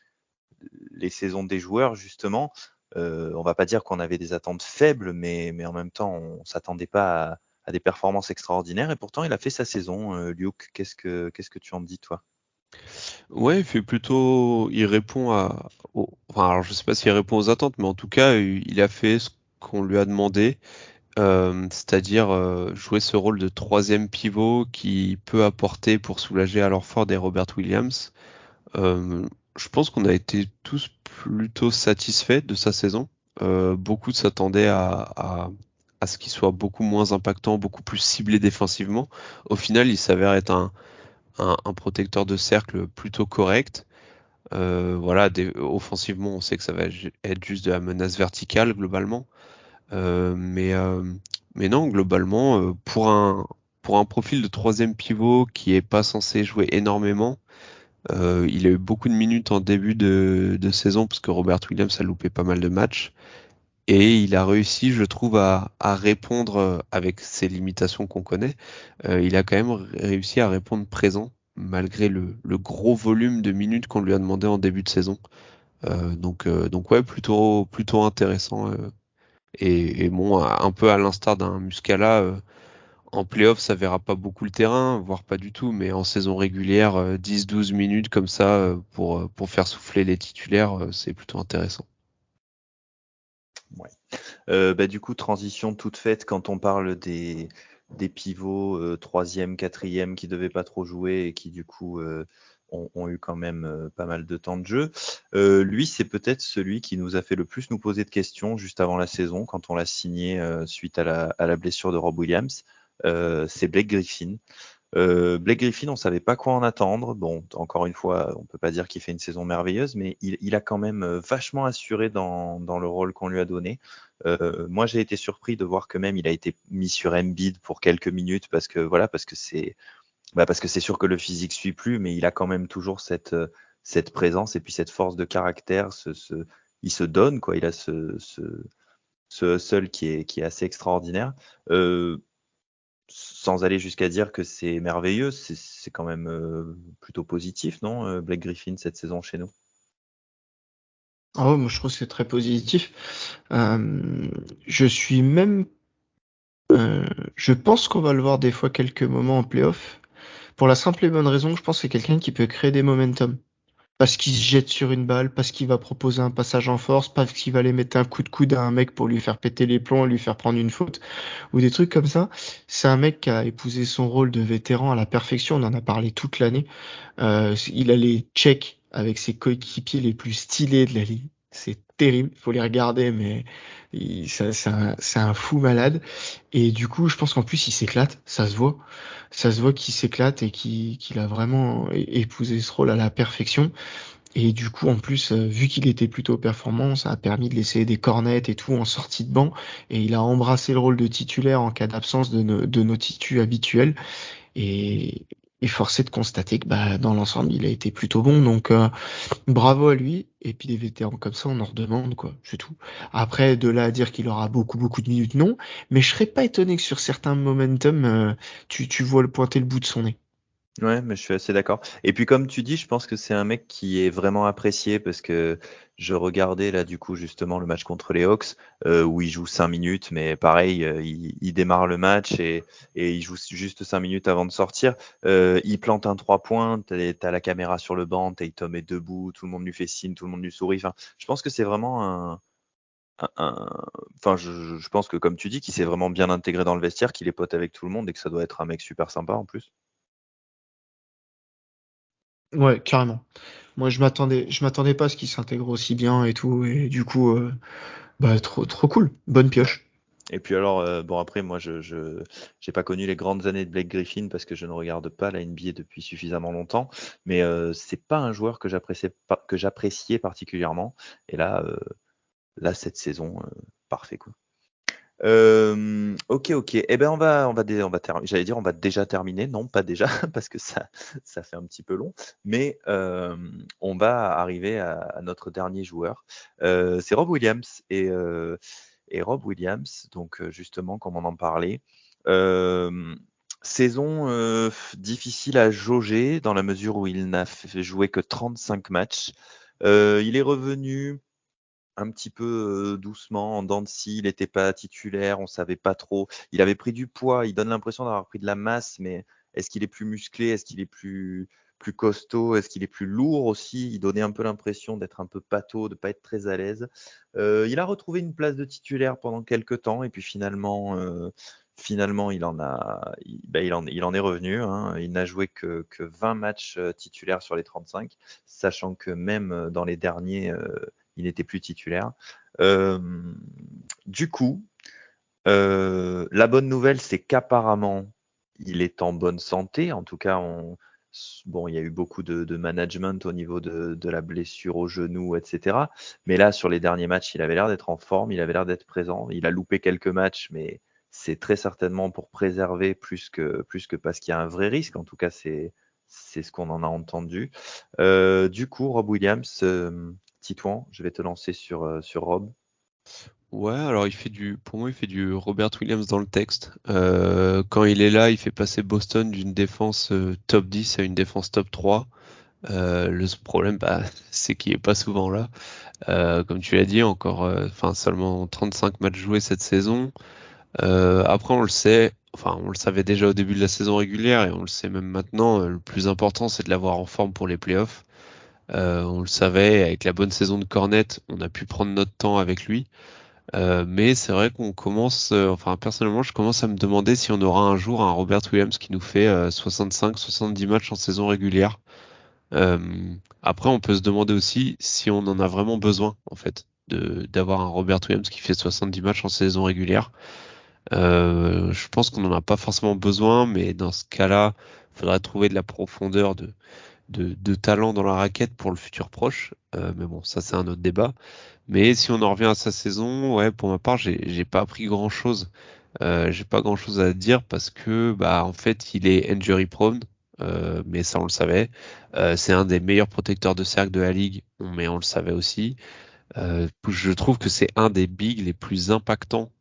les saisons des joueurs justement. On va pas dire qu'on avait des attentes faibles, mais en même temps, on s'attendait pas à des performances extraordinaires. Et pourtant, il a fait sa saison. Luke, qu'est-ce que tu en dis, toi? Ouais, il répond enfin, alors je sais pas s'il répond aux attentes, mais en tout cas, il a fait ce qu'on lui a demandé, c'est-à-dire jouer ce rôle de troisième pivot qui peut apporter pour soulager alors Ford et Robert Williams. Je pense qu'on a été tous plutôt satisfaits de sa saison. Beaucoup s'attendaient à ce qu'il soit beaucoup moins impactant, beaucoup plus ciblé défensivement. Au final, il s'avère être un protecteur de cercle plutôt correct. Voilà, offensivement, on sait que ça va être juste de la menace verticale globalement. Euh, mais, euh, mais non, globalement, pour un profil de troisième pivot qui est pas censé jouer énormément, il a eu beaucoup de minutes en début de saison parce que Robert Williams a loupé pas mal de matchs. Et il a réussi, je trouve, à répondre avec ses limitations qu'on connaît. Il a quand même réussi à répondre présent malgré le gros volume de minutes qu'on lui a demandé en début de saison. Donc ouais, plutôt intéressant. Et bon, un peu à l'instar d'un Muscala, en playoff, ça verra pas beaucoup le terrain, voire pas du tout, mais en saison régulière, 10-12 minutes comme ça pour faire souffler les titulaires, c'est plutôt intéressant. Ouais. Du coup, transition toute faite quand on parle des pivots troisième, quatrième qui devaient pas trop jouer et qui du coup ont eu quand même pas mal de temps de jeu. Lui, c'est peut-être celui qui nous a fait le plus nous poser de questions juste avant la saison quand on l'a signé suite à la blessure de Rob Williams. C'est Blake Griffin. Blake Griffin, on savait pas quoi en attendre. Bon, encore une fois, on peut pas dire qu'il fait une saison merveilleuse, mais il a quand même vachement assuré dans le rôle qu'on lui a donné. Moi, j'ai été surpris de voir que même il a été mis sur Embiid pour quelques minutes parce que c'est sûr que le physique suit plus, mais il a quand même toujours cette présence et puis cette force de caractère. Il se donne quoi. Il a ce hustle qui est assez extraordinaire. Sans aller jusqu'à dire que c'est merveilleux, c'est quand même plutôt positif, non, Blake Griffin cette saison chez nous? Ah ouais, moi je trouve que c'est très positif. Je suis même, je pense qu'on va le voir des fois quelques moments en playoff. Pour la simple et bonne raison que je pense que c'est quelqu'un qui peut créer des momentum. Parce qu'il se jette sur une balle, parce qu'il va proposer un passage en force, parce qu'il va aller mettre un coup de coude à un mec pour lui faire péter les plombs, lui faire prendre une faute, ou des trucs comme ça. C'est un mec qui a épousé son rôle de vétéran à la perfection, on en a parlé toute l'année. Il a les checks avec ses coéquipiers les plus stylés de la ligue. C'est terrible, faut les regarder, mais c'est un fou malade. Et du coup, je pense qu'en plus, il s'éclate, ça se voit. Ça se voit qu'il s'éclate et qu'il a vraiment épousé ce rôle à la perfection. Et du coup, en plus, vu qu'il était plutôt performant, ça a permis de laisser des cornettes et tout en sortie de banc. Et il a embrassé le rôle de titulaire en cas d'absence de nos titus habituels. Et Et force est de constater que dans l'ensemble, il a été plutôt bon. Donc bravo à lui. Et puis des vétérans comme ça, on en redemande, quoi. C'est tout. Après, de là à dire qu'il aura beaucoup, beaucoup de minutes, non. Mais je serais pas étonné que sur certains momentum, tu vois le pointer le bout de son nez. Ouais, mais je suis assez d'accord. Et puis comme tu dis, je pense que c'est un mec qui est vraiment apprécié parce que je regardais là du coup justement le match contre les Hawks où il joue 5 minutes, mais pareil, il démarre le match et il joue juste 5 minutes avant de sortir. Il plante un 3 points, t'as la caméra sur le banc, Tatum est debout, tout le monde lui fait signe, tout le monde lui sourit. Enfin, je pense que c'est vraiment enfin, je pense que comme tu dis, qu'il s'est vraiment bien intégré dans le vestiaire, qu'il est pote avec tout le monde et que ça doit être un mec super sympa en plus. Ouais, carrément. Moi, je m'attendais pas à ce qu'il s'intègre aussi bien et tout. Et du coup, trop, trop cool. Bonne pioche. Et puis alors, bon après, moi, je j'ai pas connu les grandes années de Blake Griffin parce que je ne regarde pas la NBA depuis suffisamment longtemps, mais c'est pas un joueur que j'appréciais particulièrement. Et là, cette saison, parfait quoi. Ok, ok. Eh ben j'allais dire on va déjà terminer. Non, pas déjà parce que ça fait un petit peu long. Mais on va arriver à notre dernier joueur. C'est Rob Williams et Rob Williams. Donc justement, comme on en parlait, euh, saison difficile à jauger dans la mesure où il n'a joué que 35 matchs. Il est revenu un petit peu doucement, en dents de scie, il n'était pas titulaire, on savait pas trop. Il avait pris du poids, il donne l'impression d'avoir pris de la masse, mais est-ce qu'il est plus musclé, est-ce qu'il est plus costaud, est-ce qu'il est plus lourd aussi? Il donnait un peu l'impression d'être un peu pâteau, de pas être très à l'aise. Il a retrouvé une place de titulaire pendant quelques temps, et puis finalement, il en est revenu, hein. Il n'a joué que 20 matchs titulaires sur les 35, sachant que même dans les derniers, il n'était plus titulaire. Euh, du coup, la bonne nouvelle, c'est qu'apparemment, il est en bonne santé. En tout cas, bon, il y a eu beaucoup de management au niveau de la blessure au genou, etc. Mais là, sur les derniers matchs, il avait l'air d'être en forme, il avait l'air d'être présent. Il a loupé quelques matchs, mais c'est très certainement pour préserver plus que parce qu'il y a un vrai risque. En tout cas, c'est ce qu'on en a entendu. Du coup, Rob Williams, Titouan, je vais te lancer sur Rob. Ouais, alors pour moi, il fait du Robert Williams dans le texte. Quand il est là, il fait passer Boston d'une défense top 10 à une défense top 3. Le problème, c'est qu'il est pas souvent là. Comme tu l'as dit, encore, enfin, seulement 35 matchs joués cette saison. Après, on le sait, enfin, on le savait déjà au début de la saison régulière et on le sait même maintenant. Le plus important, c'est de l'avoir en forme pour les playoffs. On le savait, avec la bonne saison de Cornet, on a pu prendre notre temps avec lui. Mais c'est vrai qu'on commence, enfin personnellement, je commence à me demander si on aura un jour un Robert Williams qui nous fait 65-70 matchs en saison régulière. Euh, Après, on peut se demander aussi si on en a vraiment besoin, en fait, d'avoir un Robert Williams qui fait 70 matchs en saison régulière. Je pense qu'on n'en a pas forcément besoin, mais dans ce cas-là, il faudrait trouver de la profondeur de talent dans la raquette pour le futur proche. Mais bon, ça c'est un autre débat. Mais si on en revient à sa saison, ouais, pour ma part, j'ai pas appris grand-chose. J'ai pas grand-chose à dire parce que en fait, il est injury prone, mais ça on le savait. C'est un des meilleurs protecteurs de cercle de la ligue, mais on le savait aussi. Je trouve que c'est un des bigs les plus impactants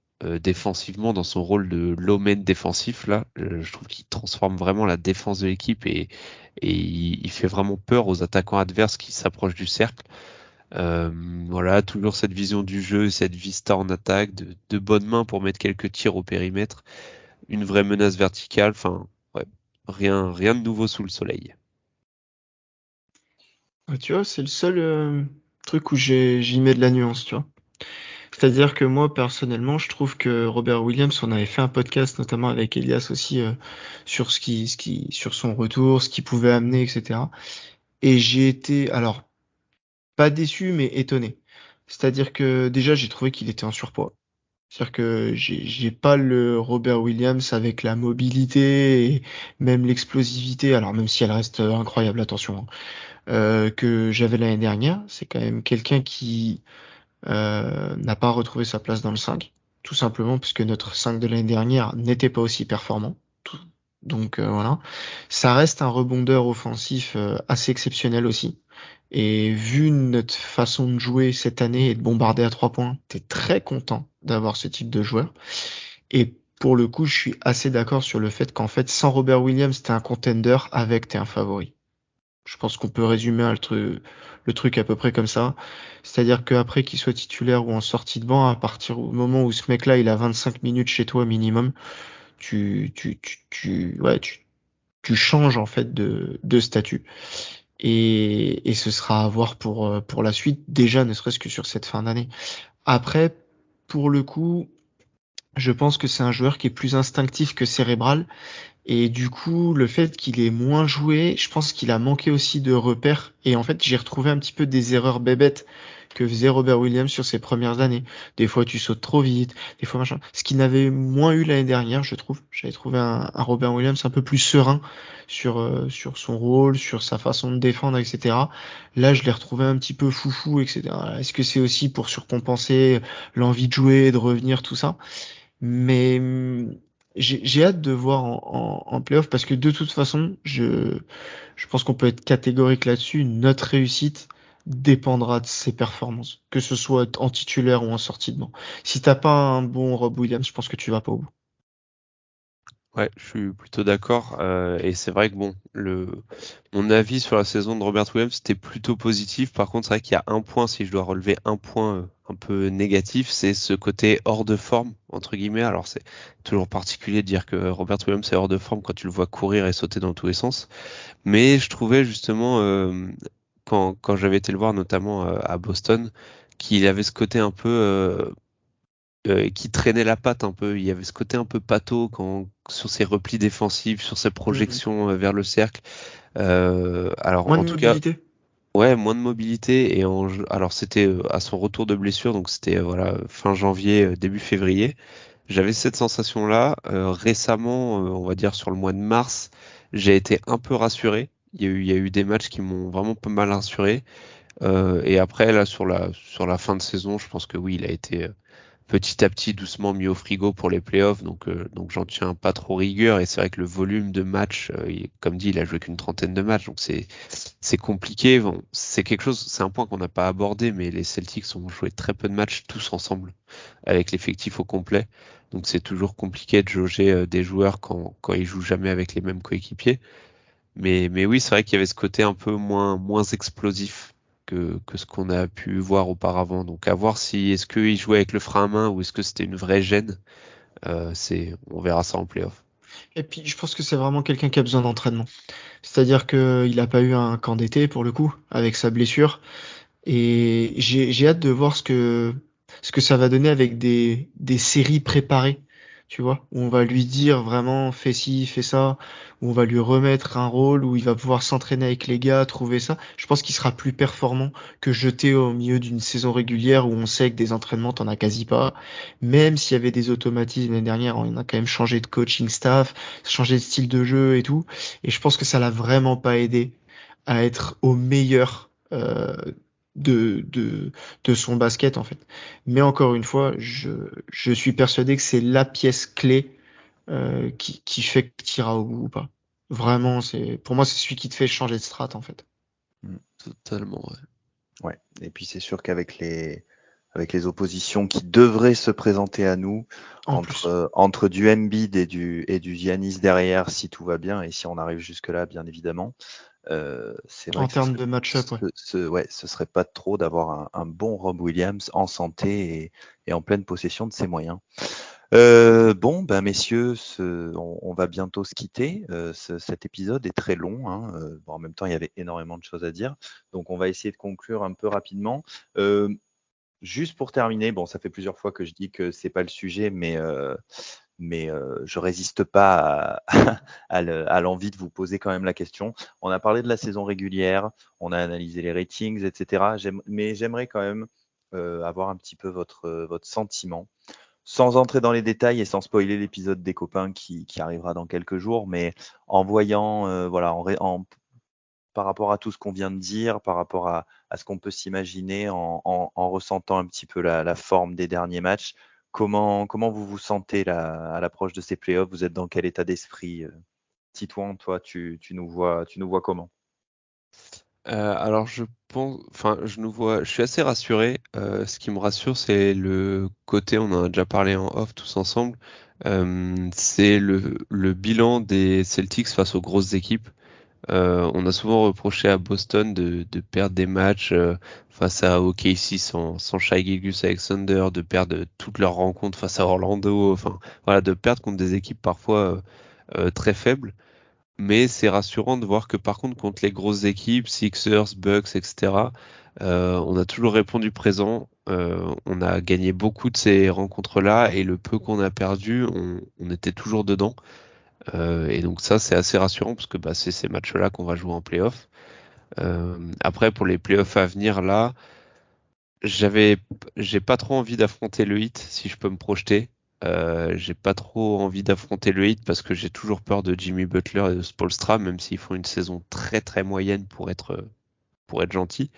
défensivement dans son rôle de low-man défensif là. Je trouve qu'il transforme vraiment la défense de l'équipe et il fait vraiment peur aux attaquants adverses qui s'approchent du cercle. Voilà, toujours cette vision du jeu, cette vista en attaque, de bonnes mains pour mettre quelques tirs au périmètre, une vraie menace verticale. Enfin, ouais, rien de nouveau sous le soleil. Tu vois, c'est le seul truc où j'y mets de la nuance, tu vois. C'est-à-dire que moi, personnellement, je trouve que Robert Williams, on avait fait un podcast, notamment avec Elias aussi, sur sur son retour, ce qu'il pouvait amener, etc. Et j'ai été, alors, pas déçu, mais étonné. C'est-à-dire que déjà, j'ai trouvé qu'il était en surpoids. C'est-à-dire que j'ai pas le Robert Williams avec la mobilité et même l'explosivité, alors même si elle reste incroyable, attention, hein, que j'avais l'année dernière. C'est quand même quelqu'un qui n'a pas retrouvé sa place dans le 5, tout simplement parce que notre 5 de l'année dernière n'était pas aussi performant. Donc voilà. Ça reste un rebondeur offensif assez exceptionnel aussi. Et vu notre façon de jouer cette année et de bombarder à 3 points, t'es très content d'avoir ce type de joueur. Et pour le coup, je suis assez d'accord sur le fait qu'en fait, sans Robert Williams, t'es un contender, avec t'es un favori. Je pense qu'on peut résumer le truc à peu près comme ça. C'est-à-dire qu'après qu'il soit titulaire ou en sortie de banc, à partir du moment où ce mec-là, il a 25 minutes chez toi minimum, ouais, tu changes en fait de statut. Et ce sera à voir pour la suite, déjà ne serait-ce que sur cette fin d'année. Après, pour le coup, je pense que c'est un joueur qui est plus instinctif que cérébral. Et du coup, le fait qu'il ait moins joué, je pense qu'il a manqué aussi de repères. Et en fait, j'ai retrouvé un petit peu des erreurs bébêtes que faisait Robert Williams sur ses premières années. Des fois, tu sautes trop vite, des fois machin. Ce qu'il n'avait moins eu l'année dernière, je trouve. J'avais trouvé un Robert Williams un peu plus serein sur son rôle, sur sa façon de défendre, etc. Là, je l'ai retrouvé un petit peu foufou, etc. Est-ce que c'est aussi pour surcompenser l'envie de jouer, de revenir, tout ça? Mais j'ai hâte de voir en playoff parce que de toute façon, je pense qu'on peut être catégorique là-dessus. Notre réussite dépendra de ses performances, que ce soit en titulaire ou en sortie de banc. Si t'as pas un bon Rob Williams, je pense que tu vas pas au bout. Ouais, je suis plutôt d'accord. Et c'est vrai que bon, mon avis sur la saison de Robert Williams c'était plutôt positif. Par contre, c'est vrai qu'il y a un point, si je dois relever un point un peu négatif, c'est ce côté hors de forme entre guillemets. Alors c'est toujours particulier de dire que Robert Williams est hors de forme quand tu le vois courir et sauter dans tous les sens. Mais je trouvais justement quand j'avais été le voir, notamment à Boston, qu'il avait ce côté un peu qui traînait la patte un peu. Il y avait ce côté un peu pâteau sur ses replis défensifs, sur ses Mhm. projections vers le cercle. Alors Moins en de tout cas, mobilité. ouais, moins de mobilité alors c'était à son retour de blessure, donc c'était voilà fin janvier, début février. J'avais cette sensation-là. Récemment, on va dire sur le mois de mars, j'ai été un peu rassuré. Il y a eu des matchs qui m'ont vraiment pas mal rassuré. Et après, là, sur la fin de saison, je pense que oui, il a été petit à petit doucement mis au frigo pour les playoffs, donc j'en tiens pas trop rigueur. Et c'est vrai que le volume de matchs, comme dit, il a joué qu'une trentaine de matchs, donc c'est compliqué. Bon, c'est quelque chose, c'est un point qu'on n'a pas abordé, mais les Celtics ont joué très peu de matchs tous ensemble avec l'effectif au complet. Donc c'est toujours compliqué de jauger des joueurs quand ils jouent jamais avec les mêmes coéquipiers. Mais oui, c'est vrai qu'il y avait ce côté un peu moins explosif que ce qu'on a pu voir auparavant. Donc à voir si est-ce qu'il jouait avec le frein à main ou est-ce que c'était une vraie gêne. On verra ça en playoff. Et puis, je pense que c'est vraiment quelqu'un qui a besoin d'entraînement. C'est-à-dire qu'il a pas eu un camp d'été, pour le coup, avec sa blessure. Et j'ai hâte de voir ce que ça va donner avec des séries préparées, tu vois, où on va lui dire vraiment fais ci, fais ça, où on va lui remettre un rôle, où il va pouvoir s'entraîner avec les gars, trouver ça. Je pense qu'il sera plus performant que jeté au milieu d'une saison régulière où on sait que des entraînements, t'en as quasi pas. Même s'il y avait des automatismes l'année dernière, on a quand même changé de coaching staff, changé de style de jeu et tout. Et je pense que ça l'a vraiment pas aidé à être au meilleur de, de, de son basket en fait. Mais encore une fois, je suis persuadé que c'est la pièce clé qui fait que tu iras au bout ou pas. Vraiment, pour moi, c'est celui qui te fait changer de strat en fait. Mm. Totalement, ouais. Ouais. Et puis c'est sûr qu'avec les oppositions qui devraient se présenter à nous, En plus, entre du Embiid et du Giannis derrière, si tout va bien, et si on arrive jusque-là, bien évidemment, c'est vrai en que ce termes serait, de match-up, ouais. ouais, ce serait pas trop d'avoir un bon Rob Williams en santé et en pleine possession de ses moyens. Bon, ben messieurs, on va bientôt se quitter. Cet épisode est très long, hein. Bon, en même temps, il y avait énormément de choses à dire, donc on va essayer de conclure un peu rapidement. Juste pour terminer, bon, ça fait plusieurs fois que je dis que c'est pas le sujet, mais je résiste pas à l'envie de vous poser quand même la question. On a parlé de la saison régulière, on a analysé les ratings, etc. Mais j'aimerais quand même avoir un petit peu votre sentiment, sans entrer dans les détails et sans spoiler l'épisode des copains qui arrivera dans quelques jours, mais en voyant, voilà, par rapport à tout ce qu'on vient de dire, par rapport à ce qu'on peut s'imaginer en ressentant un petit peu la forme des derniers matchs, comment vous vous sentez là, à l'approche de ces playoffs? Vous êtes dans quel état d'esprit? Titouan, toi, tu nous vois comment? Alors je suis assez rassuré. Ce qui me rassure, c'est le côté, on en a déjà parlé en off tous ensemble, c'est le bilan des Celtics face aux grosses équipes. On a souvent reproché à Boston de perdre des matchs face à OKC sans Shai Gilgeous-Alexander, de perdre toutes leurs rencontres face à Orlando, enfin voilà, de perdre contre des équipes parfois très faibles. Mais c'est rassurant de voir que par contre contre les grosses équipes, Sixers, Bucks, etc., on a toujours répondu présent. On a gagné beaucoup de ces rencontres-là et le peu qu'on a perdu, on était toujours dedans. Et donc ça, c'est assez rassurant parce que bah, c'est ces matchs-là qu'on va jouer en playoff. Après, pour les playoffs à venir, là, j'ai pas trop envie d'affronter le Heat si je peux me projeter. J'ai pas trop envie d'affronter le Heat parce que j'ai toujours peur de Jimmy Butler et de Spoelstra, même s'ils font une saison très très moyenne pour être gentil.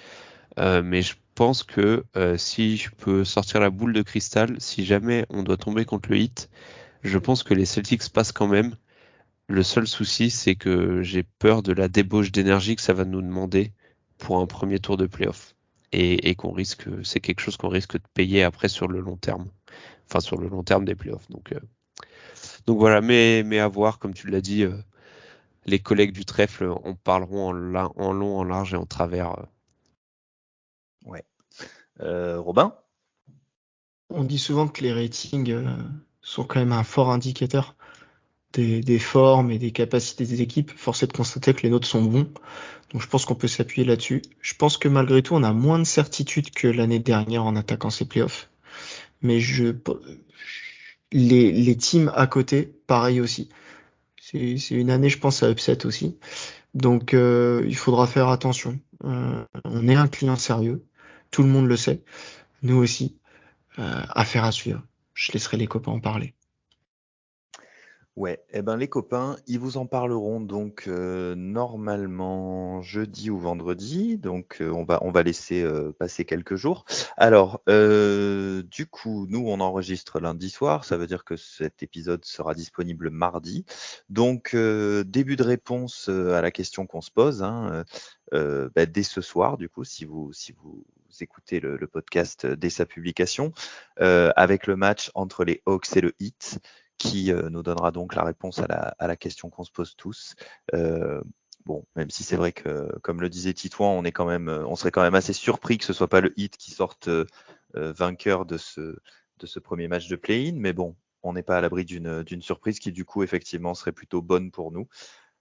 Mais je pense que si je peux sortir la boule de cristal, si jamais on doit tomber contre le Heat, je pense que les Celtics passent quand même. Le seul souci, c'est que j'ai peur de la débauche d'énergie que ça va nous demander pour un premier tour de playoff. Et c'est quelque chose qu'on risque de payer après sur le long terme. Enfin, sur le long terme des playoffs. Donc voilà, mais à voir, comme tu l'as dit, les collègues du trèfle en parleront en long, en large et en travers. Ouais. Robin? On dit souvent que les ratings sont quand même un fort indicateur des formes et des capacités des équipes. Force est de constater que les nôtres sont bons. Donc je pense qu'on peut s'appuyer là-dessus. Je pense que malgré tout, on a moins de certitude que l'année dernière en attaquant ces playoffs. Mais les teams à côté, pareil aussi. C'est une année, je pense, à upset aussi. Donc il faudra faire attention. On est un client sérieux. Tout le monde le sait. Nous aussi. Affaire à suivre. Je laisserai les copains en parler. Ouais, eh ben les copains, ils vous en parleront donc normalement jeudi ou vendredi, donc on va laisser passer quelques jours. Alors, du coup, nous on enregistre lundi soir, ça veut dire que cet épisode sera disponible mardi. Donc début de réponse à la question qu'on se pose, hein, dès ce soir, du coup, si vous écoutez le podcast dès sa publication, avec le match entre les Hawks et le Heat, qui nous donnera donc la réponse à la question qu'on se pose tous. Bon, même si c'est vrai que, comme le disait Titouan, on serait quand même assez surpris que ce soit pas le Heat qui sorte vainqueur de ce premier match de play-in, mais bon, on n'est pas à l'abri d'une surprise qui du coup effectivement serait plutôt bonne pour nous.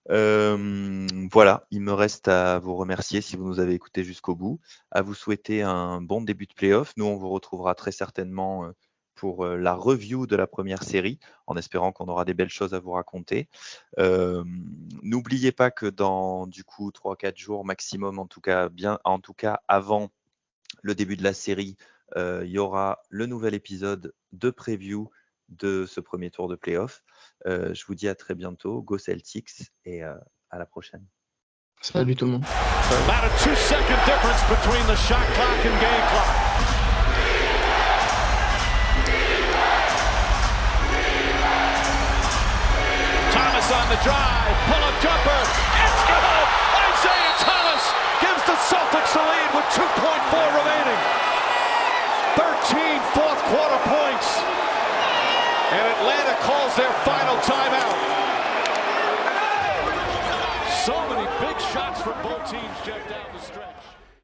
Voilà, il me reste à vous remercier si vous nous avez écoutés jusqu'au bout, à vous souhaiter un bon début de play-off. Nous, on vous retrouvera très certainement pour la review de la première série, en espérant qu'on aura des belles choses à vous raconter. N'oubliez pas que dans du coup 3-4 jours maximum, en tout cas avant le début de la série, il y aura le nouvel épisode de preview de ce premier tour de playoff. Je vous dis à très bientôt, go Celtics et à la prochaine. Salut tout le monde. About a 2-second difference between the shot clock and game clock. Thomas on the drive, pull-up jumper, it's good! Isaiah Thomas gives the Celtics the lead with 2.4 remaining. 13 fourth quarter points. And Atlanta calls their final timeout. So many big shots for both teams, Jeff, down the stretch.